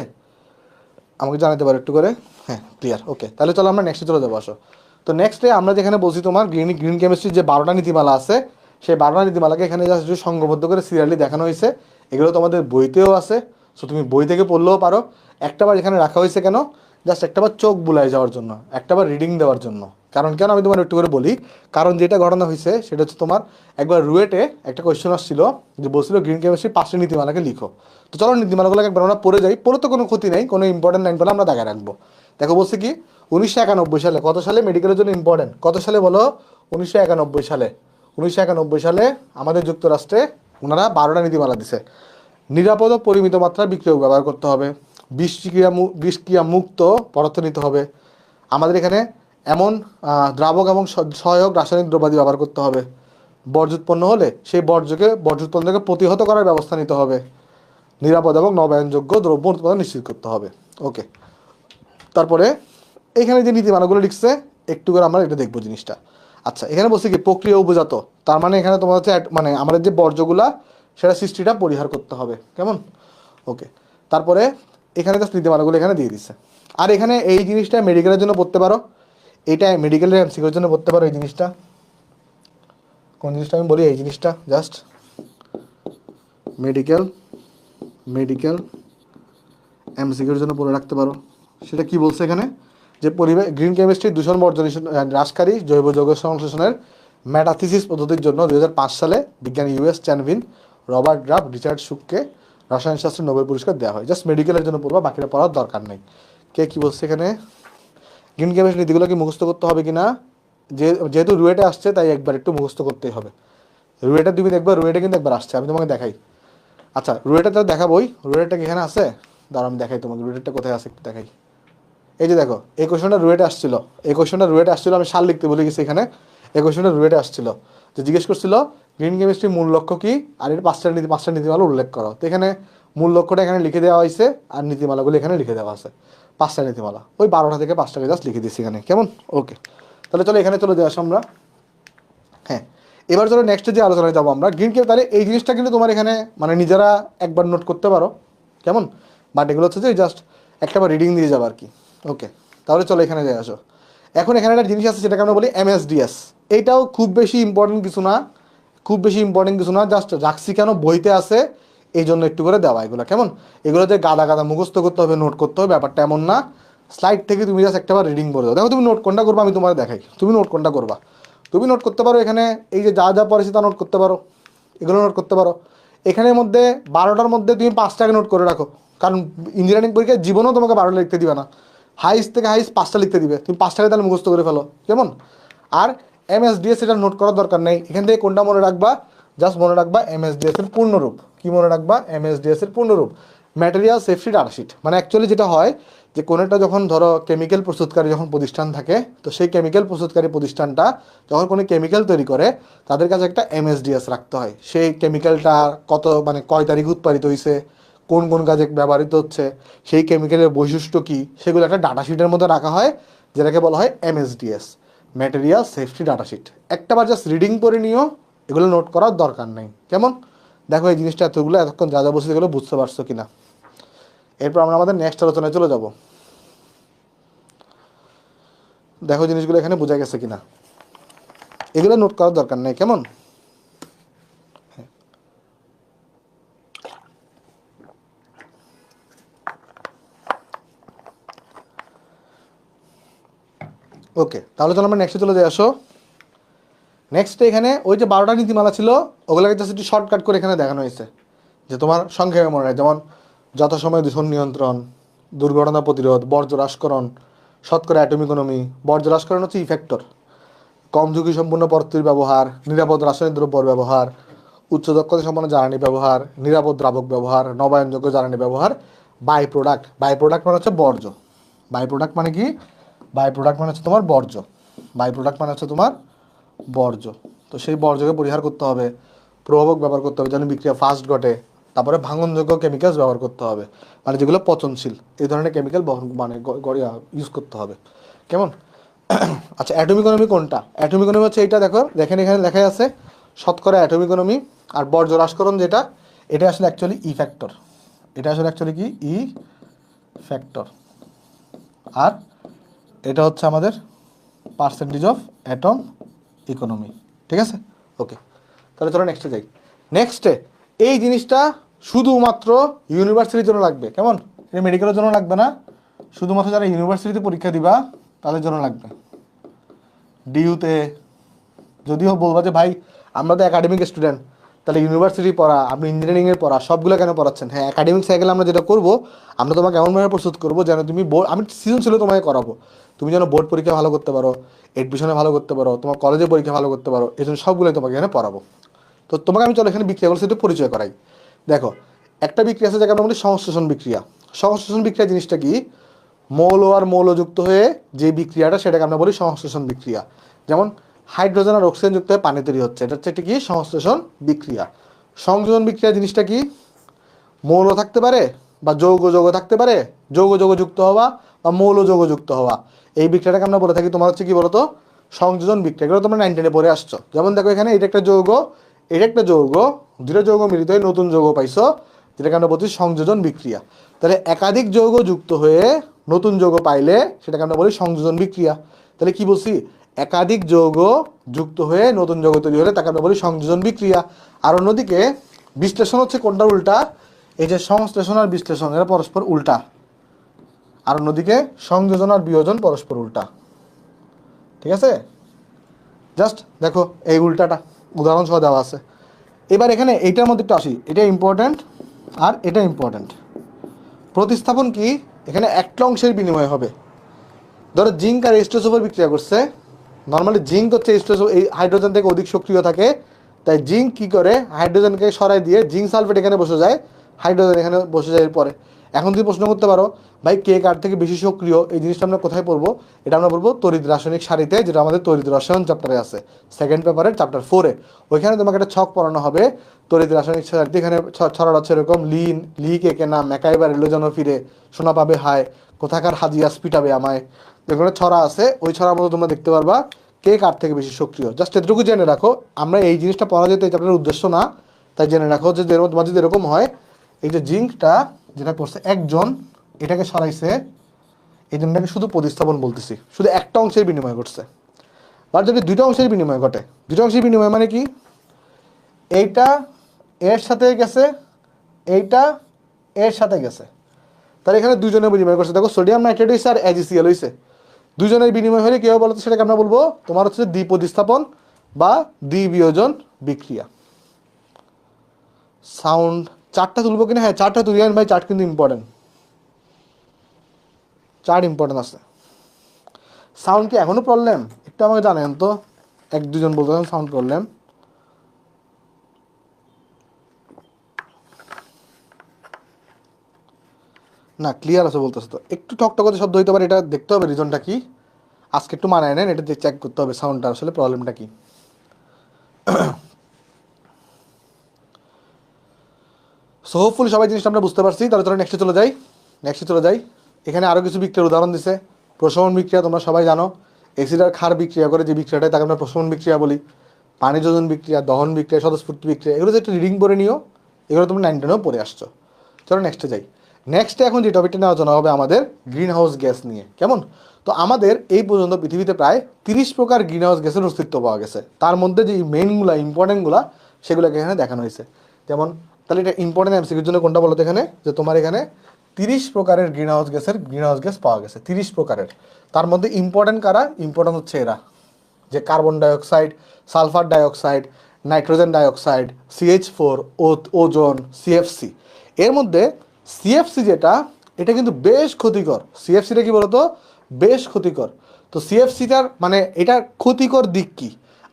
আমাকে জানাতে পারো একটু করে। হ্যাঁ ক্লিয়ার, ওকে। তাহলে চলো আমরা নেক্সটে চলে যাবো, আসো। তো নেক্সটে আমরা যেখানে বলছি তোমার গ্রিন কেমিস্ট্রির যে 12টা নীতিমালা আছে, সেই 12টা নীতিমালাকে এখানে জাস্ট সংঘবদ্ধ করে সিরিয়ালি দেখানো হয়েছে। এগুলো তোমাদের বইতেও আছে, সো তুমি বই থেকে পড়লেও পারো। একটাবার এখানে রাখা হয়েছে কেন? জাস্ট একটাবার চোখ বুলাই যাওয়ার জন্য, একটাবার রিডিং দেওয়ার জন্য। কারণ কেন আমি তোমার একটু করে বলি, কারণ যেটা ঘটনা হয়েছে সেটা হচ্ছে তোমার একবার রুয়েটে একটা কোয়েশ্চেন আসছিল যে বলছিল গ্রিন কেমিস্ট্রি 5টি নীতিমালাকে লিখো। তো চলো নীতিমালাগুলোকে একবার আমরা পড়ে যাই, পড়ে তো কোনো ক্ষতি নেই, কোনো ইম্পর্টেন্ট লাইন পেলে আমরা দেখায় রাখবো। দেখো বলছে কি 1991 সালে, কত সালে মেডিকেলের জন্য ইম্পর্টেন্ট, কত সালে বলো? 1991 সালে। 1991 সালে আমাদের যুক্তরাষ্ট্রে ওনারা 12টা নীতিমালা দিছে। নিরাপদ ও পরিমিত মাত্রায় বিক্রিয়ক ব্যবহার করতে হবে, বিষক্রিয়া মুক্ত পদার্থ নিতে হবে, আমাদের এখানে এমন দ্রাবক এবং সহায়ক রাসায়নিক দ্রব্যাদি ব্যবহার করতে হবে, বর্জ্য উৎপন্ন হলে সেই বর্জ্য উৎপন্নকে প্রতিহত করার ব্যবস্থা নিতে হবে, নিরাপদ এবং নবায়নযোগ্য দ্রব্য উৎপাদন নিশ্চিত করতে হবে। ওকে, তারপরে এখানে যে নীতিমালাগুলো লিখছে একটু করে আমরা এটা দেখবো জিনিসটা। আচ্ছা, এখানে বলছে কি প্রক্রিয়া উপজাত, তার মানে এখানে তোমার হচ্ছে মানে আমাদের যে বর্জ্যগুলা সেটা সৃষ্টিটা পরিহার করতে হবে, কেমন? ওকে, তারপরে এখানে জাস্ট নীতিমালাগুলো এখানে দিয়ে দিচ্ছে। আর এখানে এই জিনিসটা মেডিকেলের জন্য পড়তে পারো, এইটা মেডিকেলের এমসিকিউর জন্য পড়তে পারো। এই জিনিসটা কোন জিনিসটা আমি বলি, এই জিনিসটা জাস্ট মেডিকেল মেডিকেল এমসিকিউর জন্য পড়ে রাখতে পারো। সেটা কি বলছে এখানে, যে পরিবেশ গ্রিন কেমিস্ট্রি দূষণ বর্জন হ্রাসকারী জৈব যৌগ সংশ্লেষণের ম্যাটাথিসিস পদ্ধতির জন্য 2005 সালে বিজ্ঞানী Yves Chauvin, Robert Grubbs, Richard শুককে রসায়নশাস্ত্রে নোবেল পুরস্কার দেওয়া হয়। জাস্ট মেডিকেলের জন্য পড়বা, বাকিটা পড়ার দরকার নেই। কে কি বলছে এখানে, গ্রিন কেমিস্ট্রি নীতিগুলো কি মুখস্থ করতে হবে কিনা, যেহেতু রুয়েটে আসছে তাই একবার একটু মুখস্থ করতেই হবে। রুয়েটে তুমি দেখবে, রুয়েটে কিন্তু একবার আসছে, আমি তোমাকে দেখাই। আচ্ছা রুয়েটে তো দেখাবোই, রুয়েটটা কি এখানে আছে, দাঁড়াও আমি দেখাই তোমাকে রুয়েটটা কোথায় আছে একটু দেখাই। এই যে দেখো এই কোয়েশনটা রুয়েটে আসছিল, এই কোয়েশনটা রুয়েটে আসছিল, আমি সাল লিখতে বলে গেছি এখানে। এই কোয়েশনটা রুয়েটে আসছিল, যে জিজ্ঞেস করছিল গ্রিন কেমিস্ট্রির মূল লক্ষ্য কি, আর এর পাঁচটা নীতিমালা উল্লেখ করো। তো এখানে মূল লক্ষ্যটা এখানে লিখে দেওয়া হয়েছে, আর নীতিমালাগুলো এখানে লিখে দেওয়া আছে। 5টা নীতিমালা, ওই 12টা থেকে 5টাকে জাস্ট লিখে দিচ্ছি এখানে, কেমন? ওকে, তাহলে চলো এখানে চলে যাই আমরা। হ্যাঁ, এবার চলো নেক্সট যে আলোচনায় যাবো আমরা গ্রিন কেমিস্ট্রি। তাহলে এই জিনিসটা কিন্তু তোমার এখানে মানে নিজেরা একবার নোট করতে পারো, কেমন? বাট এগুলো হচ্ছে যে জাস্ট একটাবার রিডিং দিয়ে যাবো আর কি। ওকে, তাহলে চলো এখানে যাই আসো। এখন এখানে একটা জিনিস আছে সেটাকে আমরা বলি এমএসডিএস। এইটাও খুব বেশি ইম্পর্টেন্ট কিছু না, খুব বেশি ইম্পর্টেন্ট কিছু না, জাস্ট রাখছি কেন বইতে আছে এই জন্য একটু করে দেওয়া এগুলো, কেমন? এগুলোতে গাদা গাদা মুখস্থ করতে হবে, নোট করতে হবে, ব্যাপারটা এমন না। স্লাইড থেকে তুমি জাস্ট একটাবার রিডিং করে দাও। দেখো তুমি নোট কোনটা করবা, আমি তোমার দেখাই তুমি নোট কোনটা করবা। তুমি নোট করতে পারো এখানে এই যে যা যা পড়েছি তা নোট করতে পারো, এগুলো নোট করতে পারো। এখানের মধ্যে 12টার মধ্যে তুমি 5টাকে নোট করে রাখো, কারণ ইঞ্জিনিয়ারিং পরীক্ষায় জীবনেও তোমাকে 12টা লিখতে দিবে না, হাইস্ট থেকে হাইস্ট 5টা লিখতে দিবে, তুমি 5টাকে তাহলে মুখস্থ করে ফেলো, কেমন? আর এমএসডিএস এটা নোট করার দরকার নেই, এখান থেকে কোনটা মনে রাখবা, জাস্ট মনে রাখবা এমএসডিএস এর পূর্ণরূপ। কি মনে রাখবা? এমএসডিএস এর পূর্ণরূপ ম্যাটেরিয়াল সেফটি ডাটা শিট। মানে অ্যাকচুয়ালি যেটা হয় যে কোনো একটা যখন ধরো কেমিক্যাল প্রস্তুতকারী যখন প্রতিষ্ঠান থাকে, তো সেই কেমিক্যাল প্রস্তুতকারী প্রতিষ্ঠানটা যখন কোনো কেমিক্যাল তৈরি করে তাদের কাছে একটা এমএসডিএস রাখতে হয়। সেই কেমিক্যালটা কত মানে কয় তারিখ উৎপাদিত হয়েছে, কোন কোন কাজে ব্যবহৃত হচ্ছে, সেই কেমিক্যালের বৈশিষ্ট্য কী, সেগুলো একটা ডাটা শিটের মধ্যে রাখা হয়, যেটাকে বলা হয় MSDS, material safety data sheet. একটাবার জাস্ট রিডিং করে নিও, এগুলো নোট করার দরকার নেই, কেমন? দেখো এই জিনিসটা এতগুলো এতক্ষণ যা যা বলছি এগুলো বুঝতে পারছো কিনা। এরপর আমরা আমাদের নেক্সট আলোচনায় চলে যাব। দেখো জিনিসগুলো এখানে বোঝা গেছে কিনা, এগুলো নোট করার দরকার নেই, কেমন? ওকে, তাহলে চলো আমরা নেক্সটে চলে যাই আসো। নেক্সটে এখানে ওই যে 12টা নীতিমালা ছিল ওগুলোকে জাস্ট একটু শর্টকাট করে এখানে দেখানো হয়েছে, যে তোমার সংক্ষেপে মনে হয়, যেমন যথাসময়ে দূষণ নিয়ন্ত্রণ, দুর্ঘটনা প্রতিরোধ, বর্জ্য হ্রাসকরণ, শতকরা অ্যাটম ইকোনমি। বর্জ্য হ্রাসকরণ হচ্ছে ইফেক্টর, কম ঝুঁকি সম্পূর্ণ পদ্ধতির ব্যবহার, নিরাপদ রাসায়নিক দ্রব্যর ব্যবহার, উচ্চ দক্ষতা সম্পন্ন জ্বালানি ব্যবহার, নিরাপদ দ্রাবক ব্যবহার, নবায়নযোগ্য জ্বালানি ব্যবহার, বাই প্রোডাক্ট। বাই প্রোডাক্ট মানে হচ্ছে বর্জ্য। বাই প্রোডাক্ট মানে কি? বাই প্রোডাক্ট মানে হচ্ছে তোমার বর্জ্য। বাই প্রোডাক্ট মানে হচ্ছে তোমার বর্জ্য। তো সেই বর্জ্যকে পরিহার করতে হবে, প্রভাবক ব্যবহার করতে হবে যেন বিক্রিয়া ফাস্ট ঘটে, তারপরে ভাঙনযোগ্য কেমিক্যালস ব্যবহার করতে হবে, মানে যেগুলো পচনশীল এই ধরনের কেমিক্যাল মানে ইউজ করতে হবে, কেমন? আচ্ছা অ্যাটম ইকোনমি কোনটা? অ্যাটম ইকোনমি হচ্ছে এইটা, দেখো দেখেন এখানে লেখাই আছে শতকরা অ্যাটম ইকোনমি। আর বর্জ্য হ্রাসকরণ যেটা, এটা আসলে অ্যাকচুয়ালি ই ফ্যাক্টর, এটা আসলে অ্যাকচুয়ালি কি ই ফ্যাক্টর। আর এটা হচ্ছে আমাদের পার্সেন্টেজ অফ অ্যাটম ইকোনমি, ঠিক আছে? ওকে, তাহলে চলো নেক্সটে যাই। নেক্সটে এই জিনিসটা শুধুমাত্র ইউনিভার্সিটির জন্য লাগবে, কেমন? এটা মেডিকেলের জন্য লাগবে না, শুধুমাত্র যারা ইউনিভার্সিটিতে পরীক্ষা দিবা তাদের জন্য লাগবে। ডিইউতে যদিও বলবা যে ভাই আমরা তো একাডেমিক স্টুডেন্ট, তাহলে ইউনিভার্সিটি পড়া, আপনি ইঞ্জিনিয়ারিংয়ের পড়া, সবগুলো কেন পড়াচ্ছেন? হ্যাঁ, একাডেমিক সাইকেলে আমরা যেটা করবো, আমরা তোমাকে এমনভাবে প্রস্তুত করবো যেন তুমি আমি সৃজনশীল তোমাকে করাবো, তুমি যেন বোর্ড পরীক্ষা ভালো করতে পারো, এডমিশনে ভালো করতে পারো, তোমার কলেজে পরীক্ষা ভালো করতে পারো, এই জন্য সবগুলোই তোমাকে এখানে পড়াবো। তো তোমাকে আমি চলো এখানে বিক্রিয়াগুলো সেটা পরিচয় করাই। দেখো একটা বিক্রিয়া আছে যাকে আমরা বলি সংশ্লেষণ বিক্রিয়া। সংশ্লেষণ বিক্রিয়া জিনিসটা কি? মৌল আর মৌলযুক্ত হয়ে যে বিক্রিয়াটা সেটাকে আমরা বলি সংশ্লেষণ বিক্রিয়া। যেমন হাইড্রোজেন আর অক্সিজেন যুক্ত হয়ে পানি তৈরি হচ্ছে, এটা হচ্ছে একটি কি সংশ্লেষণ বিক্রিয়া। সংযোজন বিক্রিয়া জিনিসটা কি? মৌল থাকতে পারে বা যৌগ যৌগ থাকতে পারে, যৌগ যৌগ যুক্ত হওয়া বা মৌল যৌগ যুক্ত হওয়া, এই বিক্রিয়াটাকে আমরা বলে থাকি তোমার হচ্ছে কি বলতো সংযোজন বিক্রিয়া। এগুলো তোমরা 9 10-এ পড়ে আসছো। যেমন দেখো এখানে এটা একটা যৌগ, এটা একটা যৌগ, দুটো যৌগ মিলিত হয়ে নতুন যৌগ পাইছো, যেটাকে আমরা বলছি সংযোজন বিক্রিয়া। তাহলে একাধিক যৌগ যুক্ত হয়ে নতুন যৌগ পাইলে সেটাকে আমরা বলি সংযোজন বিক্রিয়া। তাহলে কি বলছি? একাধিক যৌগ যুক্ত হয়ে নতুন যৌগ তৈরি হলে তাকে আমরা বলি সংযোজন বিক্রিয়া। আর অন্যদিকে বিশ্লেষণ হচ্ছে কোনটা উল্টা, এই যে সংশ্লেষণ আর বিশ্লেষণ এরা পরস্পর উল্টা, আর অন্যদিকে সংযোজন আর বিয়োজন পরস্পর উল্টা। ঠিক আছে, জাস্ট দেখো এই উল্টাটা উদাহরণ সহ দেওয়া আছে। এবার এখানে এইটার মধ্যে একটু আসি, এটা ইম্পর্ট্যান্ট আর এটা ইম্পর্ট্যান্ট। প্রতিস্থাপন কি, এখানে একটা অংশের বিনিময় হবে। ধরো জিঙ্ক আর H2SO উপর বিক্রিয়া করছে, নর্মালি জিঙ্ক হচ্ছে H2SO এই হাইড্রোজেন থেকে অধিক সক্রিয় থাকে, তাই জিঙ্ক কি করে হাইড্রোজেনকে সরাই দিয়ে জিঙ্ক সালফেট এখানে বসে যায়, হাইড্রোজেন এখানে বসে যায় এরপরে। এখন তুমি প্রশ্ন করতে পারো ভাই কে কার থেকে বেশি সক্রিয়, এই জিনিসটা আমরা কোথায় পড়বো? এটা আমরা বলবো তড়িৎ রাসায়নিক সারিতে, যেটা আমাদের তড়িৎ রসায়ন চ্যাপ্টারে আছে, সেকেন্ড পেপারের চ্যাপ্টার 4-এ। ওইখানে তোমাকে একটা ছক পড়ানো হবে তড়িৎ রাসায়নিক সারিতে। এখানে ছড়াটা হচ্ছে এরকম, লি কে কেনা ম্যাকাইবার এলো যেন ফিরে, শোনা পাবে হায় কোথাকার হাজিয়াস পিটাবে আমায়। যেগুলো ছড়া আছে ওই ছড়ার মধ্যে তোমরা দেখতে পারবা কে কার থেকে বেশি সক্রিয়। জাস্ট এতটুকু জেনে রাখো, আমরা এই জিনিসটা পড়া যেতে এই চ্যাপ্টারের উদ্দেশ্য না, তাই জেনে রাখো যে তোমার যদি এরকম হয় এই যে জিঙ্কটা যেটা করছে একজন এটাকে সরাইছে, এই জন্যটাকে শুধু প্রতিস্থাপন বলতেছি, শুধু একটা অংশের বিনিময় ঘটছে। আর যদি দুইটা অংশের বিনিময় ঘটে, দুইটা অংশের বিনিময় মানে কি, এইটা এর সাথে গেছে, এইটা এর সাথে গেছে, তাহলে এখানে দুজনের বিনিময় করছে। দেখো সোডিয়াম নাইট্রেট হয়েছে আর AgCl হয়েছে, দুজনের বিনিময় হলে কীভাবে বলতো সেটাকে আমরা বলবো তোমার হচ্ছে দ্বিপ্রতিস্থাপন বা দ্বিবিয়োজন বিক্রিয়া। সাউন্ড চারটা তুলবো কিনা? হ্যাঁ চারটা তুলি ভাই, চার্ট কিন্তু ইম্পর্টেন্ট, চার্ট ইম্পর্টেন্ট আছে। সাউন্ড কি এখনো প্রবলেম একটু আমাকে জানেন তো, এক দুজন বলতে সাউন্ড প্রবলেম। না ক্লিয়ার আছে বলতেছে তো, একটু ঠকঠকাতে শব্দ হইতে পারে, এটা দেখতে হবে রিজনটা কি, আজকে একটু মানায় নেন, এটা চেক করতে হবে সাউন্ডটা আসলে প্রবলেমটা কি। সো হোপফুলি সবাই জিনিসটা আমরা বুঝতে পারছি। তাহলে চলো নেক্সটে চলে যাই। এখানে আরও কিছু বিক্রিয়ার উদাহরণ দিছে। প্রশমন বিক্রিয়া তোমরা সবাই জানো, অ্যাসিড আর ক্ষার বিক্রিয়া করে যে বিক্রিয়াটাই তাকে আমরা প্রশমন বিক্রিয়া বলি। পানি যোজন বিক্রিয়া, দহন বিক্রিয়া, স্বতঃস্ফূর্ত বিক্রিয়া, এগুলো যে একটু রিডিং পড়ে নিও, এগুলো তোমরা 9 10-এও পড়ে আসছো। চলো নেক্সটে যাই। নেক্সটে এখন যে টপিকটা নিয়ে আলোচনা হবে আমাদের গ্রিন হাউস গ্যাস নিয়ে, কেমন? তো আমাদের এই পর্যন্ত পৃথিবীতে প্রায় 30 প্রকার গ্রিন হাউস গ্যাসের অস্তিত্ব পাওয়া গেছে। তার মধ্যে যে মেইনগুলো ইম্পর্টেন্টগুলো সেগুলোকে এখানে দেখানো হয়েছে। যেমন তাহলে এটা ইম্পর্টেন্ট এমসিকিউর জন্য কোনটা বলো তো, এখানে যে তোমার এখানে 30 প্রকারের গ্রিন হাউস গ্যাস পাওয়া গেছে, 30 প্রকারের। তার মধ্যে ইম্পর্টেন্ট কারা? ইম্পর্টেন্ট হচ্ছে এরা, যে carbon dioxide, sulphur dioxide, nitrogen dioxide, CH4, ozone, CFC। এর মধ্যে CFC যেটা, এটা কিন্তু বেশ ক্ষতিকর। CFCটা কি বলতো, বেশ ক্ষতিকর। তো CFCটার মানে এটার ক্ষতিকর দিক কি,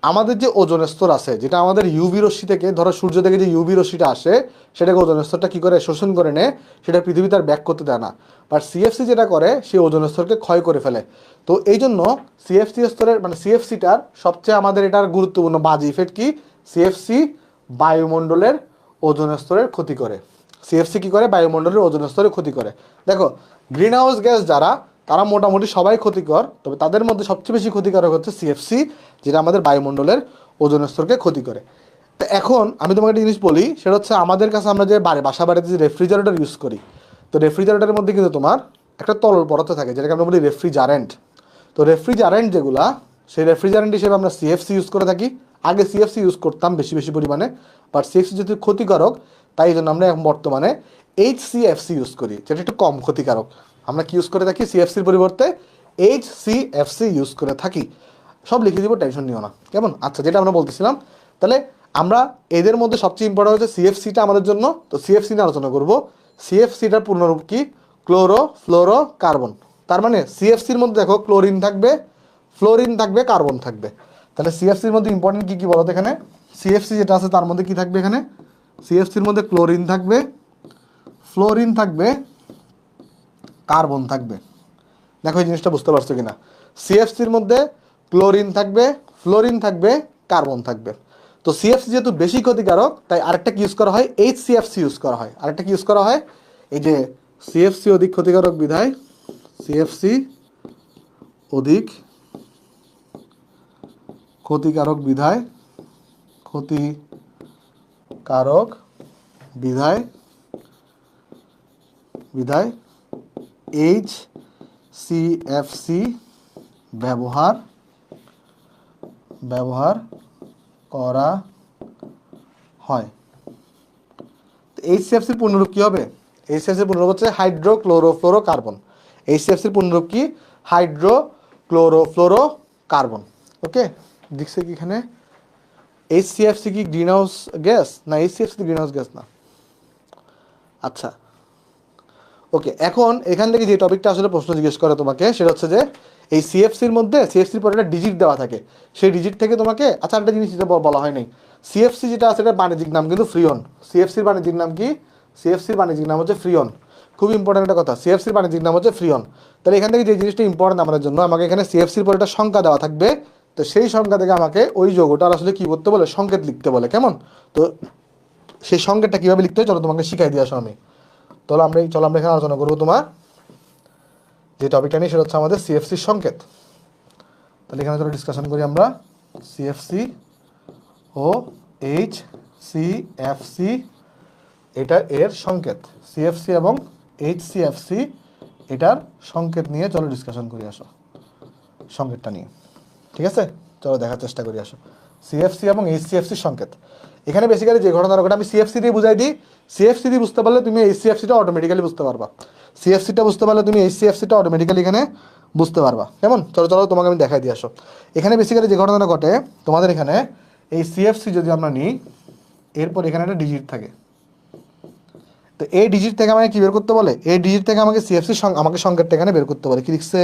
আমাদের যে ওজোন স্তর আছে, যেটা আমাদের ইউভি রশ্মি থেকে, ধরো সূর্য থেকে যে ইউভি রশ্মিটা আসে সেটাকে ওজোন স্তরটা কী করে শোষণ করে নেয়, সেটা পৃথিবী তার ব্যাক করতে দেয় না। বাট CFC যেটা করে সে ওজোন স্তরকে ক্ষয় করে ফেলে। তো এই জন্য CFC স্তরের মানে CFCটার সবচেয়ে আমাদের এটার গুরুত্বপূর্ণ বাজে ইফেক্ট কি, CFC বায়ুমণ্ডলের ওজোন স্তরের ক্ষতি করে। CFC কি করে, বায়ুমণ্ডলের ওজোন স্তরের ক্ষতি করে। দেখো গ্রিন হাউস গ্যাস যারা, তারা মোটামুটি সবাই ক্ষতিকর, তবে তাদের মধ্যে সবচেয়ে বেশি ক্ষতিকারক হচ্ছে CFC, যেটা আমাদের বায়ুমণ্ডলের ওজোন স্তরকে ক্ষতি করে। তো এখন আমি তোমাকে একটা জিনিস বলি, সেটা হচ্ছে আমাদের কাছে আমরা যে বাসা বাড়িতে যে রেফ্রিজারেটর ইউজ করি, তো রেফ্রিজারেটরের মধ্যে কিন্তু তোমার একটা তরল পদার্থ থাকে যেটাকে আমরা বলি রেফ্রিজারেন্ট। তো রেফ্রিজারেন্ট যেগুলা, সেই রেফ্রিজারেন্ট হিসেবে আমরা CFC ইউজ করে থাকি। আগে CFC ইউজ করতাম বেশি বেশি পরিমাণে, বাট CFC যেহেতু ক্ষতিকারক, তাই জন্য আমরা এখন বর্তমানে HCFC ইউজ করি, যেটা একটু কম ক্ষতিকারক। আমরা কি ইউজ করে থাকি, CFCর পরিবর্তে HCFC ইউজ করে থাকি। সব লিখে দিব, টেনশন নিও না, কেমন? আচ্ছা, যেটা আমরা বলতেছিলাম, তাহলে আমরা এদের মধ্যে সবচেয়ে ইম্পর্টেন্ট হচ্ছে CFCটা আমাদের জন্য। তো CFC নিয়ে আলোচনা করব। CFCটার পূর্ণরূপ কি, ক্লোরো ফ্লোরো কার্বন। তার মানে CFCর মধ্যে দেখো ক্লোরিন থাকবে, ফ্লোরিন থাকবে, কার্বন থাকবে। তাহলে CFCর মধ্যে ইম্পর্টেন্ট কি কি বলো তো, এখানে CFC যেটা আছে তার মধ্যে কি থাকবে, এখানে CFCর মধ্যে ক্লোরিন থাকবে, ফ্লোরিন থাকবে, কার্বন থাকবে। দেখো এই জিনিসটা বুঝতে পারছো কিনা, CFCর মধ্যে ক্লোরিন থাকবে, ফ্লোরিন থাকবে, কার্বন থাকবে। তো CFC যেহেতু বেশি ক্ষতিকারক, তাই আরেকটা কি ইউজ করা হয়, HCFC ইউজ করা হয়। আরেকটা কি ইউজ করা হয়, এই যে CFC অধিক ক্ষতিকারক বিধায়, CFC অধিক ক্ষতিকারক বিধায়, ক্ষতিকারক বিধায় HCFC ব্যবহার করা হয়। এইচসিএফসির পূর্ণরূপ কি হবে? এইচসিএফসির পূর্ণরূপ হচ্ছে হাইড্রোক্লোরোফ্লোরোকার্বন। এইচসিএফসির পূর্ণরূপ কি? হাইড্রোক্লোরোফ্লোরোকার্বন। ওকে, দেখছে কি এখানে এইচসিএফসি কি গ্রিন হাউস গ্যাস? না, এইচসিএফসি গ্রিন হাউস গ্যাস না। আচ্ছা ওকে, এখন এখান থেকে যে টপিকটা আসলে প্রশ্ন জিজ্ঞেস করে তোমাকে সেটা হচ্ছে যে এই সিএফসির মধ্যে সিএফসির পরে একটা ডিজিট দেওয়া থাকে, সেই ডিজিট থেকে তোমাকে আচ্ছা একটা জিনিস যেটা বলা হয় নাই, সিএফসি যেটা আছে এটা বাণিজ্যিক নাম কিন্তু ফ্রিয়ন। সিএফসির বাণিজ্যিক নাম কি? সিএফসির বাণিজ্যিক নাম হচ্ছে ফ্রিয়ন। খুব ইম্পর্টেন্ট একটা কথা, সিএফসির বাণিজ্যিক নাম হচ্ছে ফ্রিয়ন। তাহলে এখান থেকে যে জিনিসটা ইম্পর্টেন্ট আমাদের জন্য, আমাকে এখানে সিএফসির পরে একটা সংখ্যা দেওয়া থাকবে, তো সেই সংখ্যা থেকে আমাকে ওই যৌগটার আসলে কি করতে বলে? সংকেত লিখতে বলে। কেমন? তো সেই সংকেতটা কীভাবে লিখতে হয় চলো তোমাকে শিখাই দিয়ে আসো আমি। চলো আমরা এখানে আলোচনা করবো তোমার যে টপিকটা নিয়ে, সেটা হচ্ছে আমাদের সিএফসির সংকেত। তাহলে এখানে চলো ডিসকাশন করি আমরা। সিএফসি ও এইচ সিএফসি এটা এর সংকেত, সিএফসি এবং এইচসিএফসি এটার সংকেত নিয়ে চলো ডিসকাশন করি আসো, সংকেতটা নিয়ে। ঠিক আছে, চলো দেখার চেষ্টা করি আসো সিএফসি এবং এইচসিএফসির সংকেত। এখানে বেসিক্যালি যে ঘটনার ওটা আমি সিএফসি দিয়ে বুঝাই দিই, সিএফসি দিয়ে বুঝতে পারলে তুমি এইচসিএফসিটা অটোমেটিক্যালি বুঝতে পারবা, সিএফসিটা বুঝতে পারলে তুমি এইচসিএফসিটা অটোমেটিক্যালি এখানে বুঝতে পারবা। কেমন? চলো চলো তোমাকে আমি দেখাই দিয়ে আসো। এখানে বেসিক্যালি যে ঘটনাটা ঘটে তোমাদের এখানে, এই সিএফসি যদি আমরা নিই, এরপর এখানে একটা ডিজিট থাকে, তো এই ডিজিট থেকে আমাকে কি বের করতে বলে? এই ডিজিট থেকে আমাকে সিএফসি আমাকে সংকেতটা এখানে বের করতে বলে। কি লিখছে?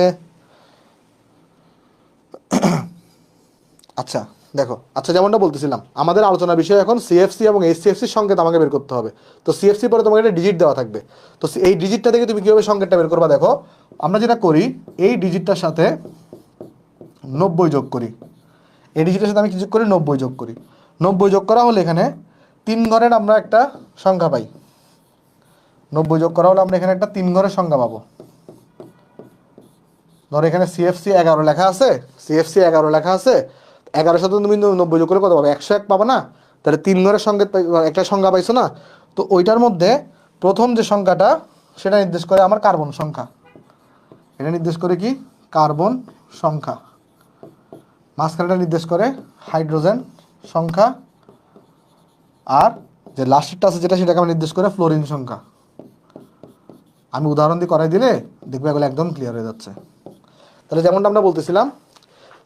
আচ্ছা দেখো, আচ্ছা যেমনটা বলতেছিলাম আমাদের আলোচনার বিষয় এখন সিএফসি এবং এইচসিএফসির সংকেত আমাকে বের করতে হবে। তো সিএফসি পরে তোমাকে একটা ডিজিট দেওয়া থাকবে, তো এই ডিজিটটা থেকে তুমি কীভাবে সংকেতটা বের করবা? দেখো আমরা যেটা করি, এই ডিজিটটার সাথে 90 যোগ করি, এই ডিজিটের সাথে আমি কি যোগ করি? 90 যোগ করি। 90 যোগ করা হলে এখানে 3 ঘরের আমরা একটা সংখ্যা পাই। 90 যোগ করা হলে আমরা এখানে একটা 3 ঘরের সংখ্যা পাবো। ধরো এখানে সিএফসি 11 লেখা আছে, সিএফসি 11 লেখা আছে, 11 সাথে তুমি 90 যোগ করে কত পাবে? 101 পাবা না? তাহলে 3 ঘরের সংকেত একটা সংখ্যা পাইছো না? তো ওইটার মধ্যে প্রথম যে সংখ্যাটা সেটা নির্দেশ করে আমার কার্বন সংখ্যা, এটা নির্দেশ করে কি? কার্বন সংখ্যা। মাঝখানেটা নির্দেশ করে হাইড্রোজেন সংখ্যা, আর যে লাস্টেরটা আছে যেটা সেটাকে আমার নির্দেশ করে ফ্লোরিন সংখ্যা। আমি উদাহরণ দিয়ে করাই দিলে দেখবে এগুলো একদম ক্লিয়ার হয়ে যাচ্ছে। তাহলে যেমনটা আমরা বলতেছিলাম,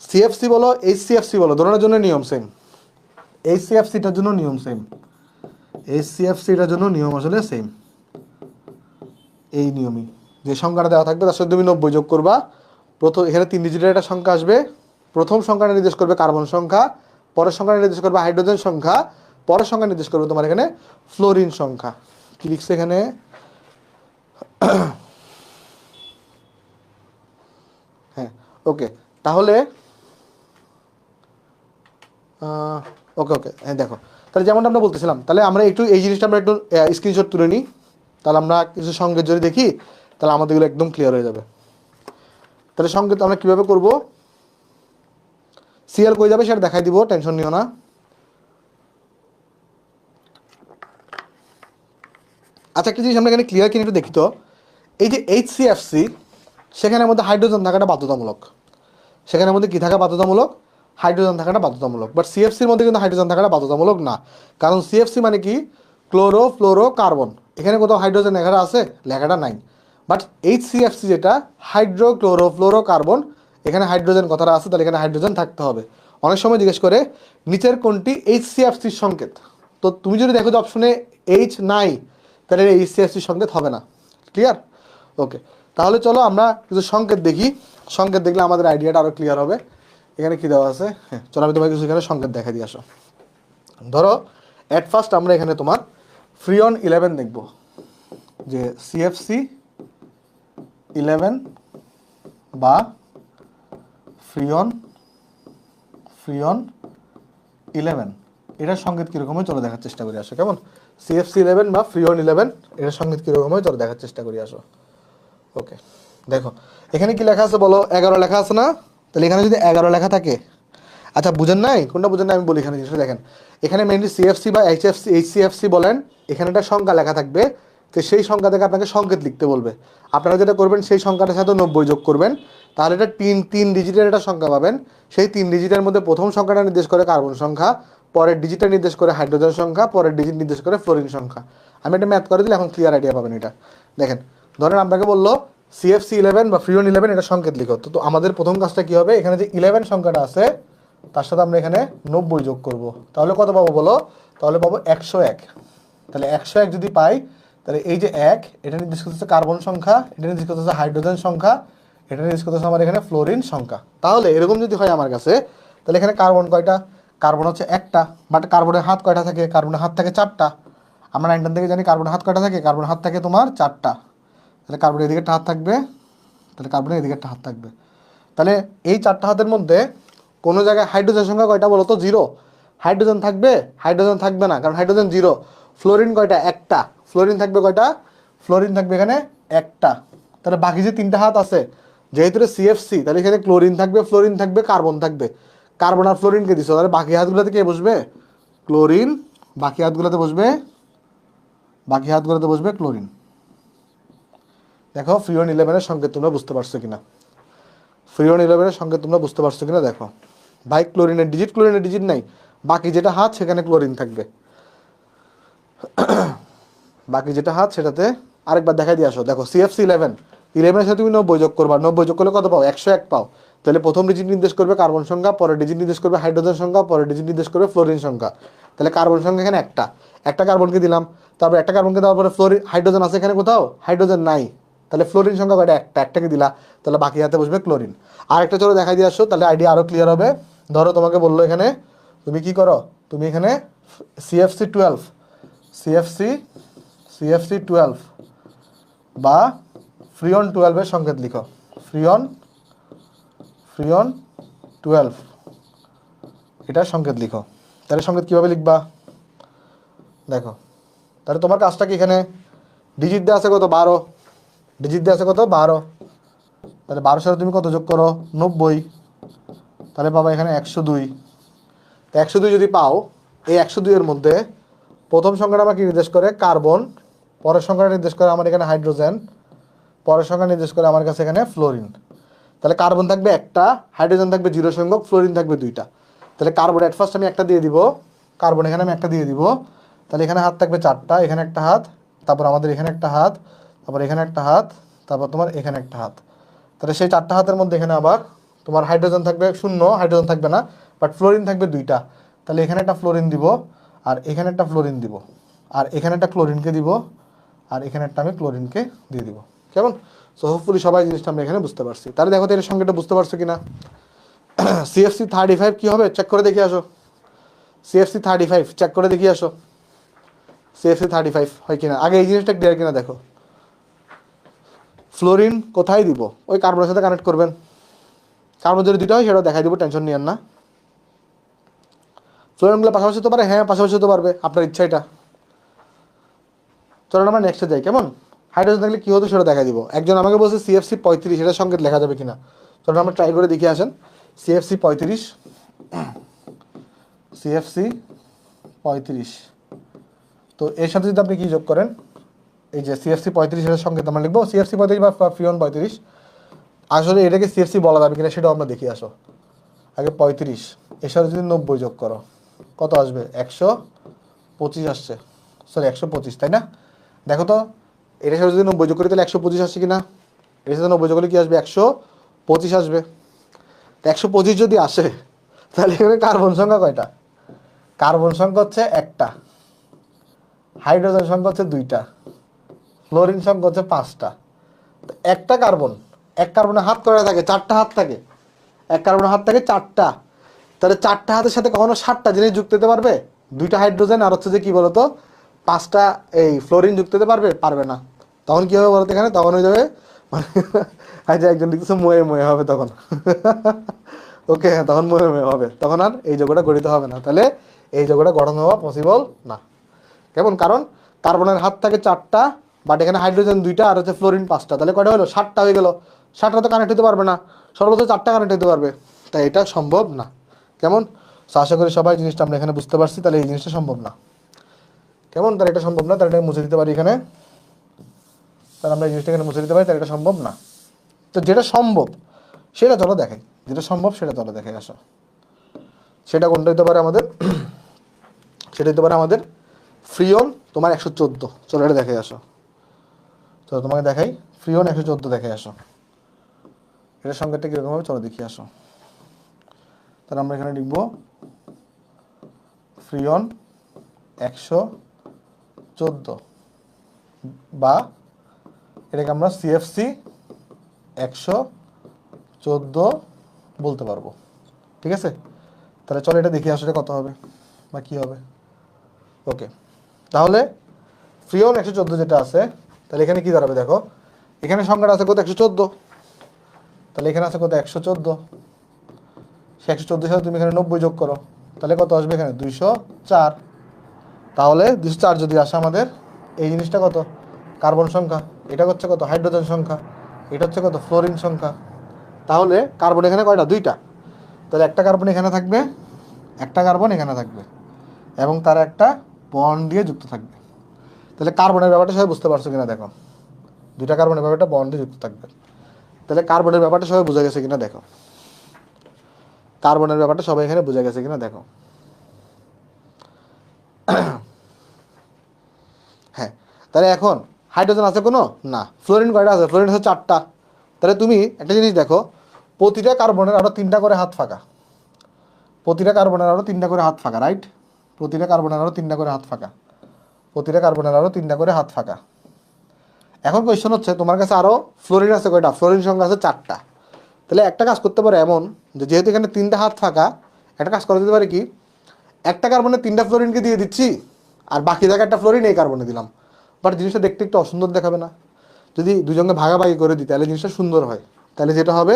সিএফসি বলো এইচসিএফসি বলো, দুটোর জন্য নিয়ম সেম। এইচসিএফসিটার জন্য নিয়ম সেম, এইচসিএফসিটার জন্য নিয়ম আসলে সেম। এই নিয়মই, যে সংখ্যাটা দেওয়া থাকবে তার সাথে তুমি 90 যোগ করবা। প্রথম এখানে 3 ডিজিটের একটা সংখ্যা আসবে, প্রথম সংখ্যাটা নির্দেশ করবে কার্বন সংখ্যা, পরের সংখ্যাটা নির্দেশ করবে হাইড্রোজেন সংখ্যা, পরের সংখ্যা নির্দেশ করবে তোমার এখানে ফ্লোরিন সংখ্যা। কি লিখছে এখানে? হ্যাঁ ওকে, তাহলে ওকে ওকে হ্যাঁ দেখো, তাহলে যেমনটা আমরা বলতেছিলাম, তাহলে আমরা একটু এই জিনিসটা আমরা একটু স্ক্রিনশট তুলে নিই, তাহলে আমরা কিছু সংকেত যদি দেখি তাহলে আমাদের এগুলো একদম ক্লিয়ার হয়ে যাবে। তাহলে সংকেত আমরা কীভাবে করবো? সিএল কই যাবে সেটা দেখাই দিব, টেনশন নিও না। আচ্ছা একটা জিনিস আমরা এখানে ক্লিয়ার কিনে একটু দেখি তো, এই যে এইচসিএফসি সেখানের মধ্যে হাইড্রোজেন থাকাটা বাধ্যতামূলক, সেখানের মধ্যে কী থাকা বাধ্যতামূলক? হাইড্রোজেন থাকাটা বাধ্যতামূলক। বাট সিএফসির মধ্যে কিন্তু হাইড্রোজেন থাকাটা বাধ্যতামূলক না, কারণ সিএফসি মানে কি? ক্লোরোফ্লোরোকার্বন। এখানে কোথাও হাইড্রোজেন লেখাটা আছে? লেখাটা নাই। বাট এইচসিএফসি যেটা হাইড্রোক্লোরোফ্লোরোকার্বন, এখানে হাইড্রোজেন কথাটা আছে, তাহলে এখানে হাইড্রোজেন থাকতে হবে। অনেক সময় জিজ্ঞেস করে নিচের কোনটি এইচসিএফসির সংকেত, তো তুমি যদি দেখো যে অপশনে এইচ নাই, তাহলে এইচসিএফসির সংকেত হবে না। ক্লিয়ার? ওকে, তাহলে চলো আমরা কিছু সংকেত দেখি, সংকেত দেখলে আমাদের আইডিয়াটা আরও ক্লিয়ার হবে। এখানে কী দেওয়া আছে? হ্যাঁ চলো আমি তোমাকে কিছু এখানে সংকেত দেখা দিয়ে আসো। ধরো অ্যাট ফার্স্ট আমরা এখানে তোমার ফ্রিয়ন 11 দেখব, যে সিএফসি 11 বা ফ্রিয়ন 11 এটার সংকেত কীরকম হয় চলো দেখার চেষ্টা করি আসো। কেমন? সিএফসি 11 বা ফ্রিয়ন 11 এটার সংকেত কীরকম হয় চলো দেখার চেষ্টা করি আসো। ওকে দেখো এখানে কি লেখা আছে বলো? 11 লেখা আছে না? তাহলে এখানে যদি 11 লেখা থাকে, আচ্ছা বুঝেন নাই? কোনটা বুঝেন না আমি বলি। এখানে জিনিসটা দেখেন, এখানে মেনলি সিএফসি বা এইচসিএফসি বলেন, এখানে একটা সংখ্যা লেখা থাকবে, তো সেই সংখ্যা থেকে আপনাকে সংকেত লিখতে বলবে। আপনারা যেটা করবেন সেই সংখ্যাটার সাথে 90 যোগ করবেন, তাহলে এটা তিন ডিজিটের একটা সংখ্যা পাবেন। সেই 3 ডিজিটের মধ্যে প্রথম সংখ্যাটা নির্দেশ করে কার্বন সংখ্যা, পরের ডিজিটটা নির্দেশ করে হাইড্রোজেন সংখ্যা, পরের ডিজিট নির্দেশ করে ফ্লোরিন সংখ্যা। আমি এটা ম্যাথ করে দিলে এখন ক্লিয়ার আইডিয়া পাবেন এটা। দেখেন ধরেন আপনাকে বললো CFC11 বা ফ্রিওন 11 এটা সংকেত লিখো, তো আমাদের প্রথম কাজটা কি হবে, এখানে যে 11 সংখ্যাটা আছে তার সাথে আমরা এখানে 90 যোগ করব, তাহলে কত পাবো বলো, তাহলে পাবো 101। তাহলে 101 যদি পাই, তাহলে এই যে 1 এটা নির্দেশ করতেছে কার্বন সংখ্যা, এটা নির্দেশ করতেছে হাইড্রোজেন সংখ্যা, এটা নির্দেশ করতেছে আমার এখানে ফ্লোরিন সংখ্যা। তাহলে এরকম যদি হয় আমার কাছে, তাহলে এখানে কার্বন কয়টা, কার্বন হচ্ছে একটা, বাট কার্বনের হাত কয়টা থাকে, কার্বনের হাত থাকে 4টা। আমরা 9 থেকে জানি কার্বনের হাত কয়টা থাকে, কার্বনের হাত থাকে তোমার 4টা। তাহলে কার্বনের এদিকে একটা হাত থাকবে, তাহলে কার্বনের এদিকে একটা হাত থাকবে। তাহলে এই 4টা হাতের মধ্যে কোনো জায়গায় হাইড্রোজেন সংখ্যা কয়টা বলো তো, 0। হাইড্রোজেন থাকবে, হাইড্রোজেন থাকবে না, কারণ হাইড্রোজেন 0। ফ্লোরিন কয়টা, একটা। ফ্লোরিন থাকবে কয়টা, ফ্লোরিন থাকবে এখানে একটা। তাহলে বাকি যে 3টা হাত আছে, যেহেতু CFC, তাহলে এখানে ক্লোরিন থাকবে, ফ্লোরিন থাকবে, কার্বন থাকবে। কার্বন আর ফ্লোরিনকে দিছো, তাহলে বাকি হাতগুলোতে কে বসবে, ক্লোরিন। বাকি হাতগুলোতে বসবে, বাকি হাতগুলোতে বসবে ক্লোরিন। দেখো ফ্রিওন 11 এর সংকেত তোমরা বুঝতে পারছো কিনা, ফ্রিওন 11 এর সংকেত তোমরা বুঝতে পারছো কিনা দেখো। ভাই ক্লোরিনের ডিজিট নাই, বাকি যেটা হাত সেখানে ক্লোরিন থাকবে, বাকি যেটা হাত সেটাতে। আরেকবার দেখাই দিয়ে আসো, দেখো CFC11 11 এর সাথে তুমি 90 যোগ করবা, 90 যোগ করলে কত পাও, 101 পাও। তাহলে প্রথম ডিজিট নির্দেশ করবে কার্বন সংখ্যা, পরের ডিজিট নির্দেশ করবে হাইড্রোজেন সংখ্যা, পরের ডিজিট নির্দেশ করবে ফ্লোরিন সংখ্যা। তাহলে কার্বন সংখ্যা এখানে একটা কার্বনকে দিলাম, তারপর একটা কার্বনকে দেওয়ার পরে ফ্লোরিন, হাইড্রোজেন আছে এখানে কোথাও, হাইড্রোজেন নাই। তাহলে ফ্লোরিন সংখ্যা কয়টা, একটাকে দিলা, তাহলে বাকি হাতে বসবে ক্লোরিন। আরেকটা চলো দেখাই দিয়ে আসো, তাহলে আইডিয়া আরো ক্লিয়ার হবে। ধরো তোমাকে বললো এখানে তুমি কি করো, তুমি এখানে CFC12 CFC12 বা ফ্রিওন 12 এর সংকেত লিখো, ফ্রিওন 12 এটার সংকেত লিখো। তাহলে সংকেত কীভাবে লিখবা দেখো, তাহলে তোমার কাজটা কি, এখানে ডিজিট দেওয়া আছে কত, 12, ডিজিট দেওয়া আছে কত, 12। তাহলে 12 সাথে তুমি কত যোগ করো, 90, তাহলে পাবা এখানে 102। তো 102 যদি পাও, এই 102 এর মধ্যে প্রথম সংখ্যাটা আমাকে নির্দেশ করে কার্বন, পরের সংখ্যাটা নির্দেশ করে আমার এখানে হাইড্রোজেন, পরের সংখ্যা নির্দেশ করে আমার কাছে এখানে ফ্লোরিন। তাহলে কার্বন থাকবে একটা, হাইড্রোজেন থাকবে 0 সংখ্যক, ফ্লোরিন থাকবে 2টা। তাহলে কার্বন অ্যাট ফার্স্ট আমি একটা দিয়ে দিব, কার্বন এখানে আমি একটা দিয়ে দিব। তাহলে এখানে হাত থাকবে 4টা, এখানে একটা হাত, তারপর আমাদের এখানে একটা হাত, তারপর এখানে একটা হাত, তারপর তোমার এখানে একটা হাত। তাহলে সেই 4টা হাতের মধ্যে এখানে আবার তোমার হাইড্রোজেন থাকবে 0, হাইড্রোজেন থাকবে না, বাট ফ্লোরিন থাকবে 2টা। তাহলে এখানে একটা ফ্লোরিন দিব, আর এখানে একটা ফ্লোরিন দিব, আর এখানে একটা ক্লোরিনকে দিব, আর এখানে একটা আমি ক্লোরিনকে দিয়ে দিব। কেমন? সো হোপফুলি সবাই জিনিসটা আমরা এখানে বুঝতে পারছি। তাহলে দেখো তো এর সংখ্যাটা বুঝতে পারছো কিনা। CFC35 কি হবে চেক করে দেখে আসো, CFC35 চেক করে দেখে আসো, CFC35 হয় কিনা, আগে এই জিনিসটা ক্লিয়ার কিনা দেখো। ফ্লোরিন কোথায় দিব, ওই কার্বনের সাথে কানেক্ট করবেন, কার্বন যদি 2টা হয় সেটাও দেখাই দিব, টেনশন নিয়েন না। ফ্লোরিনগুলো পাশাপাশি হতে পারে, হ্যাঁ পাশাপাশি হতে পারবে, আপনার ইচ্ছা এটা। চলো আমরা নেক্সটে যাই, কেমন। হাইড্রোজেন থাকলে কী হতো সেটা দেখাই দিব। একজন আমাকে বলছে CFC35 এটার সংকেত লেখা যাবে কিনা, চলো আমরা ট্রাই করে দেখে আসেন। CFC35, CFC35, তো এর সাথে যদি আপনি কী যোগ করেন, এই যে CFC35 এর সংকেত আমরা লিখবো CFC35 বা ফ্রিওন 35। আসলে এটাকে CFC বলা যাবে কিনা সেটাও আমরা দেখে আসো। আগে 35, এর সাথে যদি 90 যোগ করো কত আসবে, 125 আসছে, সরি 125, তাই না? দেখো তো এটার সাথে যদি 90 যোগ করি তাহলে 125 আসছে কিনা, এর সাথে 90 যোগ করলে কী আসবে, 125 আসবে। তো 125 যদি আসে তাহলে এখানে কার্বন সংখ্যা কয়টা, কার্বন সংখ্যা হচ্ছে একটা, হাইড্রোজেন সংখ্যা হচ্ছে 2টা, ফ্লোরিন সংখ্যা হচ্ছে 5টা। একটা কার্বন, এক কার্বনের হাত কয়টা থাকে, 4টা হাত থাকে, এক কার্বনের হাত থাকে 4টা। তাহলে 4টা হাতের সাথে কখনো 7টা জিনিস যুক্ত হতে পারবে, 2টা হাইড্রোজেন আর হচ্ছে যে কি বলতো 5টা এই ফ্লোরিন যুক্ত হতে পারবে, পারবে না। তখন কি হবে বলতো, এখানে তখন হয়ে যাবে মানে একজন লিখতেছে ময়ে ময়ে হবে তখন ওকে, তখন ময়ে ময়ে হবে, তখন আর এই যোগটা গঠিত হবে না। তাহলে এই যোগটা গঠন হওয়া পসিবল না, কেমন, কারণ কার্বনের হাত থাকে 4টা, বাট এখানে হাইড্রোজেন 2টা আর হচ্ছে ফ্লোরিন 5টা, তাহলে কয়টা হলো, 7টা হয়ে গেল। 7টা তো কানেক্ট হতে পারবে না, সর্বোচ্চ 4টা কানেক্ট হতে পারবে, তাই এটা সম্ভব না। কেমন? সো আশা করি সবাই জিনিসটা আমরা এখানে বুঝতে পারছি, তাহলে এই জিনিসটা সম্ভব না। কেমন? তাহলে এটা সম্ভব না, তাহলে এটা মুছে দিতে পারি এখানে, তাহলে আমরা এই জিনিসটা এখানে মুছে দিতে পারি, তাহলে এটা সম্ভব না। তো যেটা সম্ভব সেটা চলো দেখাই, যেটা সম্ভব সেটা চলো দেখাই আসো। সেটা কোনটা হতে পারে আমাদের সেটা হতে পারে আমাদের ফ্রিওন তোমার 114। চলো এটা দেখে আসো। চলো তোমাকে দেখাই, ফ্রিওন 114 দেখে আসো। এটার সংকেতটা কীরকম হবে চলো দেখি আসো। তাহলে আমরা এখানে লিখব ফ্রিওন 114 বা এটাকে আমরা সিএফসি 114 বলতে পারবো। ঠিক আছে, তাহলে চলো এটা দেখি আসলে কত হবে বা কী হবে। ওকে, তাহলে ফ্রিওন 114 যেটা আছে, তাহলে এখানে কি দাঁড়াবে দেখো, এখানে সংখ্যাটা আছে কত 114, তাহলে এখানে আছে কত 114, সে 114 সাথে তুমি এখানে 90 যোগ করো, তাহলে কত আসবে এখানে 204। তাহলে 204 যদি আসে আমাদের, এই জিনিসটা কত কার্বন সংখ্যা, এটা হচ্ছে কত হাইড্রোজেন সংখ্যা, এটা হচ্ছে কত ফ্লোরিন সংখ্যা। তাহলে কার্বন এখানে কয়টা, 2টা, তাহলে একটা কার্বন এখানে থাকবে, একটা কার্বন এখানে থাকবে এবং তার একটা বন্ড দিয়ে যুক্ত থাকবে। তাহলে কার্বনের ব্যাপারটা সবাই বুঝতে পারছো কিনা দেখো, 2টা কার্বনের ব্যাপারটা বন্ড দিয়ে যুক্ত থাকবে। তাহলে কার্বনের ব্যাপারটা সবাই বোঝা গেছে কিনা দেখো, কার্বনের ব্যাপারটা সবাই এখানে বোঝা গেছে কিনা দেখো। হ্যাঁ, তাহলে এখন হাইড্রোজেন আছে কোনো না, ফ্লোরিন কয়টা আছে, ফ্লোরিন আছে 4টা। তাহলে তুমি একটা জিনিস দেখো, প্রতিটা কার্বনের আরও 3টা করে হাত ফাঁকা, প্রতিটা কার্বনের আরও 3টা করে হাত ফাঁকা, রাইট, প্রতিটা কার্বনের আরও 3টা করে হাত ফাঁকা, প্রতিটা কার্বনের আরও 3টা করে হাত ফাঁকা। এখন কোয়েশ্চন হচ্ছে তোমার কাছে আরও ফ্লোরিন আছে কয়টা, ফ্লোরিন সংখ্যা আছে 4টা। তাহলে একটা কাজ করতে পারে এমন যে যেহেতু এখানে 3টা হাত ফাঁকা, একটা কাজ করা যেতে পারে কি, একটা কার্বনে 3টা ফ্লোরিনকে দিয়ে দিচ্ছি আর বাকি থাকা একটা ফ্লোরিন এই কার্বনে দিলাম, বাট জিনিসটা দেখতে একটু অসুন্দর দেখাবে না? যদি দুজনকে ভাগাভাগি করে দিই তাহলে জিনিসটা সুন্দর হয়। তাহলে যেটা হবে,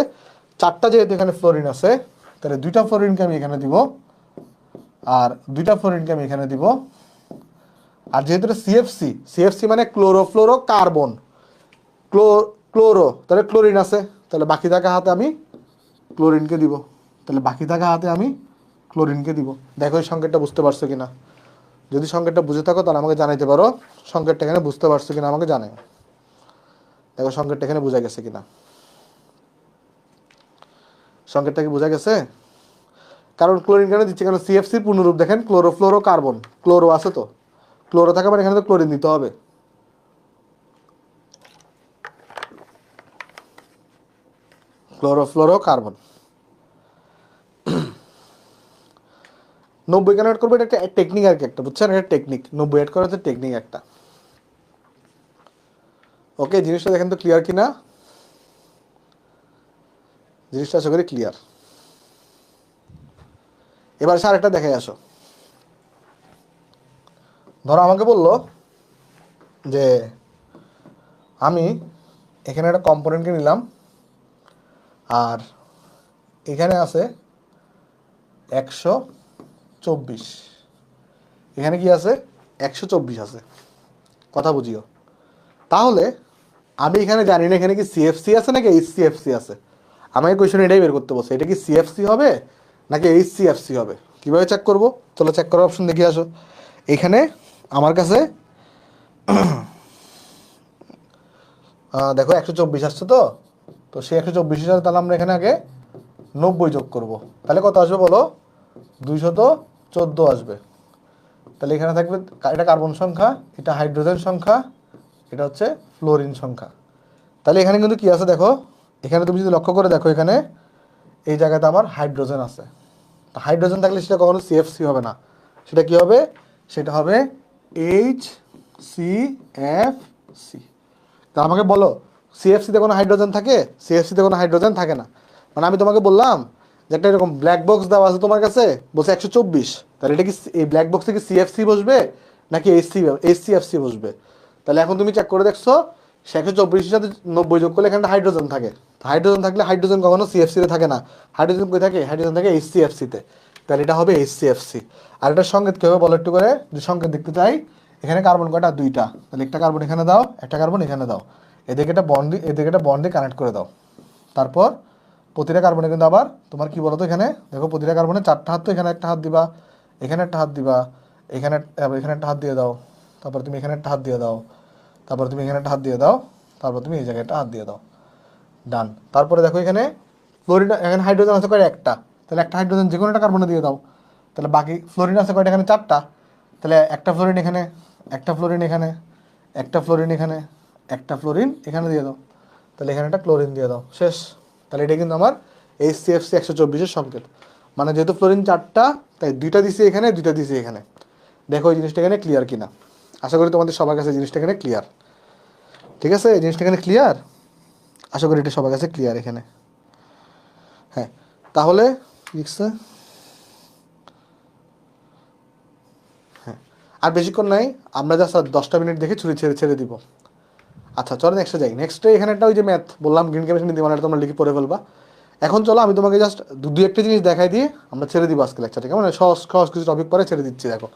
4টা যেহেতু এখানে ফ্লোরিন আছে, তাহলে 2টা ফ্লোরিনকে আমি এখানে দিব আর 2টা ফ্লোরিনকে আমি এখানে দিব। আর যেহেতু এটা সিএফসি, সিএফসি মানে ক্লোরোফ্লোরো কার্বন, ক্লোরো, তাহলে ক্লোরিন আছে, তাহলে বাকি থাকা হাতে আমি ক্লোরিনকে দিব, তাহলে বাকি থাকা হাতে আমি ক্লোরিনকে দিব। দেখো এই সংকেতটা বুঝতে পারছো কিনা, যদি সংকেতটা বুঝে থাকো তাহলে আমাকে জানাইতে পারো সংকেতটা এখানে বুঝতে পারছো কিনা, আমাকে জানাই। দেখো সংকেতটা এখানে বোঝা গেছে কিনা, সংকেতটা কি বোঝা গেছে? কারণ ক্লোরিন কেন দিচ্ছে, কারণ সিএফসির পূর্ণরূপ দেখেন ক্লোরোফ্লোরো কার্বন, ক্লোরো আছে তো, ক্লোরো থাকা মানে এখানে তো ক্লোরিন দিতে হবে। ক্লোরোফ্লোরো কার্বন 90 কেন অ্যাড করবো, এটা একটা টেকনিক আর কি, একটা বুঝছেন, এটা টেকনিক, 90 অ্যাড করা হচ্ছে টেকনিক একটা। ওকে, জিনিসটা দেখেন তো ক্লিয়ার কিনা, জিনিসটা আশা করি ক্লিয়ার। এবার স্যার একটা দেখে আসো, ধরো আমাকে বললো যে আমি এখানে একটা কম্পোনেন্টকে নিলাম আর এখানে আছে 124, এখানে কি আছে 124 আছে, কথা বুঝিও। তাহলে আমি এখানে জানি না এখানে কি সিএফসি আছে নাকি এইচসিএফসি আছে, আমাকে কোয়েশ্চন এটাই বের করতে বলছে, এটা কি সিএফসি হবে নাকি এইচসিএফসি হবে। কীভাবে চেক করবো, চলো চেক করার অপশন দেখে আসো। এখানে আমার কাছে দেখো 124 আসছে তো, তো সেই 124 সাথে তাহলে আমরা এখানে আগে 90 যোগ করব, তাহলে কত আসবে বলো, 214 আসবে। তাহলে এখানে থাকবে, এটা কার্বন সংখ্যা, এটা হাইড্রোজেন সংখ্যা, এটা হচ্ছে ফ্লোরিন সংখ্যা। তাহলে এখানে কিন্তু কি আছে দেখো, এখানে তুমি যদি লক্ষ্য করে দেখো, এখানে এই জায়গাতে আমার হাইড্রোজেন আছে। তো হাইড্রোজেন থাকলে সেটা কখনো সিএফসি হবে না, সেটা কি হবে, সেটা হবে HCFC। তা আমাকে বলো সিএফসিতে কোনো হাইড্রোজেন থাকে, সিএফসিতে কোনো হাইড্রোজেন থাকে না। মানে আমি তোমাকে বললাম যে একটা এরকম ব্ল্যাক বক্স দেওয়া আছে তোমার কাছে, বলছে 124, তাহলে এটা কি এই ব্ল্যাক বক্সে কি সিএফসি বসবে নাকি এইচসিএফসি বসবে? তাহলে এখন তুমি চেক করে দেখছো 124 সাথে 90 যোগ করলে এখানে হাইড্রোজেন থাকে, হাইড্রোজেন থাকলে হাইড্রোজেন কখনো সিএফসিতে থাকে না, হাইড্রোজেন কই থাকে, হাইড্রোজেন থাকে এইচসিএফসিতে, তাহলে এটা হবে এইচসিএফসি। আর এটার সংকেত কী হবে বলো একটু করে, যে সংকেত দেখতে চাই, এখানে কার্বন কয়টা, 2টা, তাহলে একটা কার্বন এখানে দাও, একটা কার্বন এখানে দাও, এদিকে একটা বন্ড, এদিকে একটা বন্ডে কানেক্ট করে দাও। তারপর প্রতিটা কার্বনে কিন্তু আবার তোমার কি বলতো, এখানে দেখো প্রতিটা কার্বনে 4টা হাত, তো এখানে একটা হাত দিবা, এখানে একটা হাত দিবা, এখানে এখানে একটা হাত দিয়ে দাও, তারপর তুমি এখানে একটা হাত দিয়ে দাও, তারপর তুমি এখানে একটা হাত দিয়ে দাও, তারপর তুমি এই জায়গায় একটা হাত দিয়ে দাও, ডান। তারপরে দেখো এখানে ফ্লোরিন, এখানে হাইড্রোজেন আছে কয়টা, একটা, তাহলে একটা হাইড্রোজেন যে কোনো একটা কার্বনে দিয়ে দাও, তাহলে বাকি ফ্লোরিন আছে কয়টা, এখানে 4টা, তাহলে একটা ফ্লোরিন এখানে, একটা ফ্লোরিন এখানে, একটা ফ্লোরিন এখানে, একটা ফ্লোরিন এখানে দিয়ে দাও, তাহলে এখানে একটা ক্লোরিন দিয়ে দাও, শেষ। তাহলে এটা কিন্তু আমার HCFC 124-এর সংকেত। মানে যেহেতু ফ্লোরিন 4টা, তাই 2টা দিছি এখানে, 2টা দিছি এখানে। দেখো এই জিনিসটা এখানে ক্লিয়ার কিনা। আশা করি তোমাদের সবার কাছে জিনিসটা এখানে ক্লিয়ার। ঠিক আছে, এই জিনিসটা এখানে ক্লিয়ার, আশা করি এটা সবার কাছে ক্লিয়ার এখানে। হ্যাঁ, তাহলে লিখছে, হ্যাঁ, আর বেশিক্ষণ নাই, আমরা জাস্ট 10টা মিনিট দেখে ছেড়ে ছেড়ে দিব। আচ্ছা চলো নেক্সটে যাই। নেক্সটে এখানে একটা ওই যে ম্যাথ বললাম, গ্রিন কেমিস্ট্রি নীতিমালাটা তোমরা লিখে পড়ে ফেলবা। এখন চলো আমি তোমাকে জাস্ট দু একটা জিনিস দেখাই দিয়ে আমরা ছেড়ে দিব আজকে লেকচারটা, কেমন? সহজ সহজ কিছু টপিক পরে ছেড়ে দিচ্ছি। দেখো,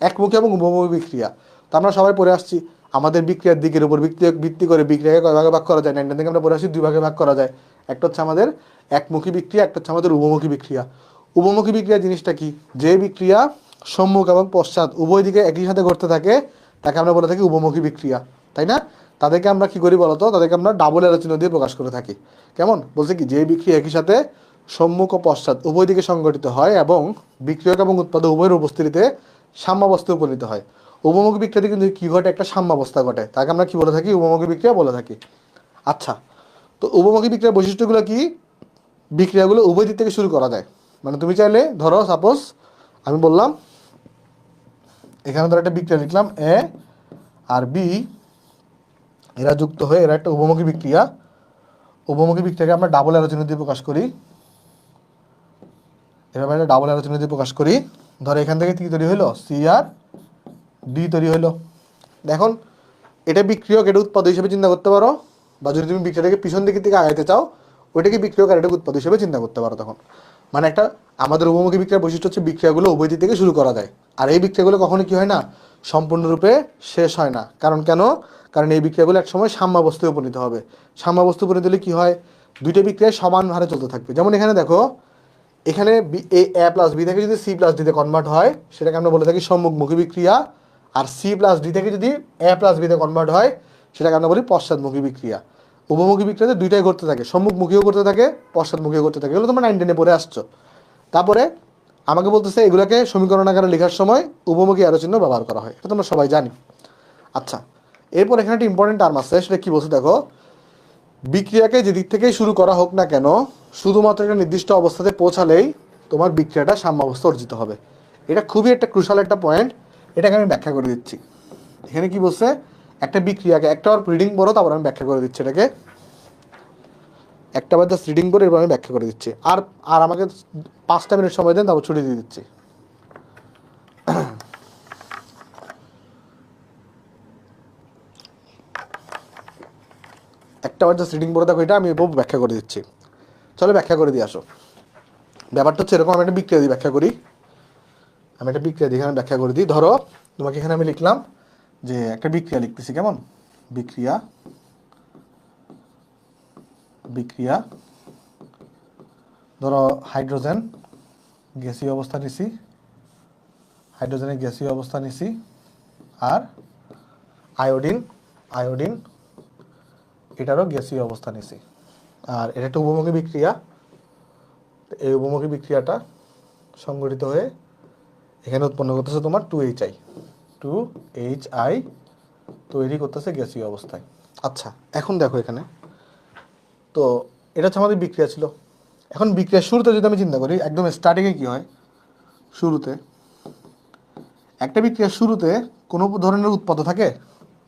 একমুখী এবং উপমুখী বিক্রিয়া, তো আমরা সবাই পড়ে আসছি আমাদের বিক্রিয়ার দিকের উপর ভিত্তি করে বিক্রিয়াকে কয় ভাগে ভাগ করা যায়। 9 থেকে আমরা পড়ে আসছি 2 ভাগে ভাগ করা যায়। একটা হচ্ছে আমাদের একমুখী বিক্রিয়া, একটা হচ্ছে আমাদের উপমুখী বিক্রিয়া। উপমুখী বিক্রিয়া জিনিসটা কি? যে বিক্রিয়া সম্মুখ এবং পশ্চাৎ উভয় দিকে একই সাথে ঘটতে থাকে তাকে আমরা বলে থাকি উপমুখী বিক্রিয়া, তাই না? তাদেরকে আমরা কি করি বলতো? তাদেরকে আমরা ডাবল এরো চিহ্ন দিয়ে প্রকাশ করে থাকি। কেমন? বলছে কি, যে বিক্রিয়া একই সাথে সম্মুখ ও পশ্চাৎ উভয় দিকে সংঘটিত হয় এবং বিক্রিয়ক এবং উৎপাদক উভয়ের উপস্থিতিতে সাম্যাবস্থায় উপনীত হয়। উপমুখী বিক্রিয়াতে কিন্তু কি ঘটে? একটা সাম্যাবস্থা ঘটে, তাকে আমরা কি বলে থাকি? উপমুখী বিক্রিয়া বলে থাকি। আচ্ছা, তো উপমুখী বিক্রিয়ার বৈশিষ্ট্যগুলো কি? বিক্রিয়াগুলো উভয় দিক থেকে শুরু করা যায়। মানে তুমি চাইলে ধরো সাপোজ আমি বললাম এখানে ধরো একটা বিক্রিয়া লিখলাম, এ আর বি এরা যুক্ত হয়ে এরা একটা উপমুখী বিক্রিয়া। উপমুখী বিক্রিয়াকে আমরা ডাবল এরো চিহ্ন দিয়ে প্রকাশ করি। এভাবে একটা ডাবল এরো চিহ্ন দিয়ে প্রকাশ করি। ধরো এখান থেকে কি তৈরি হলো? সি আর ডি তৈরি হলো। দেখুন, এটা বিক্রিয়ক, এটা উৎপাদক হিসেবে চিন্তা করতে পারো, বা যদি তুমি বিক্রিয়াটাকে পিছন দিকে আগাইতে চাও ওইটাকে বিক্রিয়ক আর এটাকে উৎপাদক হিসেবে চিন্তা করতে পারো। তখন মানে একটা আমাদের উপমুখী বিক্রিয়ার বৈশিষ্ট্য হচ্ছে বিক্রিয়াগুলো উভয় দিক থেকে শুরু করা যায়। আর এই বিক্রিয়াগুলো কখনো কি হয় না? সম্পূর্ণরূপে শেষ হয় না। কারণ কেন? কারণ এই বিক্রিয়াগুলো একসময় সাম্যাবস্থায় উপনীত হবে। সাম্যাবস্থায় উপনীত হলে কি হয়? দুইটা বিক্রিয়া সমান হারে চলতে থাকবে। যেমন এখানে দেখো, এখানে এ প্লাস বি থেকে যদি সি প্লাস ডিতে কনভার্ট হয় সেটাকে আমরা বলে থাকি সম্মুখমুখী বিক্রিয়া। আর সি প্লাস ডি থেকে যদি এ প্লাস বিতে কনভার্ট হয় সেটাকে আমরা বলি পশ্চাৎমুখী বিক্রিয়া। উপমুখী বিক্রিয়াতে দুইটাই করতে থাকে, সম্মুখমুখীও করতে থাকে, পশ্চাৎমুখীও করতে থাকে। এগুলো তোমরা 9 10-এ পড়ে আসছো। তারপরে আমাকে বলতেছে এগুলোকে সমীকরণ আকারে লেখার সময় উপমুখী এরো চিহ্ন ব্যবহার করা হয়, এটা তোমরা সবাই জানি। আচ্ছা, এরপর এখানে একটা ইম্পর্টেন্ট টার্ম আছে, সেটা কি বলছে দেখো, বিক্রিয়াকে যেদিক থেকেই শুরু করা হোক না কেন শুধুমাত্র একটা নির্দিষ্ট অবস্থাতে পৌঁছালেই তোমার বিক্রিয়াটা সাম্যাবস্থা অর্জিত হবে। এটা খুবই একটা ক্রুশাল একটা পয়েন্ট, এটাকে আমি ব্যাখ্যা করে দিচ্ছি। এখানে কি বলছে? একটা বিক্রিয়াকে একটা বার রিডিং পড়ো, তারপর আমি ব্যাখ্যা করে দিচ্ছি এটাকে। একটা বার জাস্ট রিডিং করে এরপর আমি ব্যাখ্যা করে দিচ্ছি। আর আর আমাকে 5টা মিনিট সময় দেন, তারপর ছুটি দিয়ে দিচ্ছি। একটা বার জাস্ট রিডিং পড়ে দেখো, এটা আমি ব্যাখ্যা করে দিচ্ছি। চলো ব্যাখ্যা করে দিয়ে আসো। ব্যাপারটা হচ্ছে এরকম, আমি একটা বিক্রিয়া দিয়ে ব্যাখ্যা করি। আমি একটা বিক্রিয়া দিয়ে এখানে ব্যাখ্যা করে দিই। ধরো তোমাকে এখানে আমি লিখলাম যে একটা বিক্রিয়া লিখতেছি, কেমন? বিক্রিয়া বিক্রিয়া ধরো হাইড্রোজেন গ্যাসীয় অবস্থা নিছি, হাইড্রোজেনের গ্যাসীয় অবস্থা নিছি, আর আয়োডিন আয়োডিন এটারও গ্যাসীয় অবস্থা নিছি। আর এটা একটা উপমুখী বিক্রিয়া। এই উপমুখী বিক্রিয়াটা সংঘটিত হয়ে এখানে উৎপন্ন করতেছে তোমার 2HI 2HI তৈরি করতেছে গ্যাসীয় অবস্থায়। আচ্ছা, এখন দেখো এখানে, তো এটা হচ্ছে আমাদের বিক্রিয়া ছিল। এখন বিক্রিয়ার শুরুতে যদি আমি চিন্তা করি, একদম স্টার্টিংয়ে কি হয়? শুরুতে একটা বিক্রিয়ার শুরুতে কোনো ধরনের উৎপাদক থাকে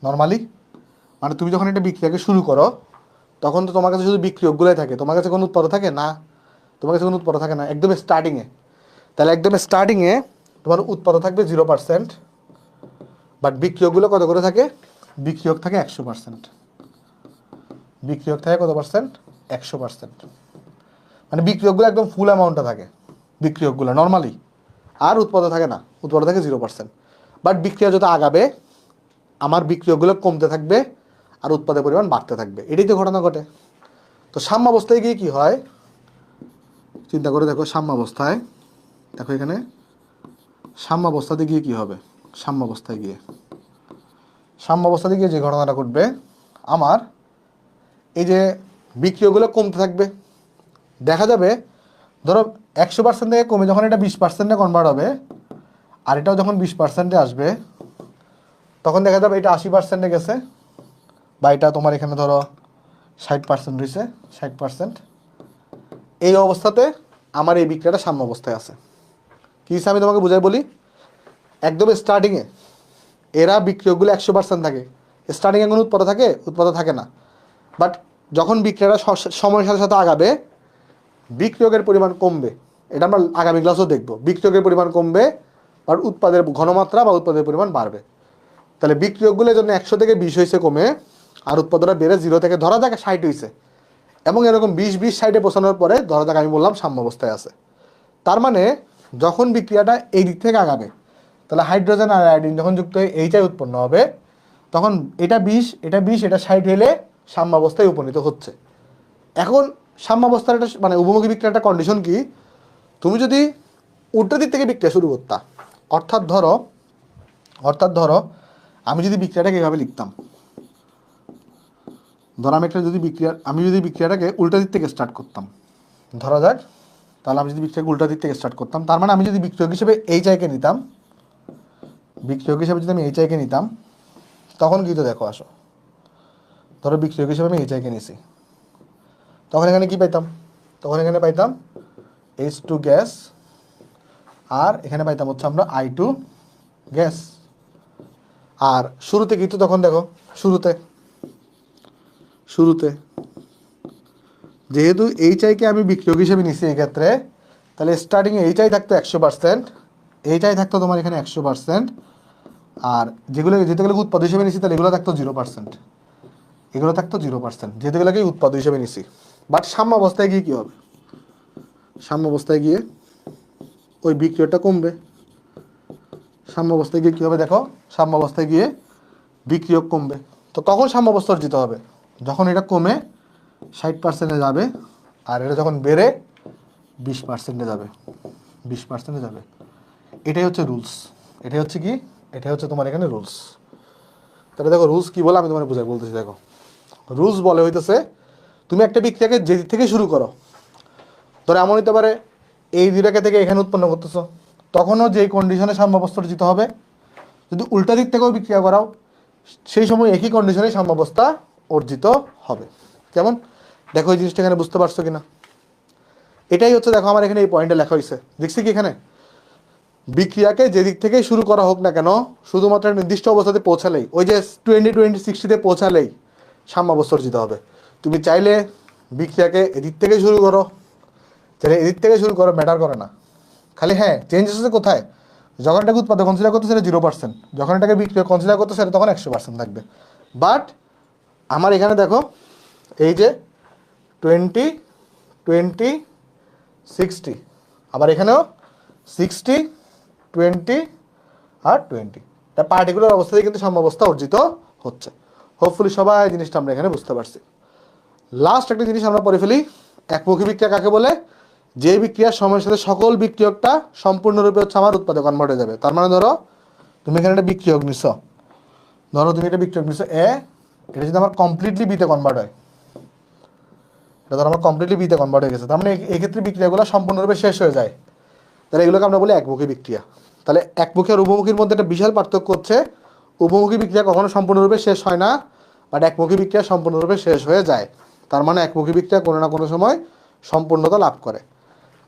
নর্মালি। মানে তুমি যখন একটা বিক্রিয়াকে শুরু করো তখন তো তোমার কাছে শুধু বিক্রিয়কগুলোই থাকে, তোমার কাছে কোনো উৎপাদক থাকে না। তোমার কাছে কোনো উৎপাদক থাকে না একদম স্টার্টিংয়ে। তাহলে একদম স্টার্টিংয়ে তোমার উৎপাদক থাকবে 0%, বাট বিক্রিয়কগুলো কত করে থাকে? বিক্রিয়ক থাকে 100%। বিক্রিয়ক থাকে কত পার্সেন্ট? 100%। মানে বিক্রিয়কগুলো একদম ফুল অ্যামাউন্টটা থাকে বিক্রিয়কগুলো নর্মালি। আর উৎপাদক থাকে না, উৎপাদক থাকে 0%। বাট বিক্রিয়া যত আগাবে আমার বিক্রিয়কগুলো কমতে থাকবে আর উৎপাদের পরিমাণ বাড়তে থাকবে, এটাই তো ঘটনা ঘটে। তো সাম্যাবস্থায় গিয়ে কি হয় চিন্তা করে দেখো। সাম্যাবস্থায় দেখো, এখানে সাম্যাবস্থাতে গিয়ে কি হবে? সাম্যাবস্থায় গিয়ে যে ঘটনাটা ঘটবে, আমার এই যে বিক্রিয়কগুলো কমতে থাকবে। দেখা যাবে ধরো 100% থেকে কমে যখন এটা 20%-এ কনভার্ট হবে, আর এটাও যখন 20%-এ আসবে তখন দেখা যাবে এটা 80%-এ গেছে, বা এটা তোমার এখানে ধরো 60% রয়েছে, 60%। এই অবস্থাতে আমার এই বিক্রিয়াটা সাম্য অবস্থায় আছে। কি হিসেবে আমি তোমাকে বুঝাই বলি, একদম স্টার্টিংয়ে এরা বিক্রিয়কগুলো 100% থাকে, স্টার্টিংয়ে কোনো উৎপাদন থাকে, উৎপাদন থাকে না। বাট যখন বিক্রিয়াটা সময়ের সাথে সাথে আগাবে, বিক্রিয়কের পরিমাণ কমবে। এটা আমরা আগামী ক্লাসেও দেখবো, বিক্রিয়কের পরিমাণ কমবে আর উৎপাদের ঘনমাত্রা বা উৎপাদের পরিমাণ বাড়বে। তাহলে বিক্রিয়কগুলো জন্য 100 থেকে 20 হয়েছে কমে, আর উৎপাদনটা বেড়ে 0 থেকে ধরা যাক 60 হয়েছে, এবং এরকম 20-20-60-এ পৌঁছানোর পরে ধরা যাক আমি বললাম সাম্য অবস্থায় আছে। তার মানে যখন বিক্রিয়াটা এই দিক থেকে আগাবে, তাহলে হাইড্রোজেন আর আয়োডিন যখন যুক্ত হয়ে এইটাই উৎপন্ন হবে, তখন এটা 20, এটা 20, এটা 60 হলে সাম্য অবস্থায় উপনীত হচ্ছে। এখন সাম্যাবস্থার একটা মানে উভমুখী বিক্রিয়ার একটা কন্ডিশন কি, তুমি যদি উল্টো দিক থেকে বিক্রিয়া শুরু করতা, অর্থাৎ ধরো আমি যদি বিক্রিয়াটাকে এভাবে লিখতাম, ধরো আমি যদি বিক্রিয়াটাকে উল্টো দিক থেকে স্টার্ট করতাম, ধরা যাক, তাহলে আমি যদি বিক্রিয়াকে উল্টো দিক থেকে স্টার্ট করতাম, তার মানে আমি যদি বিক্রিয়ক হিসেবে এইচআইকে নিতাম, যদি আমি এইচআইকে নিতাম, তখন কি তো দেখো আসো, ধরো বিক্রিয়ক হিসেবে আমি এইচআইকে নিছি, তখন এখানে কি পাইতাম, তখন এখানে পাইতাম H2 গ্যাস, আর এখানে পাইতাম হচ্ছে আমরা I2 গ্যাস। আর শুরুতে কিন্তু তখন দেখো শুরুতে যেহেতু এইচআইকে আমি বিক্রিয়ক হিসেবে নিছি এই ক্ষেত্রে, তাহলে স্টার্টিংয়ে এইচআই থাকতো 100%, এইচআই থাকতো তোমার এখানে 100%, আর যেগুলোকে উৎপাদ হিসেবে নিছি তাহলে এগুলো থাকতো 0%, এগুলো থাকতো 0%, যেহেতু এগুলোকে উৎপাদ হিসেবে নিছি। বাট সাম্য অবস্থায় গিয়ে কী হবে, সাম্য অবস্থায় গিয়ে ওই বিক্রিয়কটা কমবে। সাম্য অবস্থায় গিয়ে কী হবে দেখো, সাম্য অবস্থায় গিয়ে বিক্রিয়ক কমবে। তো কখন সাম্য অবস্থা অর্জিত হবে, যখন এটা কমে 60%-এ যাবে, আর এটা যখন বেড়ে 20%-এ যাবে, 20%-এ যাবে। এটাই হচ্ছে রুলস, এটাই হচ্ছে কি, এটাই হচ্ছে তোমার এখানে রুলস। তাহলে দেখো রুলস কি বলে আমি তোমার বলতেছি। দেখো রুলস বলে হইতেছে, তুমি একটা বিক্রিয়াকে যে দিক থেকে শুরু করো, ধরো এমন হতে পারে এই দুইটাকে থেকে এখানে উৎপন্ন করতেছো, তখনও যেই কন্ডিশনে সাম্যাবস্থা অর্জিত হবে। যদি উল্টা দিক থেকেও বিক্রিয়া করাও, সেই সময় একই কন্ডিশনে সাম্যাবস্থা অর্জিত হবে। কেমন দেখো এই জিনিসটা এখানে বুঝতে পারছো কিনা, এটাই হচ্ছে দেখো আমার এখানে এই পয়েন্টে লেখা হয়েছে, দেখছি কি এখানে বিক্রিয়াকে যে দিক থেকে শুরু করা হোক না কেন, শুধুমাত্র নির্দিষ্ট অবস্থাতে পৌঁছালেই, ওই যে 20-20-60-তে পৌঁছালেই সাম্যাবস্থা অর্জিত হবে। তুমি চাইলে বিক্রিয়াকে এদিক থেকে শুরু করো, চাইলে এদিক থেকে শুরু করো, ম্যাটার করে না। খালি হ্যাঁ চেঞ্জ হচ্ছে কোথায়, যখন এটাকে উৎপাদক কনসিডার করতে সেটা 0%, যখন এটাকে বিক্রিয়া কনসিডার করতে সেটা তখন 100% থাকবে। বাট আমার এখানে দেখো এই যে 20-20-60, আবার এখানেও 60-20 আর 20, তা পার্টিকুলার অবস্থায় কিন্তু সাম্যাবস্থা অর্জিত হচ্ছে। হোপফুলি সবাই জিনিসটা আমরা এখানে বুঝতে পারছি। লাস্ট একটা জিনিস আমরা পড়ে ফেলি, একমুখী বিক্রিয়া কাকে বলে, যে বিক্রিয়ার সময়ের সাথে সকল বিক্রিয়কটা সম্পূর্ণরূপে হচ্ছে আমার উৎপাদে কনভার্ট হয়ে যাবে। তার মানে ধরো তুমি এখানে একটা বিক্রিয়ক নিছো, এটা যদি আমার কমপ্লিটলি বিতে কনভার্ট হয়, এটা ধরো আমার কমপ্লিটলি বিতে কনভার্ট হয়ে গেছে, তার মানে এই ক্ষেত্রে বিক্রিয়াগুলো সম্পূর্ণরূপে শেষ হয়ে যায়, তাহলে এগুলোকে আমরা বলি একমুখী বিক্রিয়া। তাহলে একমুখী আর উভমুখীর মধ্যে একটা বিশাল পার্থক্য হচ্ছে, উভমুখী বিক্রিয়া কখনো সম্পূর্ণরূপে শেষ হয় না, বাট একমুখী বিক্রিয়া সম্পূর্ণরূপে শেষ হয়ে যায়। তার মানে একমুখী বিক্রিয়া কোনো না কোনো সময় সম্পূর্ণতা লাভ করে,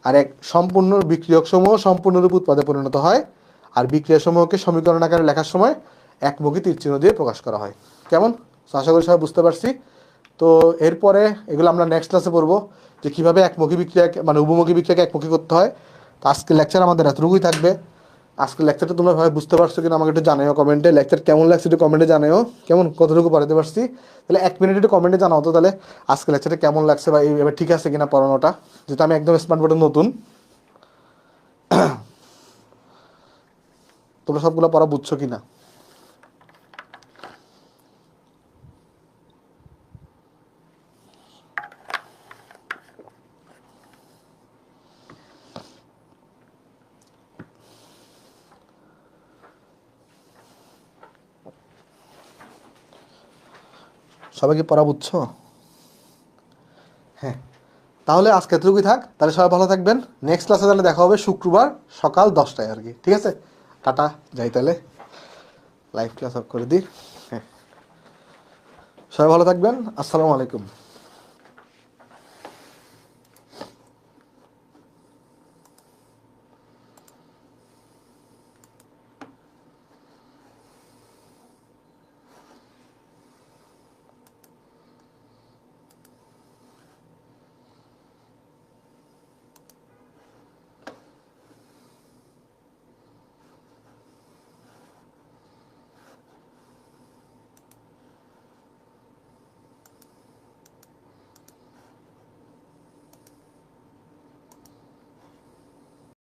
আর এক সম্পূর্ণ বিক্রিয়কসমূহ সম্পূর্ণরূপে উৎপাদে পরিণত হয়, আর বিক্রিয়াসমূহকে সমীকরণ আকারে লেখার সময় একমুখী তীরচিহ্ন দিয়ে প্রকাশ করা হয়। কেমন, আশা করি সবাই বুঝতে পারছি। তো এরপরে এগুলো আমরা নেক্সট ক্লাসে পড়বো, যে কীভাবে একমুখী বিক্রিয়াকে মানে উভমুখী বিক্রিয়াকে একমুখী করতে হয়। তো আজকের লেকচার আমাদের এতটুকুই থাকবে। আজকের লেকচারটা তোমরা ভাবে বুঝতে পারছো কিনা আমাকে একটু জানাও কমেন্টে, লেকচার কেমন লাগছে একটু কমেন্টে জানাও, কেমন কতটুকু পড়াতে পারছি। তাহলে 1 মিনিট একটু কমেন্টে জানাও তো তাহলে আজকের লেকচারটা কেমন লাগছে, বা এবার ঠিক আছে কিনা পড়ানোটা, যেহেতু আমি একদম স্মার্ট বোর্ডে নতুন। তোমরা সবগুলো পড়া বুঝছো কিনা। সবাই কি পড়া বুঝছো? হ্যাঁ, তাহলে আজকে এতটুকুই থাক। তাহলে সবাই ভালো থাকবেন। নেক্সট ক্লাসে তাহলে দেখা হবে শুক্রবার সকাল 10টায় আর কি, ঠিক আছে? টাটা, যাই তাহলে, লাইভ ক্লাস অফ করে দিই। হ্যাঁ, সবাই ভালো থাকবেন, আসসালামু আলাইকুম।